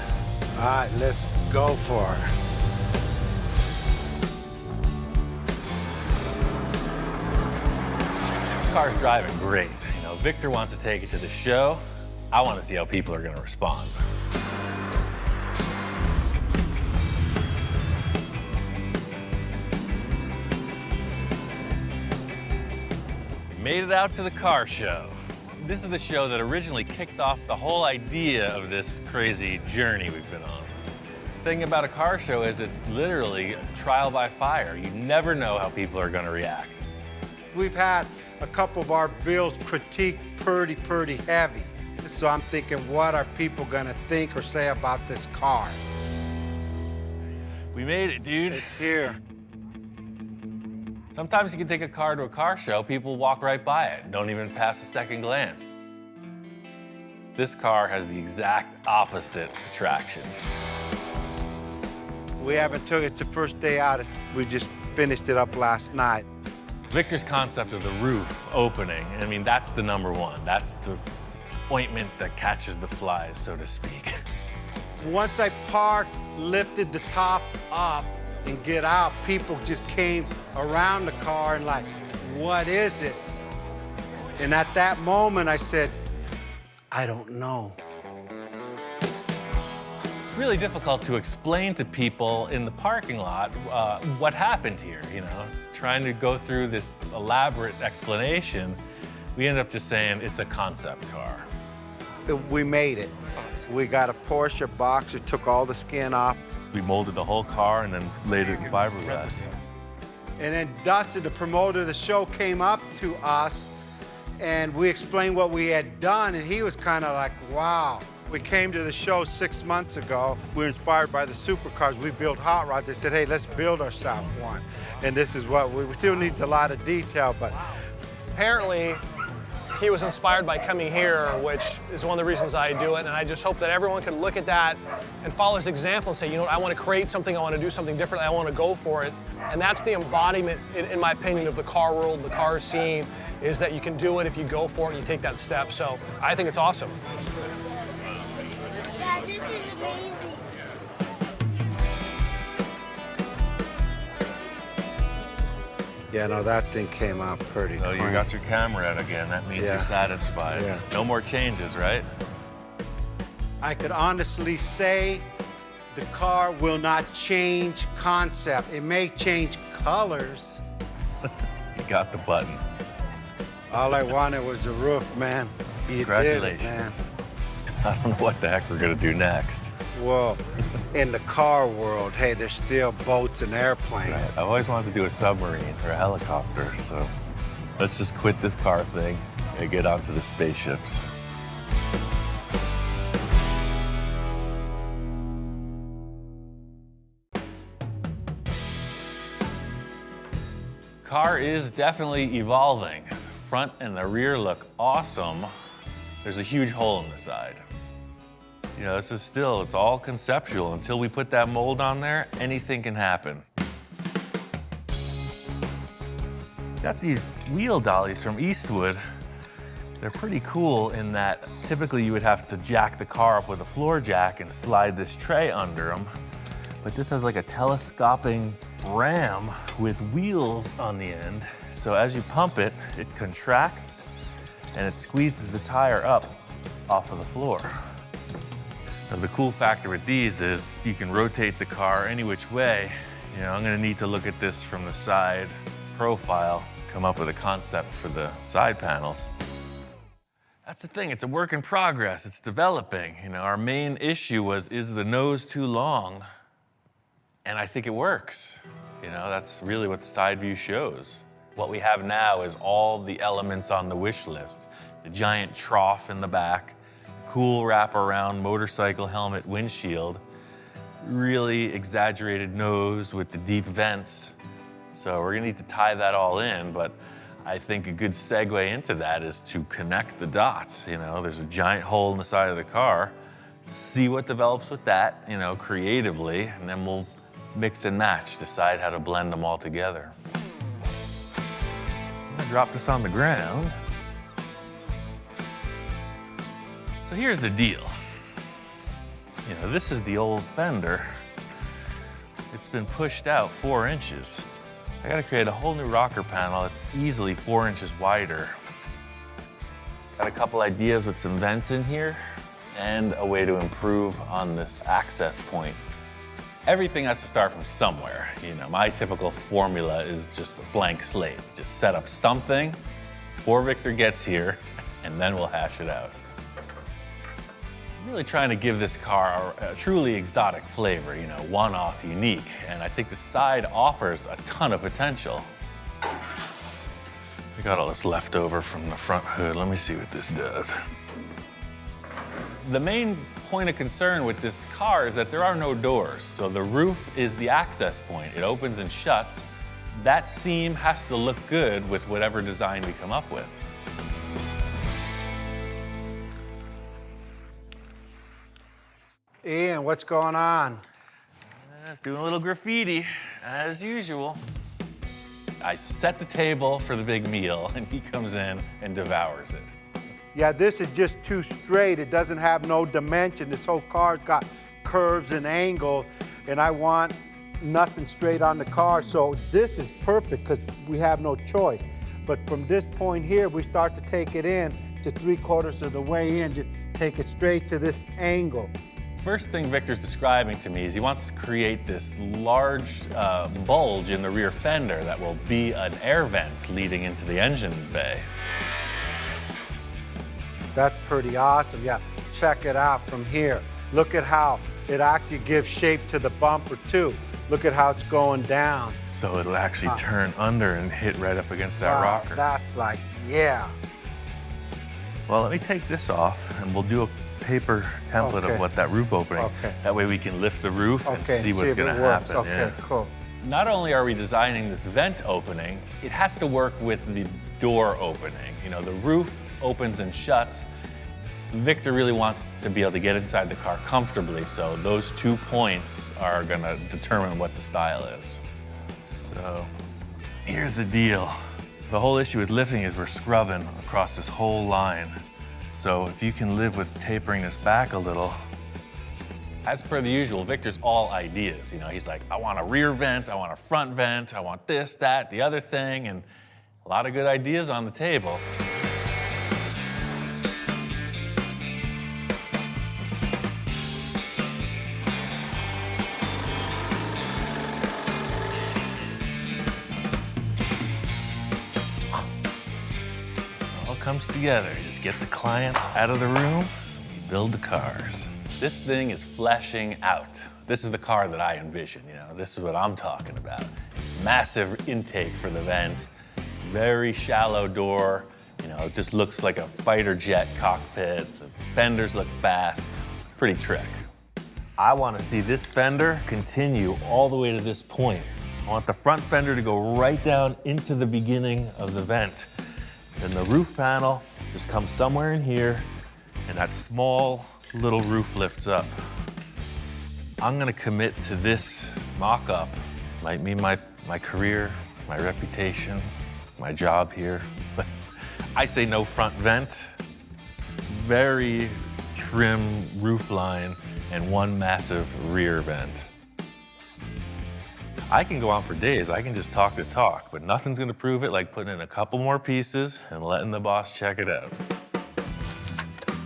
All right, let's go for it. This car's driving great. You know, Victor wants to take it to the show. I want to see how people are going to respond. Made it out to the car show. This is the show that originally kicked off the whole idea of this crazy journey we've been on. The thing about a car show is it's literally a trial by fire. You never know how people are going to react. We've had a couple of our bills critiqued pretty heavy. So I'm thinking, what are people gonna think or say about this car? We made it, dude. It's here. Sometimes you can take a car to a car show, people walk right by it, don't even pass a second glance. This car has the exact opposite attraction. We haven't took it to first day out. We just finished it up last night. Victor's concept of the roof opening, I mean, that's the number one. That's the ointment that catches the flies, so to speak. Once I parked, lifted the top up and get out, people just came around the car and like, what is it? And at that moment, I said, I don't know. It's really difficult to explain to people in the parking lot what happened here, you know? Trying to go through this elaborate explanation, we ended up just saying it's a concept car. We made it. We got a Porsche boxer, took all the skin off. We molded the whole car and then laid it in fiberglass. And then Dustin, the promoter of the show, came up to us and we explained what we had done, and he was kind of like, wow. We came to the show 6 months ago. We were inspired by the supercars. We built hot rods. They said, hey, let's build ourselves one. And this is what we still need a lot of detail, but apparently he was inspired by coming here, which is one of the reasons I do it. And I just hope that everyone can look at that and follow his example and say, you know what, I want to create something, I want to do something different, I want to go for it. And that's the embodiment, in my opinion, of the car world, the car scene, is that you can do it if you go for it and you take that step. So I think it's awesome. Yeah, this is amazing. yeah, no, that thing came out pretty Oh, you clean. got your camera out again. That means Yeah. you're satisfied. Yeah. No more changes, right? I could honestly say the car will not change concept. It may change colors. You got the button. All I wanted was a roof, man. You did it, man. Congratulations. I don't know what the heck we're gonna do next. Well, in the car world, hey, there's still boats and airplanes. I've always wanted to do a submarine or a helicopter, so let's just quit this car thing and get onto the spaceships. Car is definitely evolving. The front and the rear look awesome. There's a huge hole in the side. You know, this is still, it's all conceptual. Until we put that mold on there, anything can happen. Got these wheel dollies from Eastwood. They're pretty cool in that typically you would have to jack the car up with a floor jack and slide this tray under them. But this has like a telescoping ram with wheels on the end. So as you pump it, it contracts and it squeezes the tire up off of the floor. Now, the cool factor with these is you can rotate the car any which way. You know, I'm gonna need to look at this from the side profile, come up with a concept for the side panels. That's the thing, it's a work in progress, it's developing. You know, our main issue was, is the nose too long? And I think it works. You know, that's really what the side view shows. What we have now is all the elements on the wish list. The giant trough in the back, cool wraparound motorcycle helmet windshield, really exaggerated nose with the deep vents. So we're gonna need to tie that all in, but I think a good segue into that is to connect the dots. You know, there's a giant hole in the side of the car. See what develops with that, you know, creatively, and then we'll mix and match, decide how to blend them all together. I'm gonna drop this on the ground. So here's the deal. You know, this is the old Fender. It's been pushed out 4 inches. I gotta create a whole new rocker panel that's easily 4 inches wider. Got a couple ideas with some vents in here and a way to improve on this access point. Everything has to start from somewhere. You know, my typical formula is just a blank slate. Just set up something before Victor gets here, and then we'll hash it out. I'm really trying to give this car a truly exotic flavor, you know, one-off, unique, and I think the side offers a ton of potential. We got all this left over from the front hood. Let me see what this does. The main point of concern with this car is that there are no doors, so the roof is the access point. It opens and shuts. That seam has to look good with whatever design we come up with. Ian, what's going on? Doing a little graffiti, as usual. I set the table for the big meal, and he comes in and devours it. Yeah, this is just too straight. It doesn't have no dimension. This whole car's got curves and angles, and I want nothing straight on the car. So this is perfect because we have no choice. But from this point here, we start to take it in to 3/4 of the way in, just take it straight to this angle. First thing Victor's describing to me is he wants to create this large bulge in the rear fender that will be an air vent leading into the engine bay. That's pretty awesome. Yeah, check it out from here. Look at how it actually gives shape to the bumper too. Look at how it's going down. So it'll actually turn under and hit right up against that rocker. That's like, yeah. Well, let me take this off and we'll do a paper template of what that roof opening. Okay. That way we can lift the roof and see what's if it gonna works. happen. Okay, cool. Not only are we designing this vent opening, it has to work with the door opening. You know, the roof opens and shuts. Victor really wants to be able to get inside the car comfortably, so those 2 points are gonna determine what the style is. So here's the deal. The whole issue with lifting is we're scrubbing across this whole line. So if you can live with tapering this back a little. As per the usual, Victor's all ideas. You know, he's like, I want a rear vent, I want a front vent, I want this, that, the other thing, and a lot of good ideas on the table. Comes together. You just get the clients out of the room, you build the cars. This thing is fleshing out. This is the car that I envision, you know, this is what I'm talking about. Massive intake for the vent, very shallow door, you know, it just looks like a fighter jet cockpit. The fenders look fast, it's pretty trick. I want to see this fender continue all the way to this point. I want the front fender to go right down into the beginning of the vent. Then the roof panel just comes somewhere in here, and that small little roof lifts up. I'm gonna commit to this mock-up. Might mean my career, my reputation, my job here. But I say no front vent, very trim roof line, and one massive rear vent. I can go on for days, I can just talk the talk, but nothing's gonna prove it like putting in a couple more pieces and letting the boss check it out.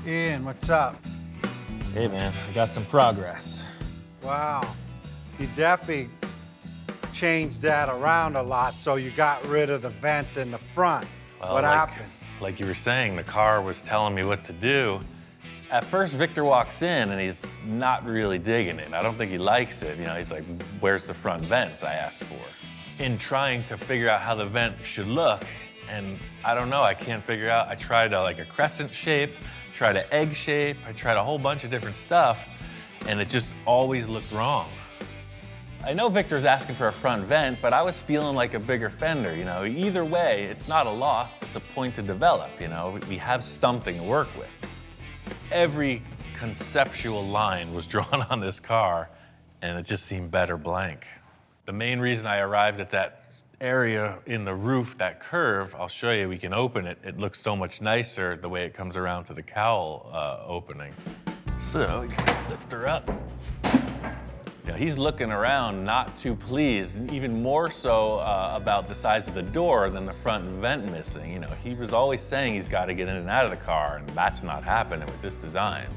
Ian, what's up? Hey man, I got some progress. Wow. You definitely changed that around a lot, so you got rid of the vent in the front. Well, What happened? Like you were saying, the car was telling me what to do. At first, Victor walks in and he's not really digging it. I don't think he likes it. You know, he's like, where's the front vents I asked for? In trying to figure out how the vent should look, and I don't know, I can't figure out. I tried like a crescent shape, tried an egg shape, I tried a whole bunch of different stuff, and it just always looked wrong. I know Victor's asking for a front vent, but I was feeling like a bigger fender, you know. Either way, it's not a loss, it's a point to develop, you know. We have something to work with. Every conceptual line was drawn on this car, and it just seemed better blank. The main reason I arrived at that area in the roof, that curve, I'll show you, we can open it. It looks so much nicer the way it comes around to the cowl opening. So we can lift her up. You know, he's looking around not too pleased, and even more so about the size of the door than the front vent missing. You know, he was always saying he's got to get in and out of the car, and that's not happening with this design.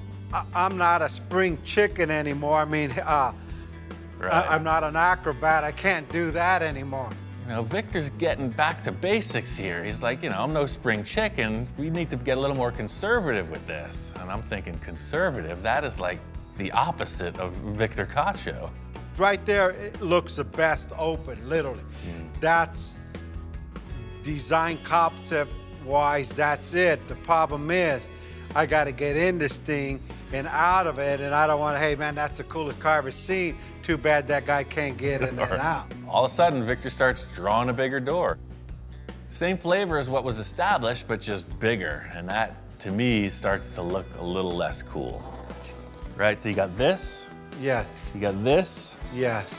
I'm not a spring chicken anymore. I mean, I'm not an acrobat. I can't do that anymore. You know, Victor's getting back to basics here. He's like, you know, I'm no spring chicken. We need to get a little more conservative with this. And I'm thinking, conservative? That is like the opposite of Victor Cacho. Right there, it looks the best open, literally. That's design concept-wise, that's it. The problem is, I got to get in this thing and out of it, and I don't want to, hey man, that's the coolest car I've ever seen. Too bad that guy can't get in and out. All of a sudden, Victor starts drawing a bigger door. Same flavor as what was established, but just bigger. And that, to me, starts to look a little less cool. Right, so you got this, Yes, you got this, yes.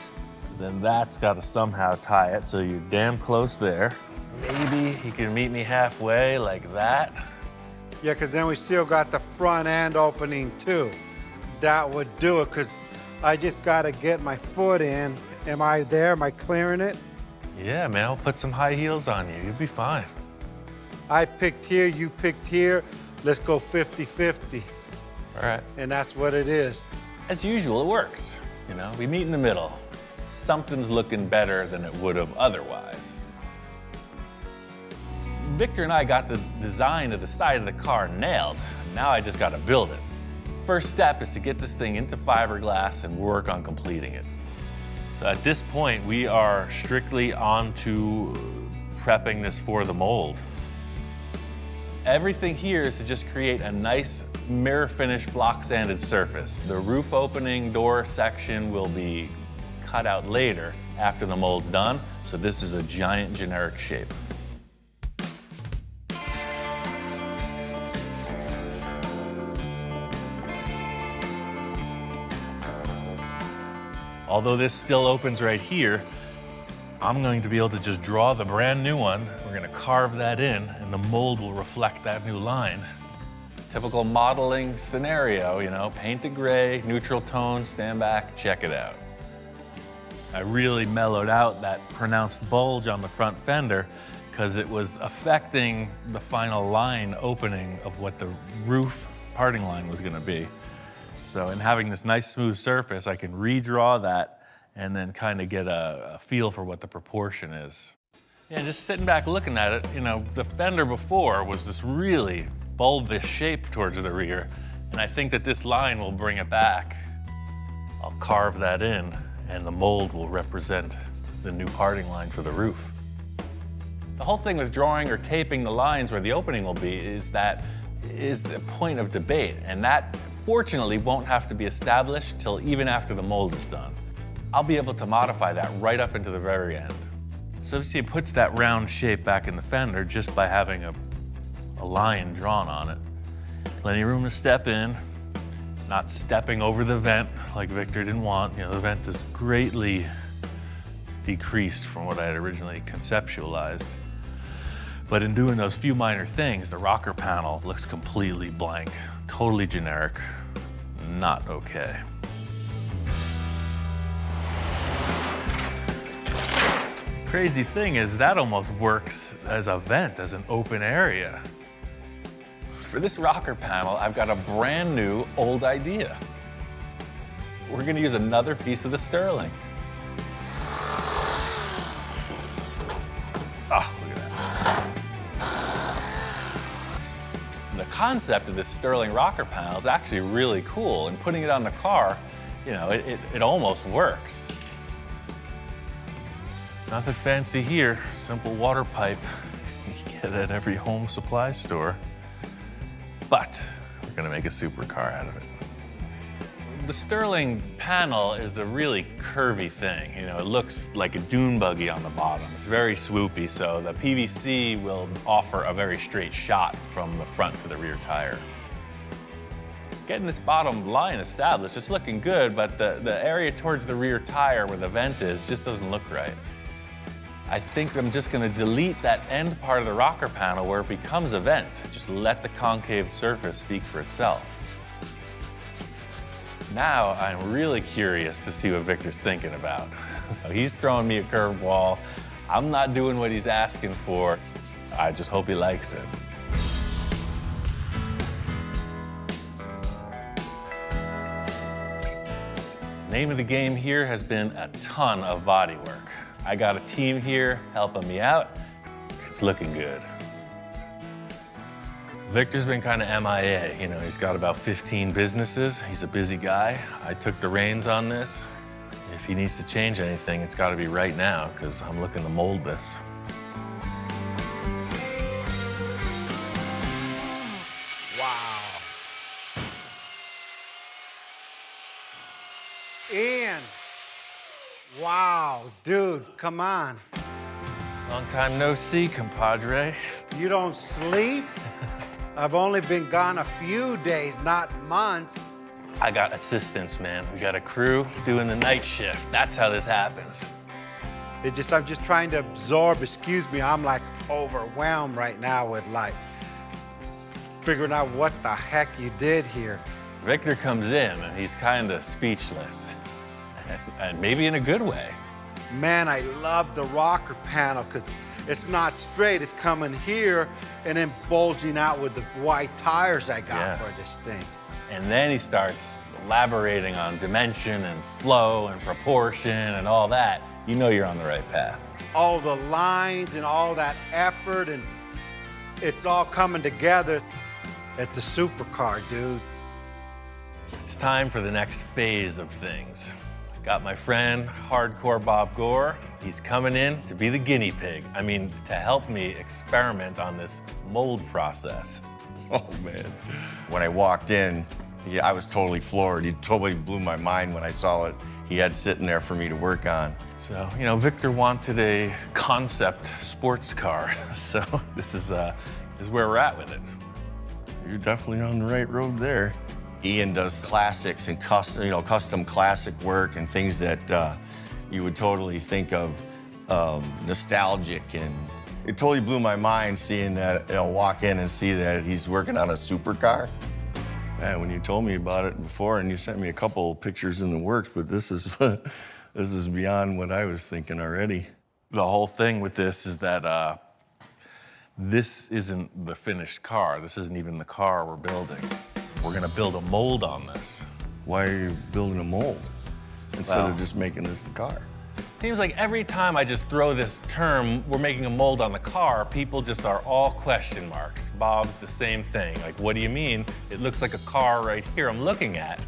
then that's got to somehow tie it, so you're damn close there. Maybe you can meet me halfway like that. Yeah, because then we still got the front end opening too. That would do it, because I just got to get my foot in. Am I there? Am I clearing it? Yeah, man, I'll put some high heels on you. You'll be fine. I picked here, you picked here. Let's go 50-50. All right. And that's what it is. As usual, it works. You know, we meet in the middle. Something's looking better than it would have otherwise. Victor and I got the design of the side of the car nailed. Now I just got to build it. First step is to get this thing into fiberglass and work on completing it. So at this point, we are strictly on to prepping this for the mold. Everything here is to just create a nice mirror finish block sanded surface. The roof opening door section will be cut out later after the mold's done. So this is a giant generic shape. Although this still opens right here, I'm going to be able to just draw the brand new one. We're going to carve that in, and the mold will reflect that new line. Typical modeling scenario, you know, paint it gray, neutral tone, stand back, check it out. I really mellowed out that pronounced bulge on the front fender because it was affecting the final line opening of what the roof parting line was going to be. So in having this nice smooth surface, I can redraw that and then kind of get a feel for what the proportion is. Yeah, just sitting back looking at it, you know, the fender before was this really bulbous shape towards the rear, and I think that this line will bring it back. I'll carve that in, and the mold will represent the new parting line for the roof. The whole thing with drawing or taping the lines where the opening will be is a point of debate, and that fortunately won't have to be established till even after the mold is done. I'll be able to modify that right up into the very end. So you see, it puts that round shape back in the fender just by having a line drawn on it. Plenty of room to step in, not stepping over the vent like Victor didn't want. You know, the vent is greatly decreased from what I had originally conceptualized. But in doing those few minor things, the rocker panel looks completely blank, totally generic, not okay. Crazy thing is that almost works as a vent, as an open area. For this rocker panel, I've got a brand new old idea. We're gonna use another piece of the Sterling. Oh, look at that. The concept of this Sterling rocker panel is actually really cool, and putting it on the car, you know, it almost works. Nothing fancy here, simple water pipe. You get it at every home supply store. But we're gonna make a supercar out of it. The Sterling panel is a really curvy thing. You know, it looks like a dune buggy on the bottom. It's very swoopy, so the PVC will offer a very straight shot from the front to the rear tire. Getting this bottom line established, it's looking good, but the area towards the rear tire where the vent is just doesn't look right. I think I'm just gonna delete that end part of the rocker panel where it becomes a vent. Just let the concave surface speak for itself. Now I'm really curious to see what Victor's thinking about. He's throwing me a curveball. I'm not doing what he's asking for. I just hope he likes it. Name of the game here has been a ton of bodywork. I got a team here helping me out. It's looking good. Victor's been kind of MIA. You know, he's got about 15 businesses. He's a busy guy. I took the reins on this. If he needs to change anything, it's got to be right now, because I'm looking to mold this. Wow. Ian. Wow, dude, come on. Long time no see, compadre. You don't sleep? I've only been gone a few days, not months. I got assistants, man. We got a crew doing the night shift. That's how this happens. I'm just trying to absorb, excuse me, I'm like overwhelmed right now with like figuring out what the heck you did here. Victor comes in and he's kind of speechless. And maybe in a good way. Man, I love the rocker panel because it's not straight, it's coming here and then bulging out with the white tires I got for this thing. And then he starts elaborating on dimension and flow and proportion and all that. You know you're on the right path. All the lines and all that effort, and it's all coming together. It's a supercar, dude. It's time for the next phase of things. Got my friend, Hardcore Bob Gore. He's coming in to be the guinea pig. I mean, to help me experiment on this mold process. Oh, man. When I walked in, I was totally floored. He totally blew my mind when I saw what he had sitting there for me to work on. So, you know, Victor wanted a concept sports car. So this is where we're at with it. You're definitely on the right road there. Ian does classics and custom classic work and things that you would totally think of nostalgic, and it totally blew my mind seeing that, walk in and see that he's working on a supercar. Man, when you told me about it before and you sent me a couple pictures in the works, but this is this is beyond what I was thinking already. The whole thing with this is that this isn't the finished car. This isn't even the car we're building. We're gonna build a mold on this. Why are you building a mold instead of just making this the car? Seems like every time I just throw this term, we're making a mold on the car, people just are all question marks. Bob's the same thing. Like, what do you mean? It looks like a car right here I'm looking at.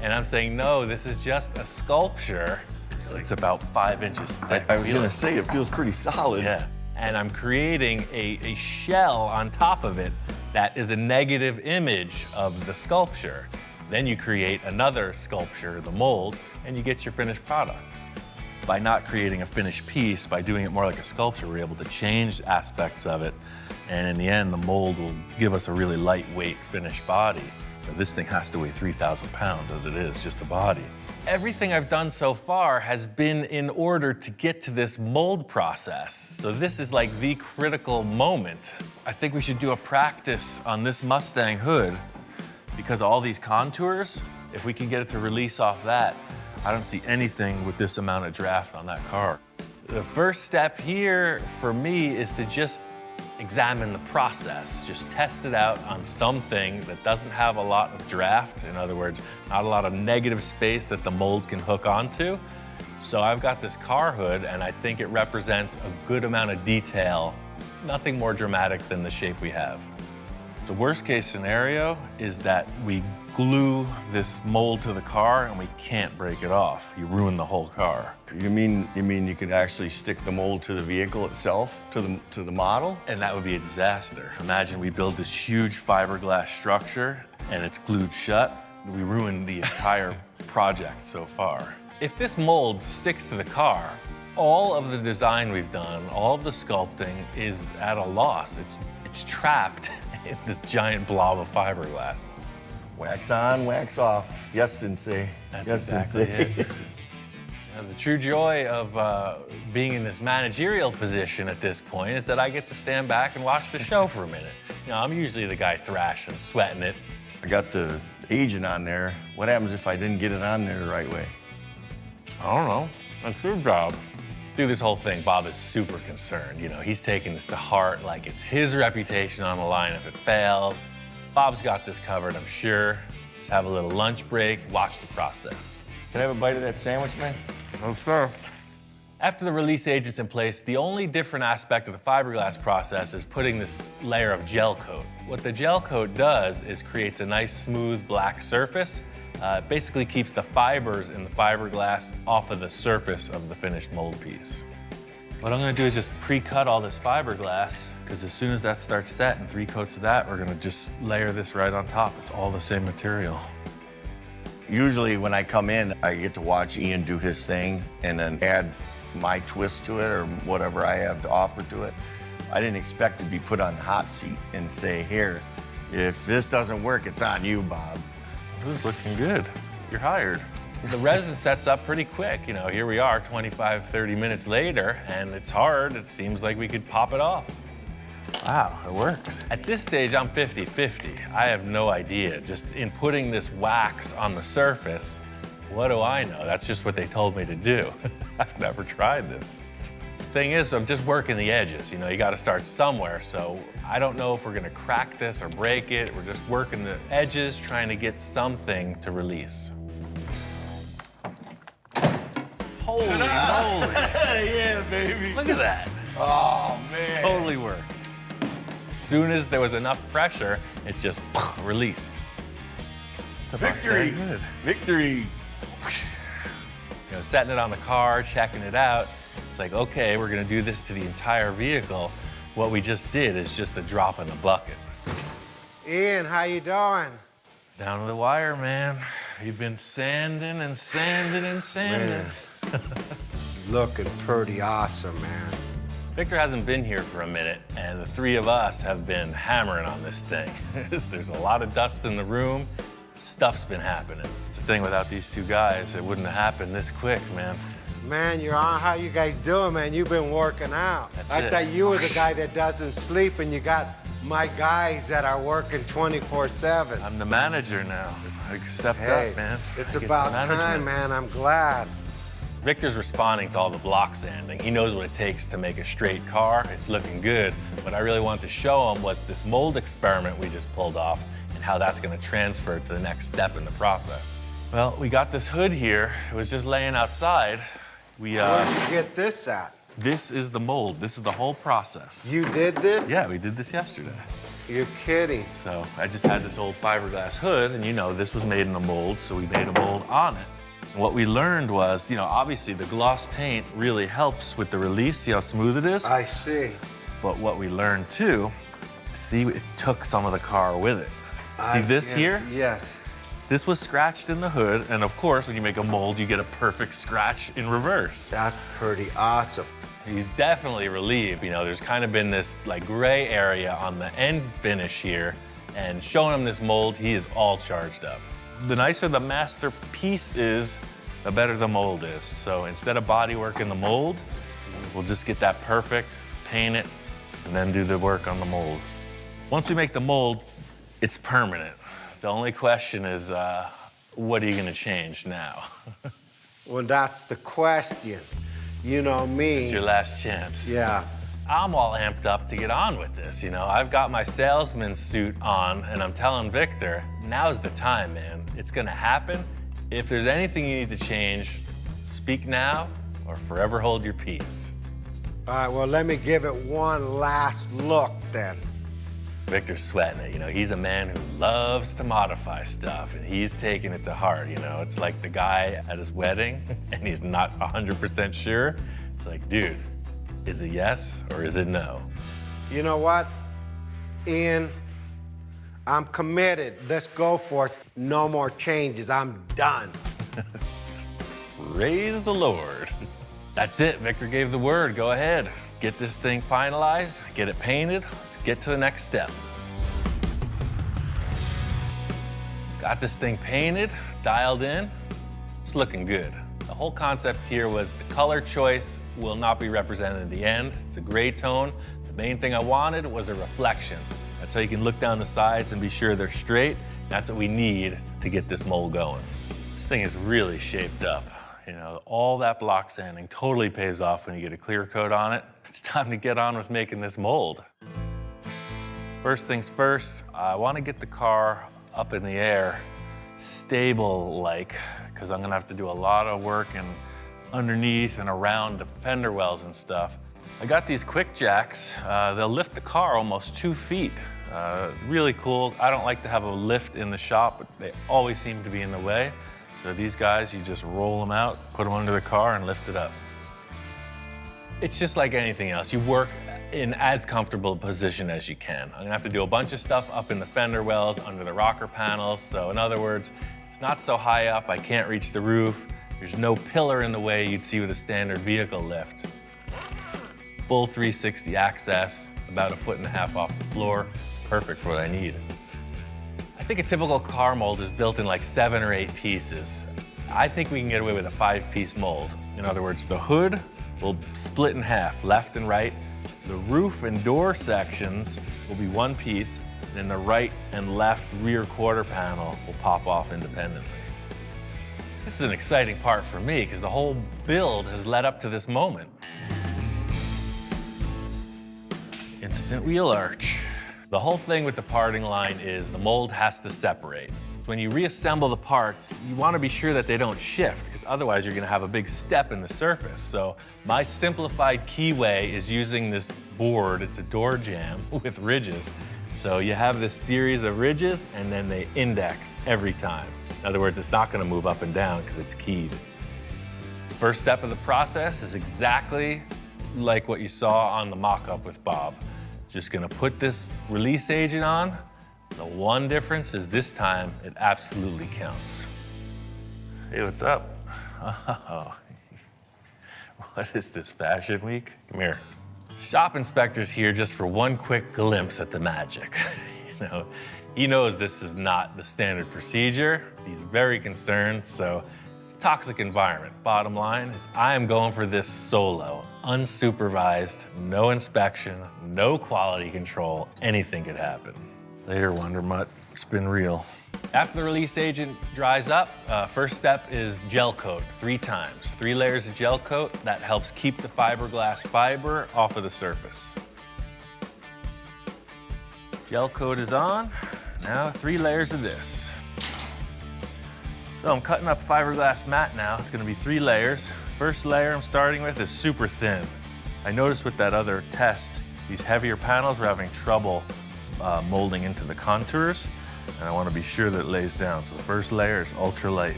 And I'm saying, no, this is just a sculpture. It's about 5 inches thick. I was gonna say, it feels pretty solid. Yeah. And I'm creating a shell on top of it that is a negative image of the sculpture. Then you create another sculpture, the mold, and you get your finished product. By not creating a finished piece, by doing it more like a sculpture, we're able to change aspects of it. And in the end, the mold will give us a really lightweight finished body. But this thing has to weigh 3,000 pounds as it is, just the body. Everything I've done so far has been in order to get to this mold process. So this is like the critical moment. I think we should do a practice on this Mustang hood because all these contours, if we can get it to release off that, I don't see anything with this amount of draft on that car. The first step here for me is to just examine the process. Just test it out on something that doesn't have a lot of draft. In other words, not a lot of negative space that the mold can hook onto. So I've got this car hood and I think it represents a good amount of detail. Nothing more dramatic than the shape we have. The worst case scenario is that we glue this mold to the car and we can't break it off. You ruin the whole car. You mean you could actually stick the mold to the vehicle itself, to the model? And that would be a disaster. Imagine we build this huge fiberglass structure and it's glued shut. We ruined the entire project so far. If this mold sticks to the car, all of the design we've done, all of the sculpting is at a loss. It's trapped in this giant blob of fiberglass. Wax on, wax off. Yes, Sensei. That's yes, exactly Sensei. it. The true joy of being in this managerial position at this point is that I get to stand back and watch the show for a minute. You know, I'm usually the guy thrashing, sweating it. I got the agent on there. What happens if I didn't get it on there the right way? I don't know. That's your job. Through this whole thing, Bob is super concerned. You know, he's taking this to heart like it's his reputation on the line if it fails. Bob's got this covered, I'm sure. Just have a little lunch break, watch the process. Can I have a bite of that sandwich, man? No, sir. After the release agent's in place, the only different aspect of the fiberglass process is putting this layer of gel coat. What the gel coat does is creates a nice, smooth, black surface. It basically keeps the fibers in the fiberglass off of the surface of the finished mold piece. What I'm gonna do is just pre-cut all this fiberglass, because as soon as that starts setting, 3 coats of that, we're gonna just layer this right on top. It's all the same material. Usually when I come in, I get to watch Ian do his thing and then add my twist to it or whatever I have to offer to it. I didn't expect to be put on the hot seat and say, here, if this doesn't work, it's on you, Bob. This is looking good. You're hired. The resin sets up pretty quick. You know, here we are 25, 30 minutes later, and it's hard. It seems like we could pop it off. Wow, it works. At this stage, I'm 50-50. I have no idea. Just in putting this wax on the surface, what do I know? That's just what they told me to do. I've never tried this. Thing is, I'm just working the edges. You know, you got to start somewhere. So I don't know if we're gonna crack this or break it. We're just working the edges, trying to get something to release. Holy moly! Yeah, baby. Look at that. Oh, man. Totally worked. As soon as there was enough pressure, it just released. It's a Victory! Mustang hood. Victory! You know, setting it on the car, checking it out. It's like, okay, we're gonna do this to the entire vehicle. What we just did is just a drop in the bucket. Ian, how you doing? Down to the wire, man. You've been sanding and sanding and sanding. Looking pretty awesome, man. Victor hasn't been here for a minute, and the 3 of us have been hammering on this thing. There's a lot of dust in the room. Stuff's been happening. It's the thing, without these 2 guys, it wouldn't have happened this quick, man. Man, you're on. How you guys doing, man? You've been working out. That's I it. thought you were the guy that doesn't sleep, and you got my guys that are working 24/7. I'm the manager now. Accept Hey, that, man. it's I get the about time, management. man. I'm glad. Victor's responding to all the block sanding. He knows what it takes to make a straight car. It's looking good. What I really wanted to show him was this mold experiment we just pulled off and how that's gonna transfer to the next step in the process. Well, we got this hood here. It was just laying outside. Where'd you get this at? This is the mold. This is the whole process. You did this? Yeah, we did this yesterday. You're kidding. So I just had this old fiberglass hood, and you know, this was made in a mold, so we made a mold on it. And what we learned was, you know, obviously the gloss paint really helps with the release. See how smooth it is? I see. But what we learned too, see, it took some of the car with it. See this here? Yes. This was scratched in the hood, and of course, when you make a mold, you get a perfect scratch in reverse. That's pretty awesome. He's definitely relieved. You know, there's kind of been this like gray area on the end finish here, and showing him this mold, he is all charged up. The nicer the masterpiece is, the better the mold is. So instead of bodywork in the mold, we'll just get that perfect, paint it, and then do the work on the mold. Once we make the mold, it's permanent. The only question is, what are you gonna change now? Well, that's the question. You know me. It's your last chance. Yeah. I'm all amped up to get on with this, you know. I've got my salesman suit on, and I'm telling Victor, now's the time, man. It's gonna happen. If there's anything you need to change, speak now or forever hold your peace. All right, well, let me give it one last look then. Victor's sweating it, you know. He's a man who loves to modify stuff, and he's taking it to heart, you know. It's like the guy at his wedding, and he's not 100% sure. It's like, dude, is it yes or is it no? You know what, Ian? I'm committed. Let's go for it. No more changes. I'm done. Praise the Lord. That's it. Victor gave the word. Go ahead. Get this thing finalized, get it painted. Let's get to the next step. Got this thing painted, dialed in. It's looking good. The whole concept here was the color choice will not be represented in the end. It's a gray tone. The main thing I wanted was a reflection. That's how you can look down the sides and be sure they're straight. That's what we need to get this mold going. This thing is really shaped up. You know, all that block sanding totally pays off when you get a clear coat on it. It's time to get on with making this mold. First things first, I want to get the car up in the air, stable-like, because I'm gonna have to do a lot of work and underneath and around the fender wells and stuff. I got these quick jacks. They'll lift the car almost 2 feet. Really cool. I don't like to have a lift in the shop, but they always seem to be in the way. So these guys, you just roll them out, put them under the car, and lift it up. It's just like anything else. You work in as comfortable a position as you can. I'm gonna have to do a bunch of stuff up in the fender wells, under the rocker panels. So in other words, it's not so high up, I can't reach the roof. There's no pillar in the way you'd see with a standard vehicle lift. Full 360 access, about 1.5 feet off the floor. It's perfect for what I need. I think a typical car mold is built in like 7 or 8 pieces. I think we can get away with a 5-piece mold. In other words, the hood will split in half, left and right. The roof and door sections will be 1 piece, and the right and left rear quarter panel will pop off independently. This is an exciting part for me because the whole build has led up to this moment. Instant wheel arch. The whole thing with the parting line is the mold has to separate. When you reassemble the parts, you want to be sure that they don't shift, because otherwise you're going to have a big step in the surface. So my simplified keyway is using this board. It's a door jamb with ridges. So you have this series of ridges, and then they index every time. In other words, it's not going to move up and down because it's keyed. The first step of the process is exactly like what you saw on the mock-up with Bob. Just gonna put this release agent on. The one difference is this time it absolutely counts. Hey, what's up? Oh, what is this, Fashion Week? Come here. Shop inspector's here just for one quick glimpse at the magic. You know, he knows this is not the standard procedure. He's very concerned, so it's a toxic environment. Bottom line is I am going for this solo, unsupervised, no inspection, no quality control, anything could happen. Later, Wonder Mutt, it's been real. After the release agent dries up, first step is gel coat 3 times. 3 layers of gel coat, that helps keep the fiberglass fiber off of the surface. Gel coat is on, now 3 layers of this. So I'm cutting up fiberglass mat now. It's gonna be 3 layers. First layer I'm starting with is super thin. I noticed with that other test, these heavier panels were having trouble molding into the contours, and I want to be sure that it lays down. So the first layer is ultra light.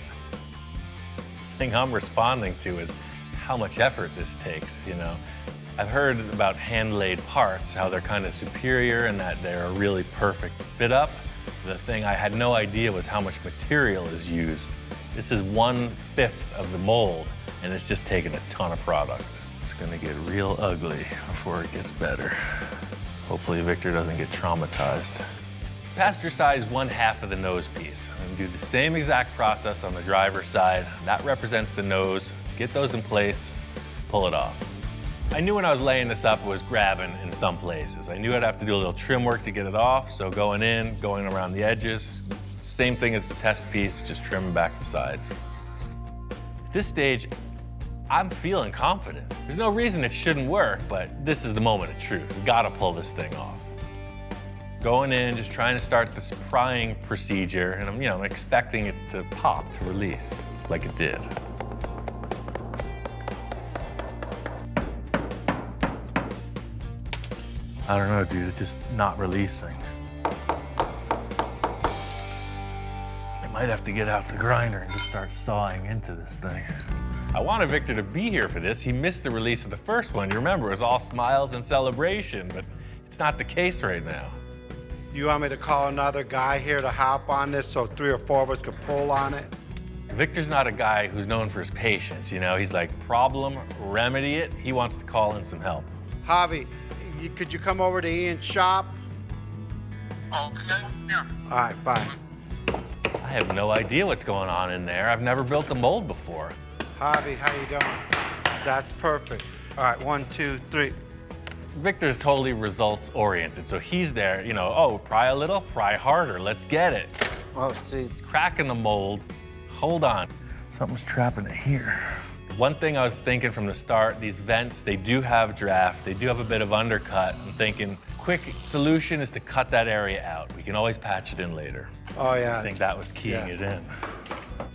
The thing I'm responding to is how much effort this takes, you know. I've heard about hand-laid parts, how they're kind of superior and that they're a really perfect fit up. The thing I had no idea was how much material is used. This is 1/5 of the mold, and it's just taking a ton of product. It's gonna get real ugly before it gets better. Hopefully Victor doesn't get traumatized. Passenger side is 1/2 of the nose piece. I'm gonna do the same exact process on the driver's side. That represents the nose. Get those in place, pull it off. I knew when I was laying this up it was grabbing in some places. I knew I'd have to do a little trim work to get it off, so going in, going around the edges, same thing as the test piece, just trimming back the sides. At this stage, I'm feeling confident. There's no reason it shouldn't work, but this is the moment of truth. We gotta pull this thing off. Going in, just trying to start this prying procedure, and I'm expecting it to pop, to release, like it did. I don't know, dude, it's just not releasing. I might have to get out the grinder and just start sawing into this thing. I wanted Victor to be here for this. He missed the release of the first one. You remember, it was all smiles and celebration, but it's not the case right now. You want me to call another guy here to hop on this so 3 or 4 of us could pull on it? Victor's not a guy who's known for his patience, He's like, problem, remedy it. He wants to call in some help. Javi, could you come over to Ian's shop? Okay, yeah. All right, bye. I have no idea what's going on in there. I've never built a mold before. Javi, how you doing? That's perfect. All right, 1, 2, 3. Victor's totally results oriented, so he's there, oh, pry a little, pry harder, let's get it. Oh, see. It's cracking the mold. Hold on. Something's trapping it here. One thing I was thinking from the start, these vents, they do have draft, they do have a bit of undercut. I'm thinking, quick solution is to cut that area out. We can always patch it in later. Oh, yeah. I think that was keying it in.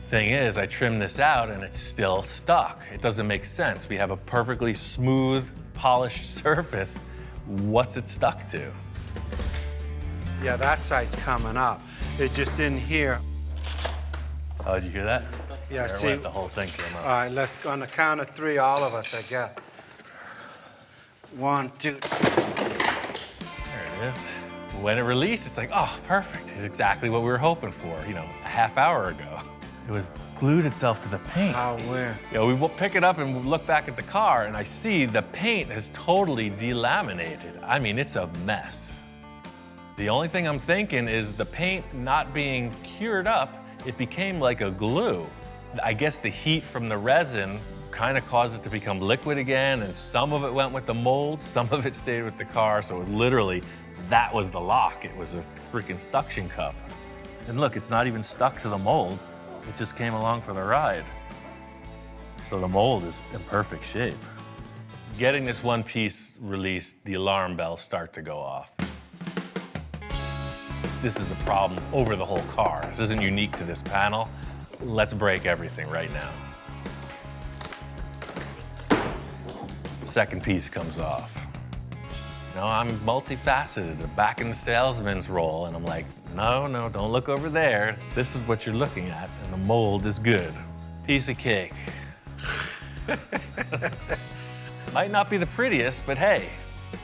Thing is, I trimmed this out and it's still stuck. It doesn't make sense. We have a perfectly smooth, polished surface. What's it stuck to? Yeah, that side's coming up. It's just in here. Oh, did you hear that? Yeah, There see. went the whole thing came All up. right, let's go on the count of 3, all of us, I guess. 1, 2. There it is. When it released, it's like, oh, perfect. It's exactly what we were hoping for, a half hour ago. It was glued itself to the paint. How, where? We will pick it up and look back at the car, and I see the paint has totally delaminated. I mean, it's a mess. The only thing I'm thinking is the paint not being cured up, it became like a glue. I guess the heat from the resin kind of caused it to become liquid again, and some of it went with the mold, some of it stayed with the car, so it was literally, that was the lock. It was a freaking suction cup. And look, it's not even stuck to the mold. It just came along for the ride. So the mold is in perfect shape. Getting this one piece released, the alarm bells start to go off. This is a problem over the whole car. This isn't unique to this panel. Let's break everything right now. Second piece comes off. I'm multifaceted, I'm back in the salesman's role, and I'm like, no, don't look over there. This is what you're looking at, and the mold is good. Piece of cake. Might not be the prettiest, but hey,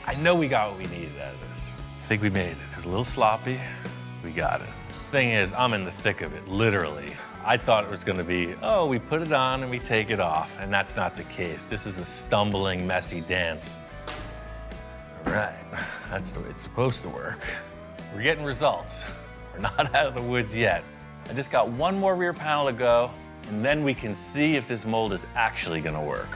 I know we got what we needed out of this. I think we made it. It was a little sloppy, we got it. Thing is, I'm in the thick of it, literally. I thought it was gonna be, oh, we put it on and we take it off, and that's not the case. This is a stumbling, messy dance. All right, that's the way it's supposed to work. We're getting results. We're not out of the woods yet. I just got one more rear panel to go, and then we can see if this mold is actually gonna work.